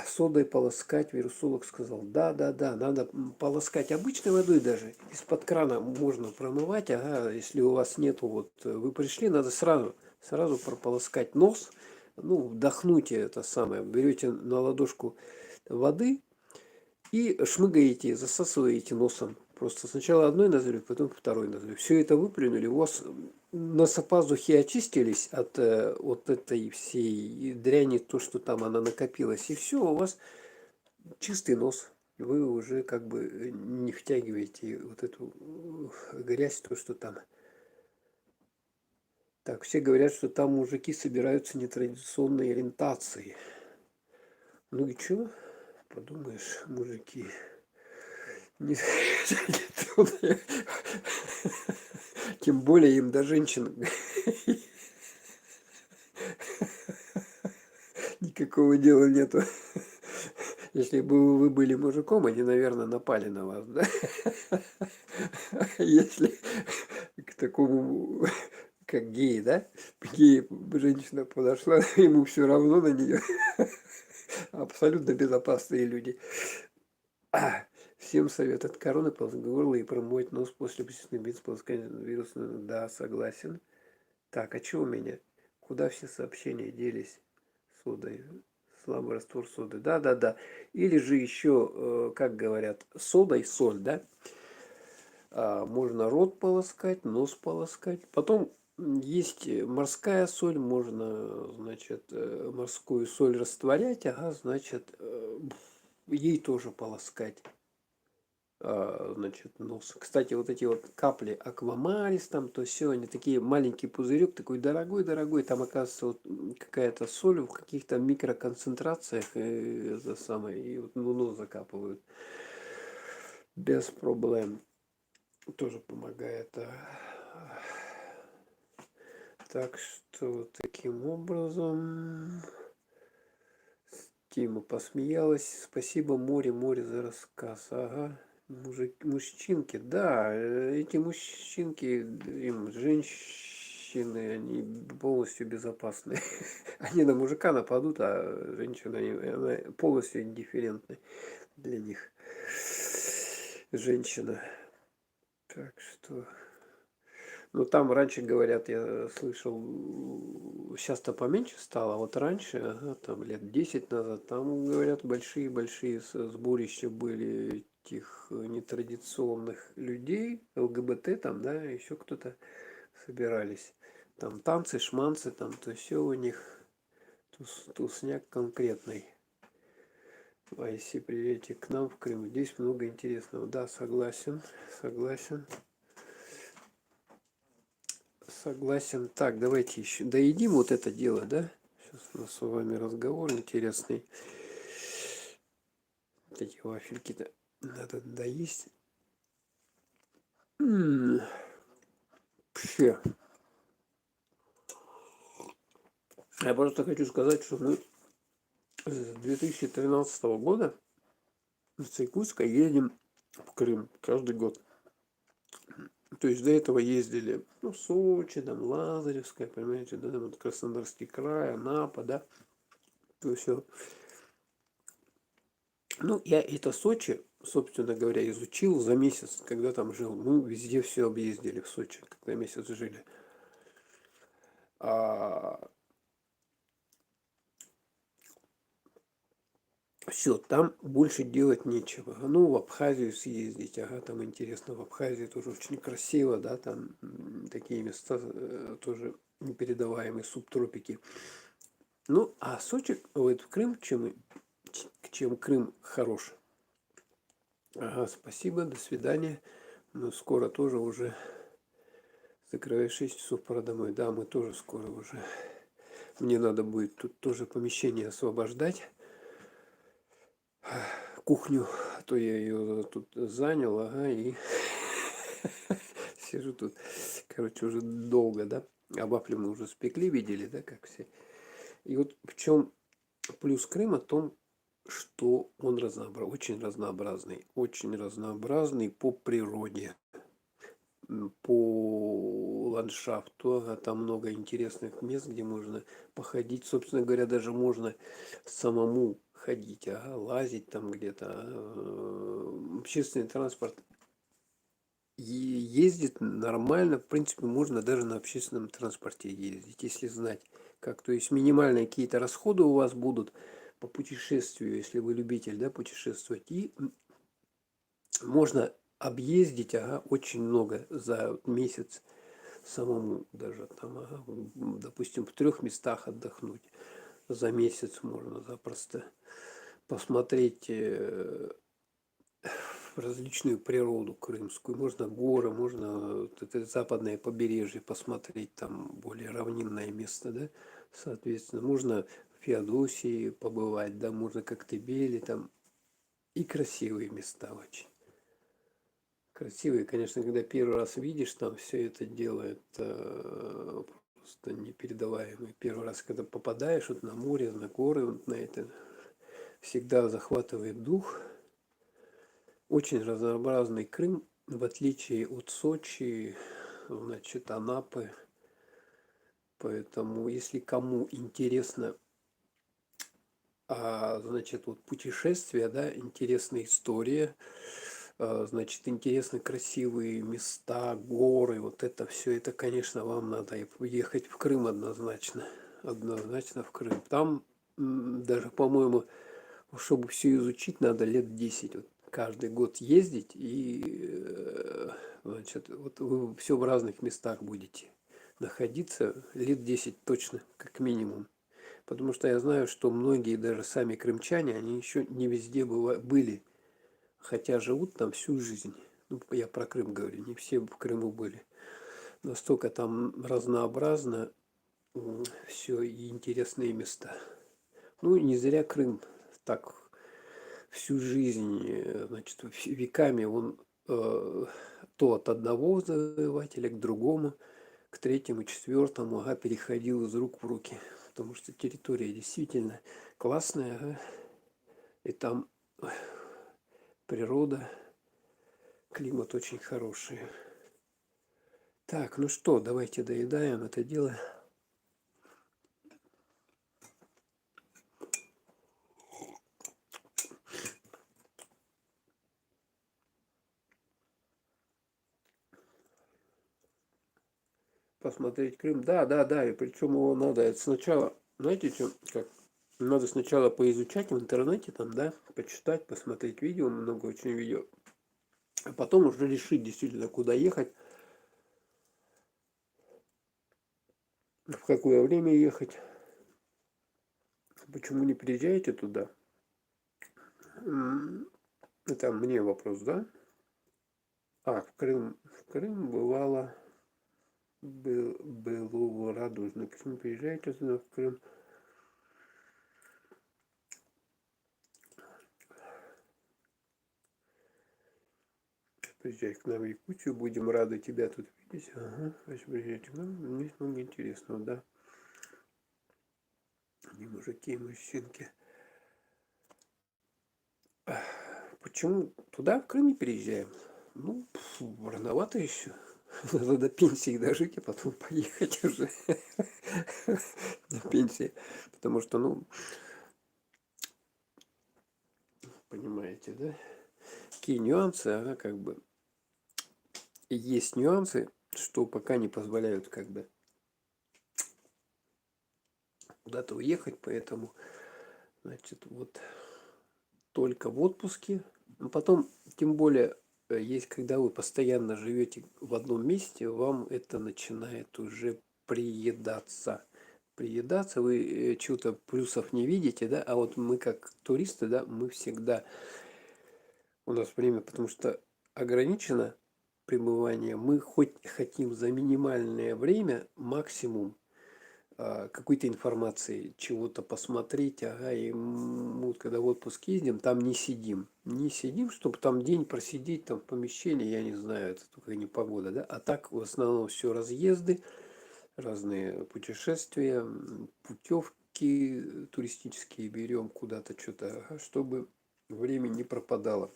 Содой полоскать, вирусолог сказал, да, да, да, надо полоскать обычной водой даже. Из-под крана можно промывать, ага, если у вас нету, вот вы пришли, надо сразу прополоскать нос, ну, вдохнуть это самое, берете на ладошку воды и шмыгаете, засасываете носом. Просто сначала одной ноздрю, потом второй ноздрю. Все это выплюнули, у вас носопазухи очистились от вот этой всей дряни, то, что там она накопилась, и все, у вас чистый нос. Вы уже как бы не втягиваете вот эту грязь, то, что там. Так, все говорят, что там мужики собираются нетрадиционной ориентации. Ну и чё? Подумаешь, мужики. Тем более им до женщин никакого дела нету. Если бы вы были мужиком, они, наверное, напали на вас, да? Если к такому, как гей, да? Гей, женщина подошла, ему все равно на нее. Абсолютно безопасные люди. Всем совет от короны полоснуть горло и промыть нос после посещения без полоскания вирусного. Да, согласен. Так, а что у меня? Куда все сообщения делись? Содой. Слабый раствор соды. Да, да, да. Или же еще, как говорят, сода и соль, да? Можно рот полоскать, нос полоскать. Потом есть морская соль, можно, значит, морскую соль растворять, ага, значит, ей тоже полоскать. Значит, нос. Кстати, вот эти вот капли Аквамарис, там, то все, они такие, маленький пузырек, такой дорогой-дорогой, там, оказывается, вот какая-то соль в каких-то микроконцентрациях, это самое, и вот ну, нос закапывают без проблем. Тоже помогает. Так что, таким образом, Тима посмеялась. Спасибо, море, за рассказ. Ага. Мужчинки, да, эти мужчинки, им женщины, они полностью безопасны. Они на мужика нападут, а женщина она полностью индифферентны для них. Женщина. Так что... Ну, там раньше, говорят, я слышал, сейчас-то поменьше стало, а вот раньше, ага, там лет 10 назад, там, говорят, большие-большие сборища были этих нетрадиционных людей, ЛГБТ там, да, еще кто-то собирались. Там танцы, шманцы, там, то все у них тусняк конкретный. Вайси, приветик к нам в Крым. Здесь много интересного. Да, согласен, согласен. Согласен. Так, давайте еще доедим вот это дело, да? Сейчас у нас с вами разговор интересный. Вот эти вафельки-то надо доесть. Вообще. Я просто хочу сказать, что мы с 2013 года с Якутска едем в Крым каждый год. То есть до этого ездили, ну, Сочи, там, Лазаревская, понимаете, да, там вот Краснодарский край, Анапа, да, то все. Ну, я это Сочи, собственно говоря, изучил за месяц, когда там жил. Мы везде все объездили в Сочи, когда месяц жили. Все, там больше делать нечего. Ну, в Абхазию съездить, ага, там интересно. В Абхазии тоже очень красиво, да, там такие места тоже непередаваемые субтропики. Ну, а Сочи, вот в Крым, чем Крым хорош. Ага, спасибо, до свидания. Ну, скоро тоже уже закрываю 6 часов, пора домой. Да, мы тоже скоро уже. Мне надо будет тут тоже помещение освобождать. Кухню, а то я ее тут занял, ага, и сижу тут, короче, уже долго, да. А вафли мы уже спекли, видели, да, как все. И вот в чем плюс Крыма, в том, что он очень разнообразный по природе, по ландшафту, ага, там много интересных мест, где можно походить. Собственно говоря, даже можно самому ходить, ага, лазить там где-то. Общественный транспорт ездит нормально. В принципе, можно даже на общественном транспорте ездить, если знать как. То есть минимальные какие-то расходы у вас будут по путешествию, если вы любитель, да, путешествовать. И можно объездить, ага, очень много за месяц самому даже там, ага, допустим, в 3 местах отдохнуть за месяц можно запросто посмотреть различную природу крымскую. Можно горы, можно вот это западное побережье посмотреть, там более равнинное место, да, соответственно. Можно в Феодосии побывать, да, можно Коктебеле, там и красивые места очень. Красивые, конечно, когда первый раз видишь там все это дело, это просто непередаваемый. Первый раз, когда попадаешь вот на море, на горы, вот на это, всегда захватывает дух. Очень разнообразный Крым, в отличие от Сочи, значит, Анапы. Поэтому, если кому интересно, значит, вот путешествия, да, интересная история, значит, интересны красивые места, горы, вот это все, это, конечно, вам надо ехать в Крым однозначно, однозначно в Крым. Там даже, по-моему, чтобы все изучить, надо лет 10. Вот каждый год ездить, и значит, вот вы все в разных местах будете находиться лет 10 точно, как минимум. Потому что я знаю, что многие, даже сами крымчане, они еще не везде были, хотя живут там всю жизнь. Ну, я про Крым говорю, не все в Крыму были. Настолько там разнообразно все и интересные места. Ну, не зря Крым так всю жизнь, значит, веками он то от одного завоевателя к другому, к третьему, четвертому, ага, переходил из рук в руки. Потому что территория действительно классная, ага, и там природа, климат очень хороший. Так, ну что, давайте доедаем это дело. Посмотреть Крым. Да, да, да. И причем его надо сначала, знаете, что, как? Надо сначала поизучать в интернете, там, да, почитать, посмотреть видео, много очень видео. А потом уже решить действительно, куда ехать, в какое время ехать. Почему не приезжаете туда? Это мне вопрос, да? В Крым бывало, было радужно. Почему приезжаете туда, в Крым? Приезжай к нам в Якутию, будем рады тебя тут видеть. Ага, приезжайте к нам, здесь много интересного, да. Не мужики и мужчинки. Почему туда, в Крым, не переезжаем? Ну, рановато еще. Надо до пенсии дожить, а потом поехать уже на пенсии. Потому что, ну, понимаете, да? Какие нюансы, ага, как бы. Есть нюансы, что пока не позволяют, как бы, куда-то уехать, поэтому, значит, вот только в отпуске. Но потом, тем более, есть, когда вы постоянно живете в одном месте, вам это начинает уже приедаться. Приедаться, вы чего-то плюсов не видите, да, а вот мы как туристы, да, мы всегда, у нас время, потому что ограничено пребывание, мы хоть хотим за минимальное время максимум какой-то информации, чего-то посмотреть, ага, и мы вот когда в отпуск ездим, там не сидим. Не сидим, чтобы там день просидеть там в помещении, я не знаю, это только не погода, да, а так в основном все разъезды, разные путешествия, путевки туристические берем куда-то что-то, ага, чтобы время не пропадало.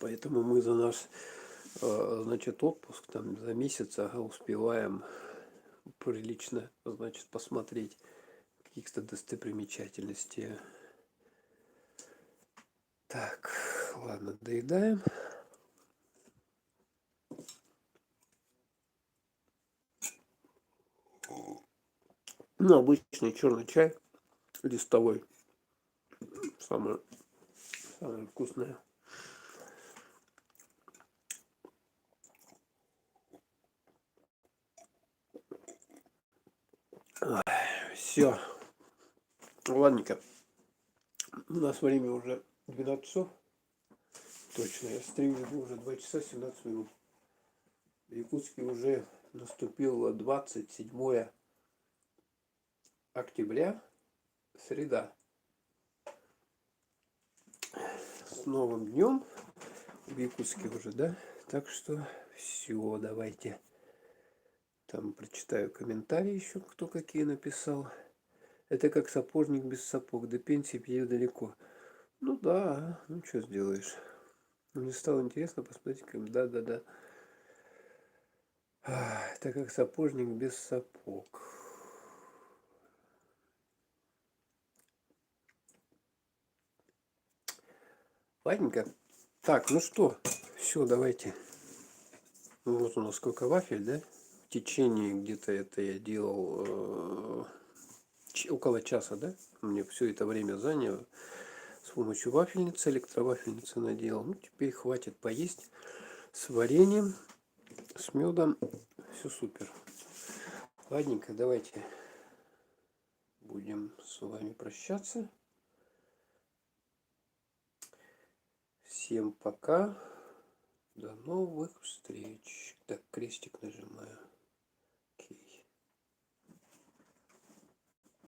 Поэтому мы за наш, значит, отпуск там за месяц, ага, успеваем прилично, значит, посмотреть каких-то достопримечательностей. Так, ладно, доедаем. Ну, обычный черный чай листовой. Самое, самое вкусное. Все. Ладненько. У нас время уже 12 часов. Точно, я стримлю уже 2 часа 17 минут. В Якутске уже наступило 27 октября, среда. С новым днем в Якутске уже, да? Так что все, давайте. Там прочитаю комментарии еще, кто какие написал. Это как сапожник без сапог. До пенсии пьет далеко. Ну да, ну что сделаешь. Мне стало интересно посмотреть, как да. Это как сапожник без сапог. Ладненько. Так, ну что, все, давайте. Вот у нас сколько вафель, да? В течение где-то это я делал около часа, да? Мне все это время заняло. С помощью вафельницы, электровафельницы наделал. Ну, теперь хватит поесть с вареньем, с медом. Все супер. Ладненько, давайте будем с вами прощаться. Всем пока. До новых встреч. Так, крестик нажимаю.